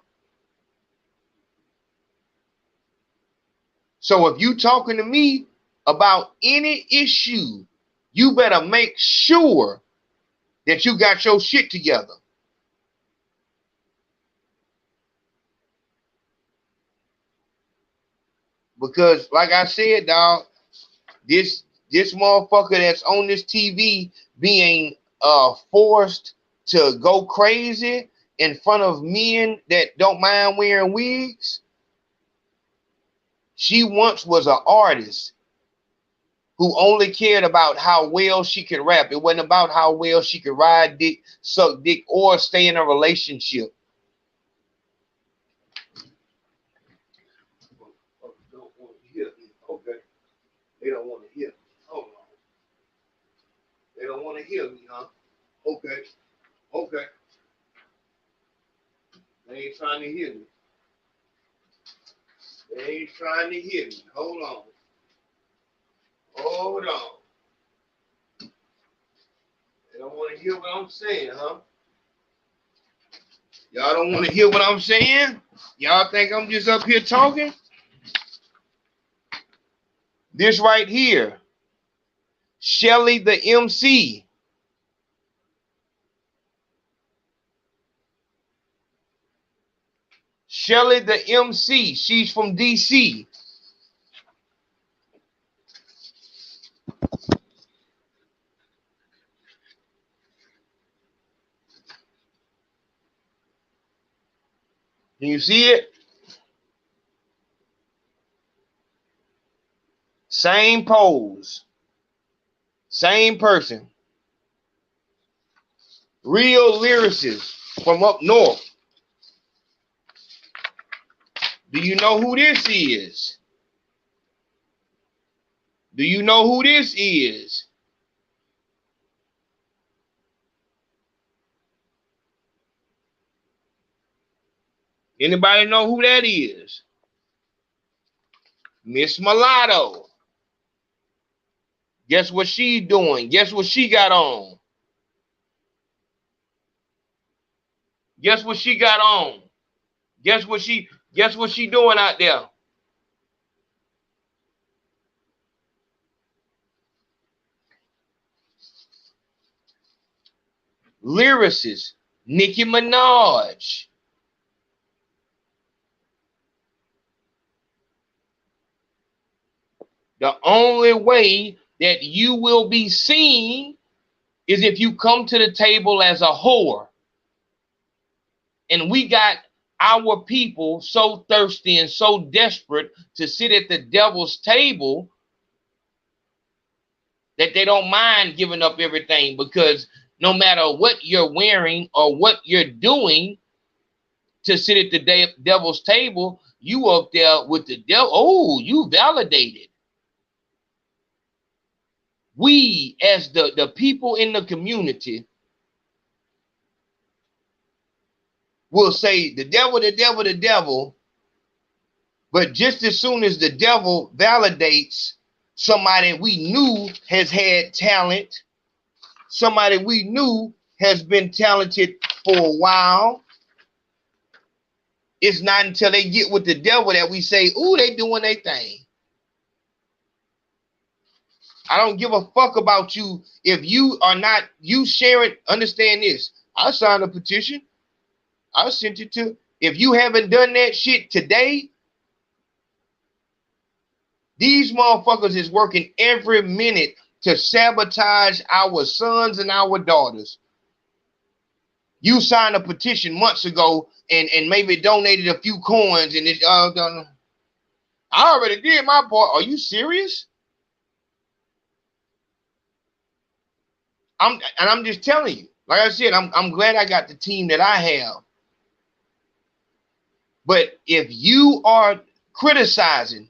So if you talking to me about any issue, you better make sure that you got your shit together. Because like I said, dog, this motherfucker that's on this TV being forced to go crazy in front of men that don't mind wearing wigs. She once was an artist who only cared about how well she could rap. It wasn't about how well she could ride dick, suck dick, or stay in a relationship. Okay. They don't want to hear me. Hold on. They don't want to hear me, huh? Okay. Okay. They ain't trying to hear me. They ain't trying to hear me. Hold on. Hold on. They don't want to hear what I'm saying, huh? Y'all don't want to hear what I'm saying? Y'all think I'm just up here talking? This right here. Shelly the MC. Shelly the MC. She's from DC. Can you see it? Same pose. Same person. Real lyricist from up north. Do you know who this is? Do you know who this is? Anybody know who that is? Miss Mulatto. Guess what she doing? Guess what she got on? Guess what she got on? Guess what she doing out there? Lyricist, Nicki Minaj. The only way that you will be seen is if you come to the table as a whore. And we got our people so thirsty and so desperate to sit at the devil's table that they don't mind giving up everything, because no matter what you're wearing or what you're doing to sit at the devil's table, you up there with the devil. Oh, you validated. We, as the people in the community, will say the devil, the devil, the devil. But just as soon as the devil validates somebody we knew has had talent, somebody we knew has been talented for a while, it's not until they get with the devil that we say, ooh, they doing their thing. I don't give a fuck about you if you are not, you share it. Understand this. I signed a petition. I sent it to, if you haven't done that shit today, these motherfuckers is working every minute to sabotage our sons and our daughters. You signed a petition months ago and maybe donated a few coins and it I already did my part. Are you serious? I'm just telling you. Like I said, I'm glad I got the team that I have. But if you are criticizing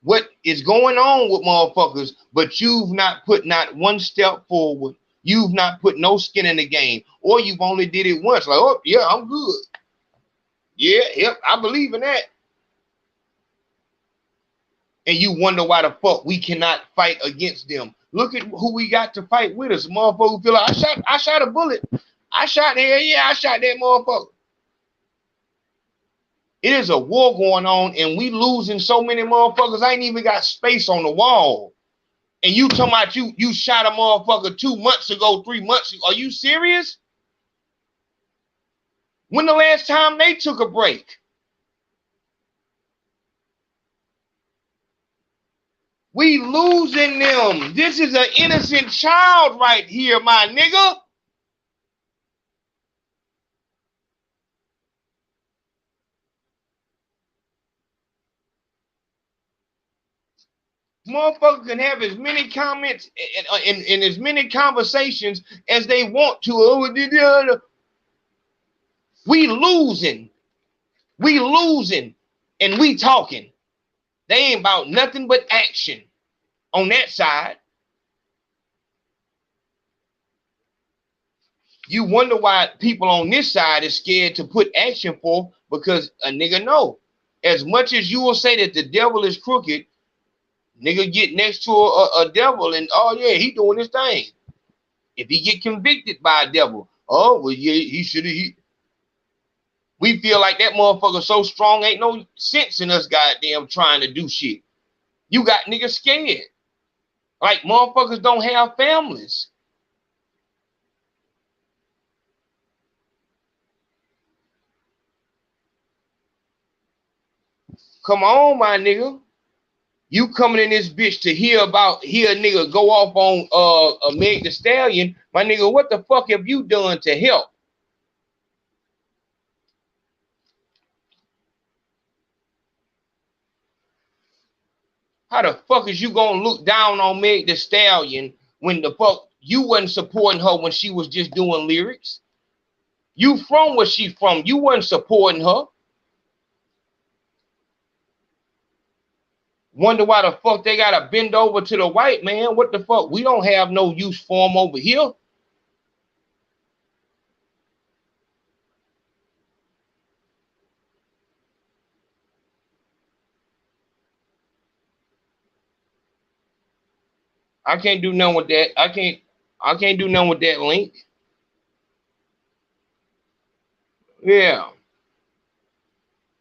what is going on with motherfuckers, but you've not put not one step forward, you've not put no skin in the game, or you've only did it once, like, oh yeah, I'm good. Yeah, yep, I believe in that. And you wonder why the fuck we cannot fight against them. Look at who we got to fight with us. Motherfucker who feel like I shot a bullet. I shot that motherfucker. It is a war going on, and we losing so many motherfuckers. I ain't even got space on the wall. And you talking about you shot a motherfucker 2 months ago, 3 months ago. Are you serious? When the last time they took a break? We losing them. This is an innocent child right here, my nigga. Motherfuckers can have as many comments and as many conversations as they want to. We losing. We losing. And we talking. They ain't about nothing but action on that side. You wonder why people on this side is scared to put action for, because a nigga know. As much as you will say that the devil is crooked, nigga get next to a devil and, oh yeah, he doing his thing. If he get convicted by a devil, oh, well, yeah, he should have. We feel like that motherfucker so strong, ain't no sense in us goddamn trying to do shit. You got niggas scared. Like motherfuckers don't have families. Come on, my nigga. You coming in this bitch to hear a nigga go off on Meg the Stallion. My nigga, what the fuck have you done to help? How the fuck is you gonna look down on Meg the Stallion when the fuck you wasn't supporting her when she was just doing lyrics? You from where she from? You wasn't supporting her. Wonder why the fuck they gotta bend over to the white man. What the fuck? We don't have no use for him over here. I can't do nothing with that. I can't do nothing with that link. Yeah.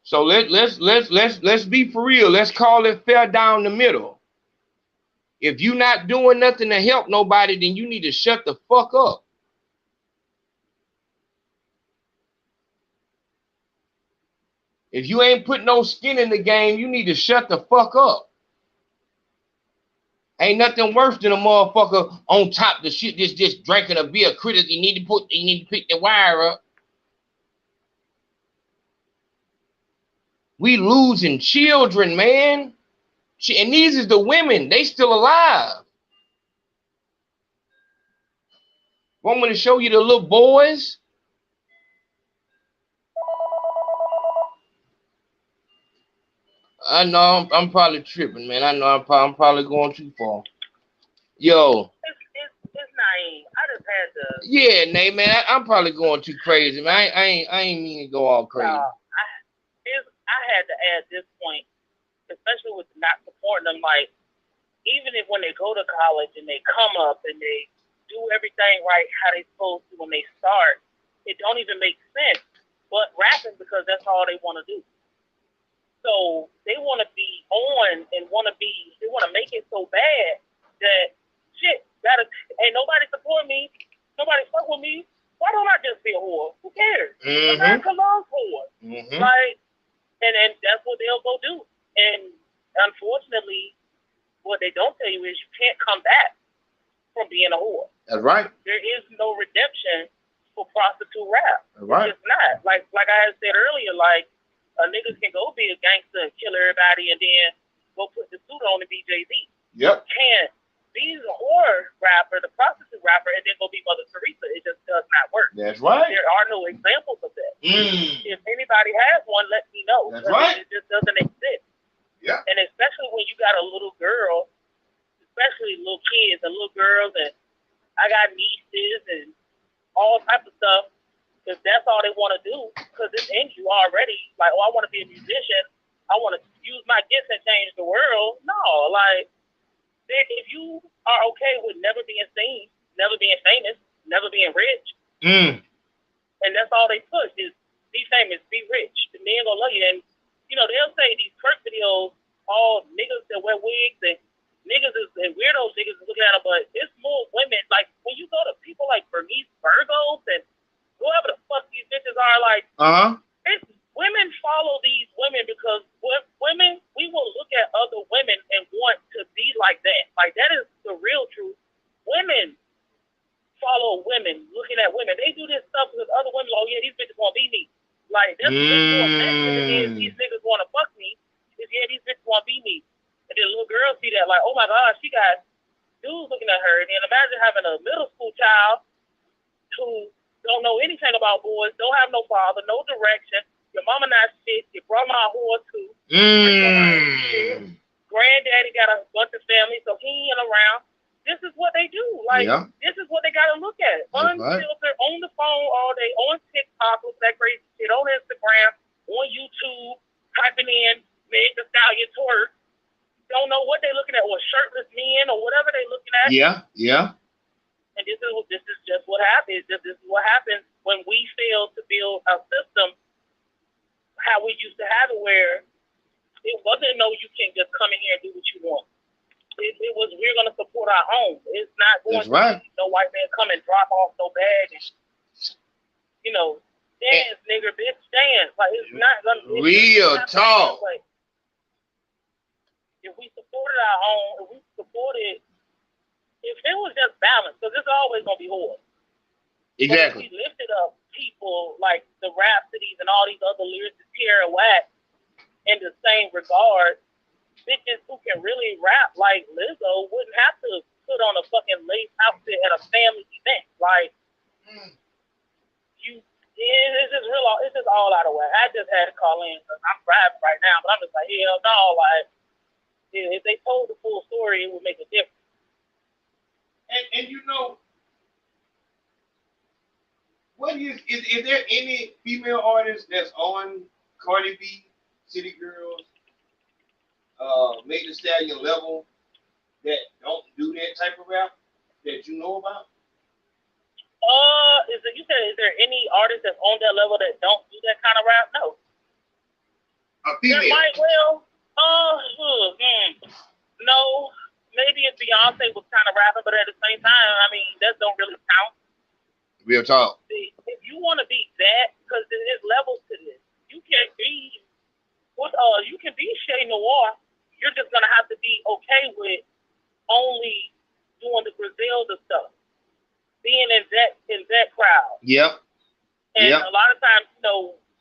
So let's be for real. Let's call it fair down the middle. If you're not doing nothing to help nobody, then you need to shut the fuck up. If you ain't putting no skin in the game, you need to shut the fuck up. Ain't nothing worse than a motherfucker on top of the shit just drinking a beer. Critics, you need to pick the wire up. We losing children, man. And these is the women. They still alive. Want me to show you the little boys? I know I'm probably tripping, man. I know I'm probably going too far. Yo. It's naive. I just had to. Yeah, Nate, man. I'm probably going too crazy, man. I ain't mean to go all crazy. I had to add this point, especially with not supporting them. Like, even if when they go to college and they come up and they do everything right how they supposed to when they start, it don't even make sense. But rapping because that's all they want to do. So they want to be on and they want to make it so bad that shit, ain't nobody support me, nobody fuck with me. Why don't I just be a whore? Who cares? America loves whore. Like, and that's what they'll go do. And unfortunately, what they don't tell you is you can't come back from being a whore. That's right. There is no redemption for prostitute rap. That's right. It's not. Like I had said earlier, like, a nigga can go be a gangster and kill everybody and then go put the suit on and be Jay-Z. Yep. Can't be the whore rapper, the prostitute rapper, and then go be Mother Teresa. It just does not work. That's right. There are no examples of that. If anybody has one, let me know. That's right. It just doesn't exist. Yeah. And especially when you got a little girl, especially little kids and little girls, and I got nieces and all types of stuff. If that's all they want to do, because it's in you already, like, oh, I want to be a musician, I want to use my gifts and change the world. No, like, if you are okay with never being seen, never being famous, never being rich, and that's all they push is be famous, be rich, the men gonna love you. And, you know, they'll say these twerk videos, all niggas that wear wigs and niggas and weirdo niggas is looking at them, but it's more women. Like, when you go to people like Bernice Burgos and whoever the fuck these bitches are, like, it's women follow these women because women, we will look at other women and want to be like that. Like, that is the real truth. Women follow women, looking at women. They do this stuff because other women, oh yeah, these bitches want to be me. Like, that's more attention than these niggas want to fuck me. Is yeah, these bitches want to be me. And then little girls see that, like, oh my God, she got dudes looking at her. And then imagine having a middle school child who don't know anything about boys, don't have no father, no direction. Your mama not shit. Your grandma a whore too. Granddaddy got a bunch of family, so he ain't around. This is what they do. Like, this is what they got to look at. Unfiltered, on the phone all day, on TikTok, with that crazy shit, on Instagram, on YouTube, typing in Meg Thee Stallion twerk. Don't know what they looking at, or shirtless men, or whatever they looking at. Yeah. And this is just what happens. This is what happens when we fail to build a system how we used to have it, where it wasn't you can just come in here and do what you want. It was, we're going to support our own. It's not going to be no white man come and drop off no bag and, you know, dance, nigger, bitch, dance. Like, it's not going to be real talk. If we supported our own, if we supported, if it was just balanced, because it's always going to be horrible. Exactly. But if we lifted up people like the Rhapsodies and all these other lyricists, Tierra Whack, in the same regard, bitches who can really rap like Lizzo wouldn't have to put on a fucking lace outfit at a family event. Like, it's just real. It's just all out of whack. I just had to call in because I'm driving right now, but I'm just like, hell no. Like, if they told the full story, it would make a difference. And you know, what is there any female artist that's on Cardi B, City Girls, Meg Thee Stallion level that don't do that type of rap that you know about? Is there any artist that's on that level that don't do that kind of rap? No. A female. There might well. No. Maybe if Beyonce was kind of rapping, but at the same time, I mean, that don't really count. Real talk. If you want to be that, because there's levels to this. You can be Shay Noir. You're just gonna have to be okay with only doing the Griselda stuff, being in that crowd. Yep. And a lot of times,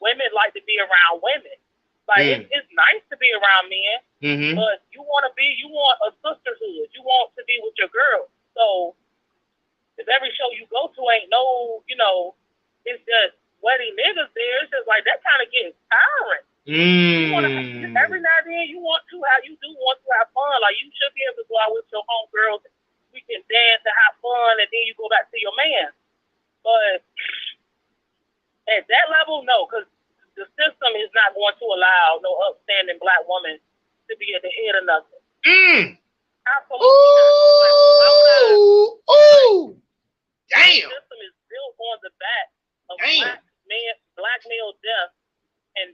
women like to be around women. Like it's nice to be around men, but you want a sisterhood. You want to be with your girl. So if every show you go to ain't no, it's just wedding niggas there. It's just like that kind of gets tiring. Every now and then you want to have fun. Like you should be able to go out with your homegirls. We can dance and have fun, and then you go back to your man. But at that level, no, because the system is not going to allow no upstanding black woman to be at the head of nothing. Absolutely not. Ooh. Damn. The system is built on the back of black male death and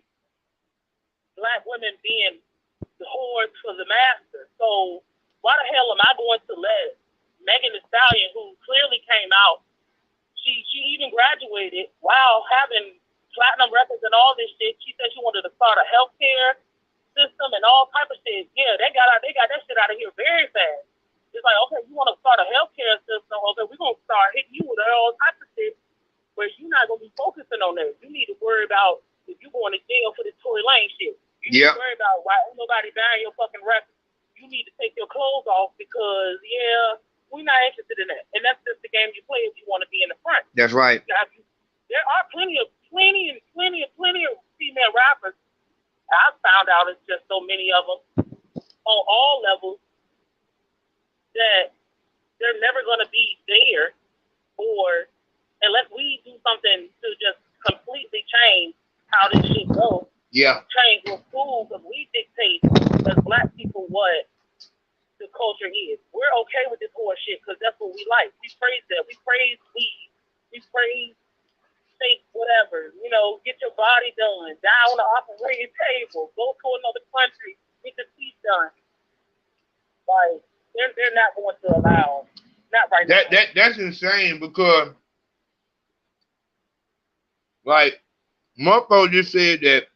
black women being the whores for the master. So why the hell am I going to let Megan Thee Stallion, who clearly came out, she even graduated while having platinum records and all this shit. She said she wanted to start a healthcare system and all type of shit. Yeah, they got that shit out of here very fast. It's like, okay, you want to start a healthcare system? Okay, we're gonna start hitting you with all types of shit where you're not gonna be focusing on that. You need to worry about if you're going to jail for this Tory Lane shit. You need to worry about why ain't nobody buying your fucking records. You need to take your clothes off because we're not interested in that. And that's just the game you play if you want to be in the front. That's right. There are plenty of female rappers. I found out it's just so many of them on all levels that they're never going to be there, or unless we do something to just completely change how this shit goes. Yeah. Change what's cool, because we dictate as black people what the culture is. We're okay with this horse shit because that's what we like. We praise that. We praise weed. We praise fake whatever. Get your body done. Die on the operating table. Go to another country. Get your teeth done. Like they're not going to allow. Not right now. That's insane because, like, Marco just said that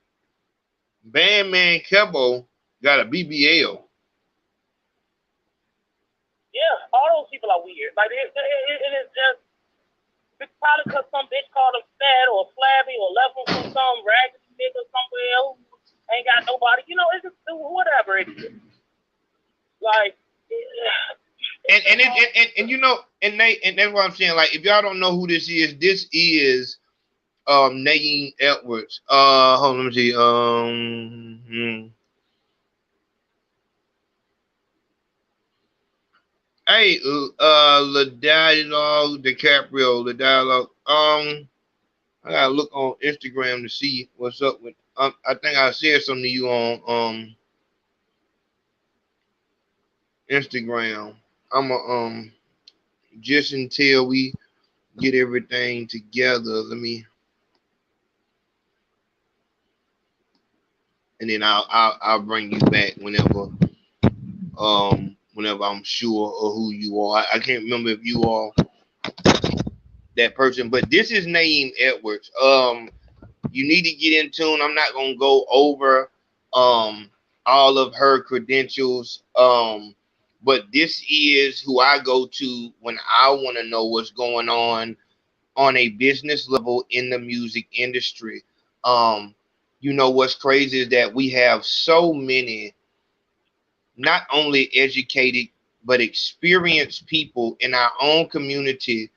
Bandman Kevo got a BBL. Yeah, all those people are weird. Like it is just. It's probably because some bitch called him fat or flabby or left him from some raggedy nigga somewhere who ain't got nobody. It's just whatever it is. Like, and that's what I'm saying. Like, if y'all don't know who this is Nadine Edwards. Hold on, let me see. Hey, the dialogue, I gotta look on Instagram to see what's up with. I think I said something to you on Instagram. I'm just until we get everything together. And then I'll bring you back whenever I'm sure of who you are. I can't remember if you are that person, but this is Nadine Edwards. You need to get in tune. I'm not gonna go over all of her credentials, but this is who I go to when I want to know what's going on a business level in the music industry. What's crazy is that we have so many not only educated but experienced people in our own community.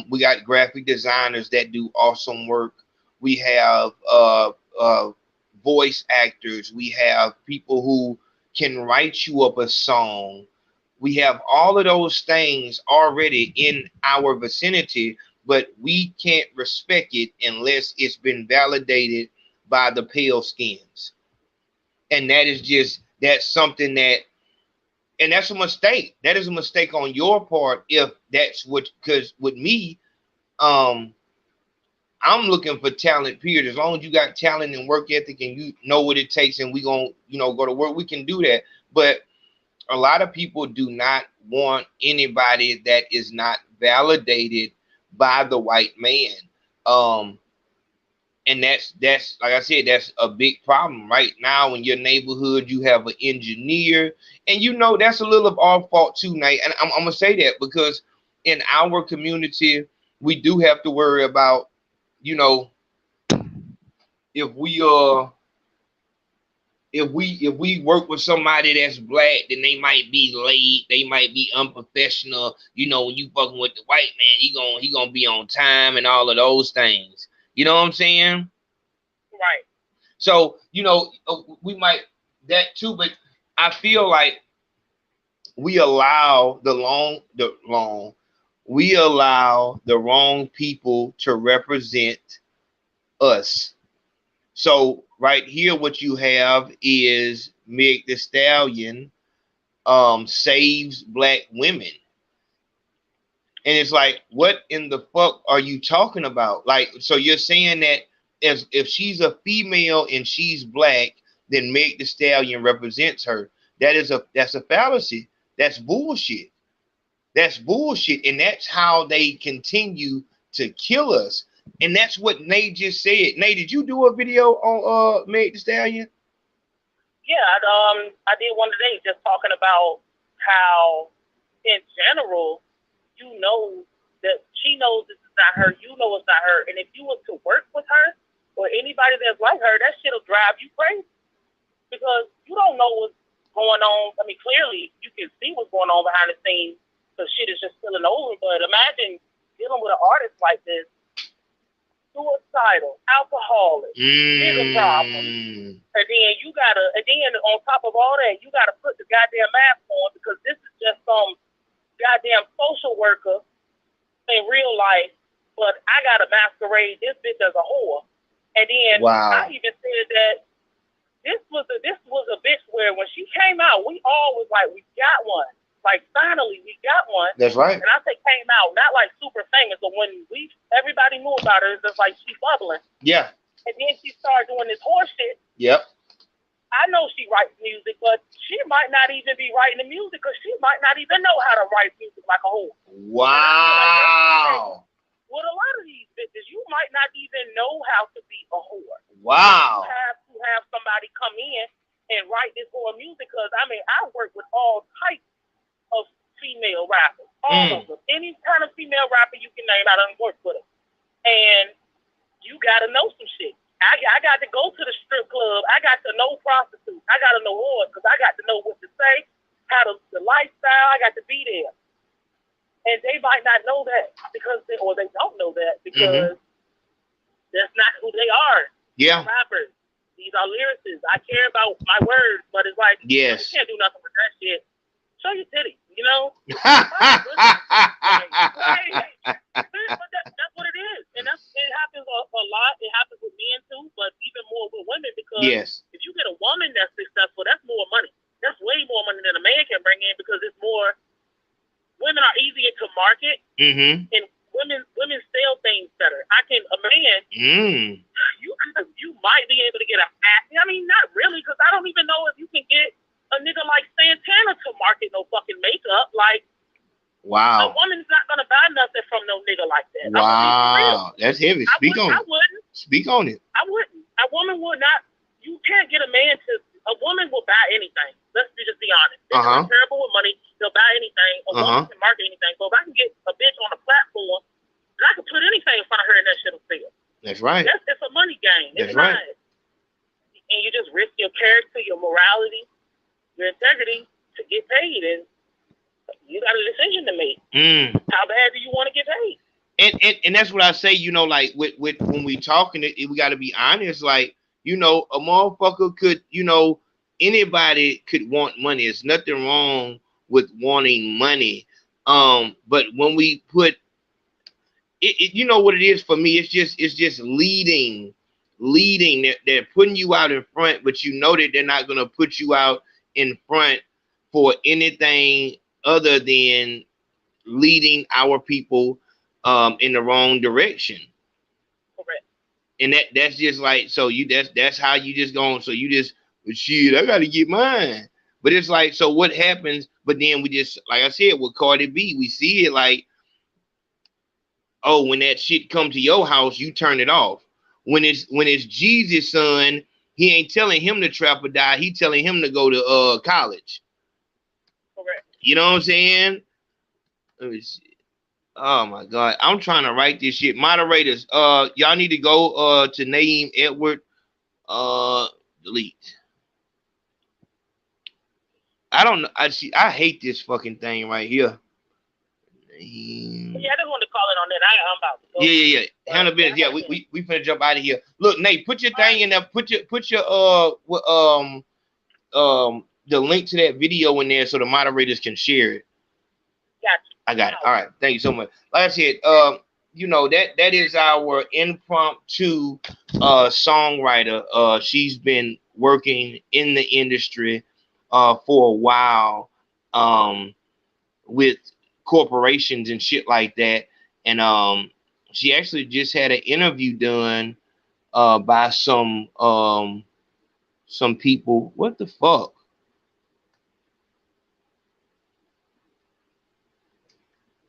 We got graphic designers that do awesome work. We have voice actors. We have people who can write you up a song. We have all of those things already in our vicinity, but we can't respect it unless it's been validated by the pale skins. And that's something that And that's a mistake. That is a mistake on your part if that's what, because with me, I'm looking for talent, period. As long as you got talent and work ethic and you know what it takes and we gonna, go to work, we can do that. But a lot of people do not want anybody that is not validated by the white man. And that's like I said, that's a big problem right now. In your neighborhood, you have an engineer, and that's a little of our fault too, Nate. And I'm gonna say that because in our community, we do have to worry about, if we work with somebody that's black, then they might be late, they might be unprofessional. When you fucking with the white man, he gonna be on time and all of those things. You know what I'm saying? Right. So, we might that too, but I feel like we allow the wrong people to represent us. So right here, what you have is Meg Thee Stallion saves black women. And it's like, what in the fuck are you talking about? Like, so you're saying that if she's a female and she's black, then Meg Thee Stallion represents her. That's a fallacy. That's bullshit. That's bullshit. And that's how they continue to kill us. And that's what Nate just said. Nate, did you do a video on Meg Thee Stallion? Yeah, I did one today just talking about how, in general, that she knows this is not her. You know it's not her. And if you were to work with her or anybody that's like her, that shit'll drive you crazy because you don't know what's going on. I mean, clearly you can see what's going on behind the scenes. The shit is just spilling over. But imagine dealing with an artist like this, suicidal, alcoholic, bigger problem. And then on top of all that, you gotta put the goddamn mask on because this is just some goddamn social worker in real life, but I gotta masquerade this bitch as a whore. And then I even said that this was a bitch where when she came out, we all was like, we got one. Like finally we got one. That's right. And I say came out, not like super famous, but when everybody knew about her, it's just like she bubbling. Yeah. And then she started doing this horse shit. Yep. I know she writes music, but she might not even be writing the music because she might not even know how to write music like a whore. Wow. With a lot of these bitches, you might not even know how to be a whore. Wow. You have to have somebody come in and write this whore music because, I work with all types of female rappers. All of them. Any kind of female rapper you can name, I done work with them. And you got to know some shit. I got to go to the strip club. I got to know prostitutes. I got to know whores because I got to know what to say, the lifestyle. I got to be there. And they might not know that they don't know that because that's not who they are. Yeah. Rappers. These are lyricists. I care about my words, but it's like, you can't do nothing with that shit. Show your titty, But that's what it is. And it happens a lot. It happens with men too, but even more with women because if you get a woman that's successful, that's more money. That's way more money than a man can bring in because it's more. Women are easier to market, and women sell things better. A man, you might be able to get not really, because I don't even know if you can get a nigga like Santana to market no fucking makeup. Like, a woman's not gonna buy nothing from no nigga like that. Wow, that's heavy. Speak on it. I wouldn't. Speak on it. I wouldn't. A woman would not. You can't get a man to. A woman will buy anything. Let's just be honest. They're terrible with money. They'll buy anything. A woman can market anything. So if I can get a bitch on a platform, then I can put anything in front of her and that shit'll sell. That's right. It's a money game. That's right. And you just risk your character, your morality, your integrity to get paid, and you got a decision to make. How bad do you want to get paid? And that's what I say. Like with when we talking, we got to be honest. Like, a motherfucker could, anybody could want money. There's nothing wrong with wanting money. But when we put it, you know what it is for me. It's just leading. They're putting you out in front, but that they're not gonna put you out in front for anything other than leading our people in the wrong direction. Correct. And that's just like, so you that's how you just going, so you just, shit, I gotta get mine. But it's like, so what happens? But then we just, like I said, with Cardi B, we see it like, oh, when that shit come to your house, you turn it off. When it's Jesus' son, he ain't telling him to trap or die. He telling him to go to college. Correct. You know what I'm saying? Let me see. Oh my God, I'm trying to write this shit. Moderators, y'all need to go to Naeem Edward. Delete. I don't know. I hate this fucking thing right here. Yeah, I just want to call it on that. I'm about to go. Yeah. Handle business. Yeah, we finna jump out of here. Look, Nate, put your thing in there. Put your the link to that video in there so the moderators can share it. Gotcha. I got it. All right. Thank you so much. Like I said, you know, that is our impromptu songwriter. She's been working in the industry for a while with corporations and shit like that. And she actually just had an interview done by some people. What the fuck?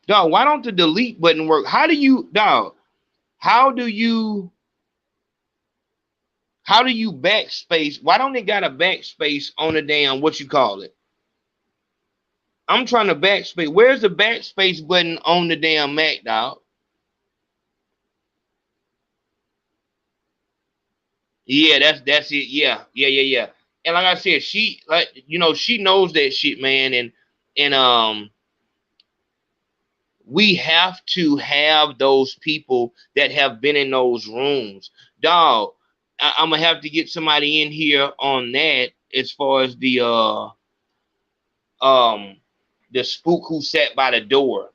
Dog, why don't the delete button work? How do you backspace? Why don't it got a backspace on the damn, what you call it? I'm trying to backspace. Where's the backspace button on the damn Mac, dog? Yeah, that's it. Yeah. And like I said, she, like, you know, she knows that shit, man. And we have to have those people that have been in those rooms. Dog, I'm gonna have to get somebody in here on that as far as the spook who sat by the door.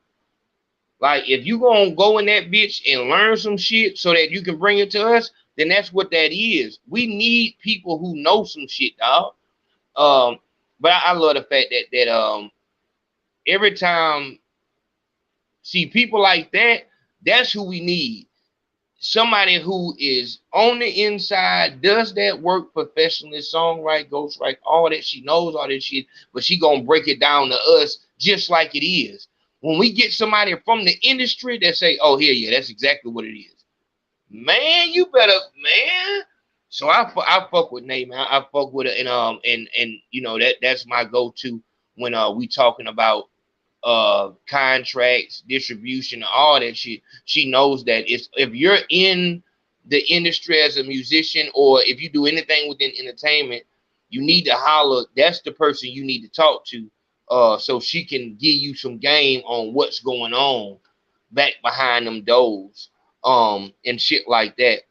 Like, if you gonna go in that bitch and learn some shit so that you can bring it to us, then that's what that is. We need people who know some shit, dog. But I love the fact that every time, see, people like that, that's who we need. Somebody who is on the inside, does that work professionally, songwrite, ghostwrite, all that. She knows all that shit, but she gonna break it down to us just like it is. When we get somebody from the industry that say, oh, yeah, that's exactly what it is. Man, you better, man. So I fuck with Nate, man. I fuck with it, and you know, that's my go-to when we talking about contracts, distribution, all that shit. She knows that if you're in the industry as a musician, or if you do anything within entertainment, you need to holler. That's the person you need to talk to, so she can give you some game on what's going on back behind them doors, and shit like that.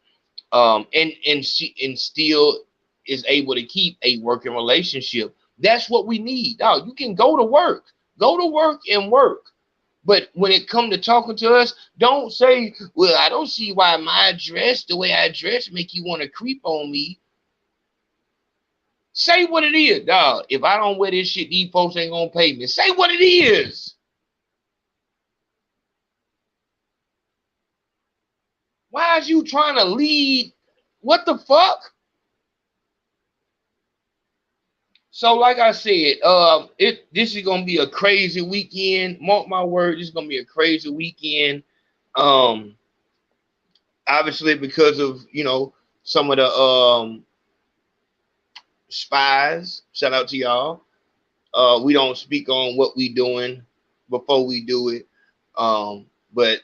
And she still is able to keep a working relationship. That's what we need. Dog, you can go to work and work. But when it come to talking to us, don't say, well, I don't see why my dress, the way I dress, make you want to creep on me. Say what it is, dog. If I don't wear this shit, these folks ain't gonna pay me. Say what it is. Why is you trying to lead? What the fuck? So, like I said, this is gonna be a crazy weekend. Mark my word, this is gonna be a crazy weekend. Obviously because of, you know, some of the spies. Shout out to y'all. We don't speak on what we doing before we do it. But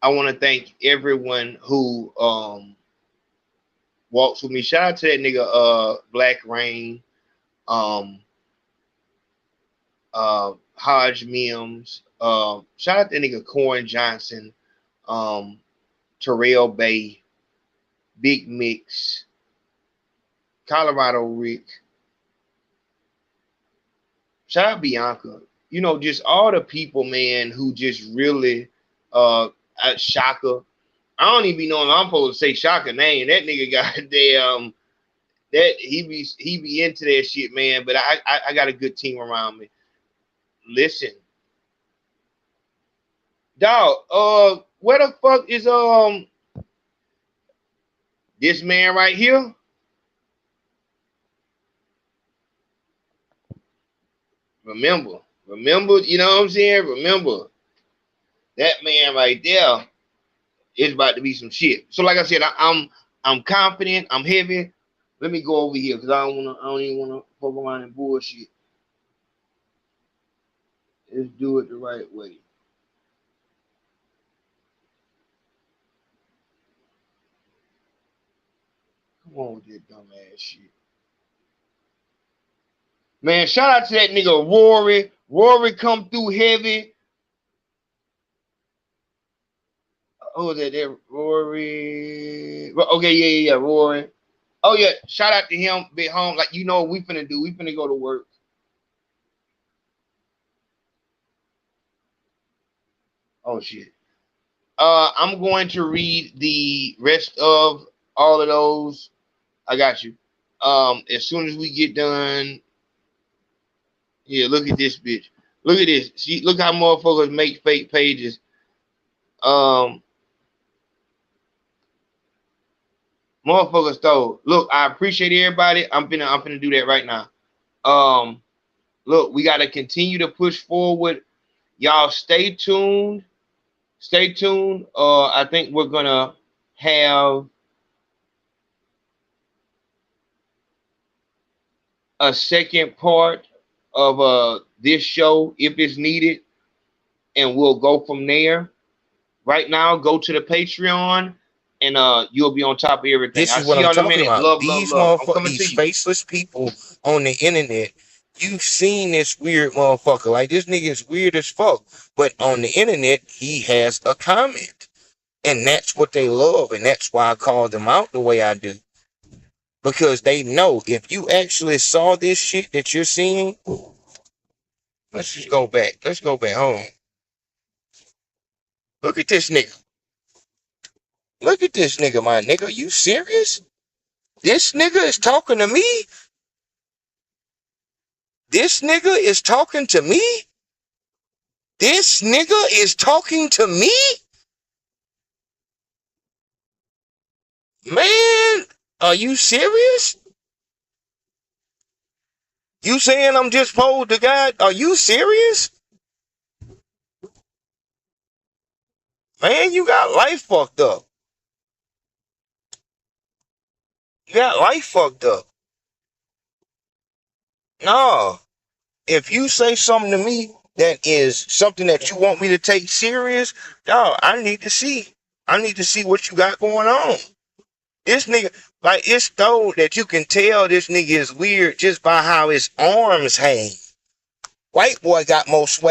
I want to thank everyone who walks with me. Shout out to that nigga Black Rain, Hodge Mims, shout out to that nigga Corn Johnson, Terrell Bay, Big Mix, Colorado Rick, shout out Bianca. You know, just all the people, man, who just really Shaka. I don't even know if I'm supposed to say Shaka name. That nigga goddamn That he be into that shit, man. But I got a good team around me. Listen, dog. Where the fuck is this man right here? Remember, you know what I'm saying? Remember, that man right there is about to be some shit. So like I said, I'm confident, I'm heavy. Let me go over here because I don't even wanna fuck around and bullshit. Let's do it the right way. Come on with that dumb ass shit. Man, shout out to that nigga Rory. Rory come through heavy. Who was that? Rory. Okay, yeah, Rory. Oh yeah, shout out to him, big home. Like you know what we finna do. We finna go to work. Oh shit. I'm going to read the rest of all of those. I got you. As soon as we get done. Yeah, look at this bitch. Look at this. See, look how motherfuckers make fake pages. Motherfuckers stole. Look, I appreciate everybody. I'm finna do that right now. Look, we gotta continue to push forward. Y'all stay tuned. Stay tuned. I think we're gonna have a second part of this show if it's needed, and we'll go from there. Right now, go to the Patreon, and you'll be on top of everything. This is what I'm talking about. These motherfuckers, these faceless people on the internet. You've seen this weird motherfucker. Like, this nigga is weird as fuck. But on the internet, he has a comment. And that's what they love. And that's why I call them out the way I do. Because they know if you actually saw this shit that you're seeing. Let's just go back. Let's go back home. Look at this nigga. Look at this nigga, my nigga. You serious? This nigga is talking to me? This nigga is talking to me? This nigga is talking to me? Man, are you serious? You saying I'm just posed to God? Are you serious? Man, you got life fucked up. You got life fucked up. No. If you say something to me that is something that you want me to take serious, dog, I need to see. I need to see what you got going on. This nigga, like, it's though that you can tell this nigga is weird just by how his arms hang. White boy got more swag.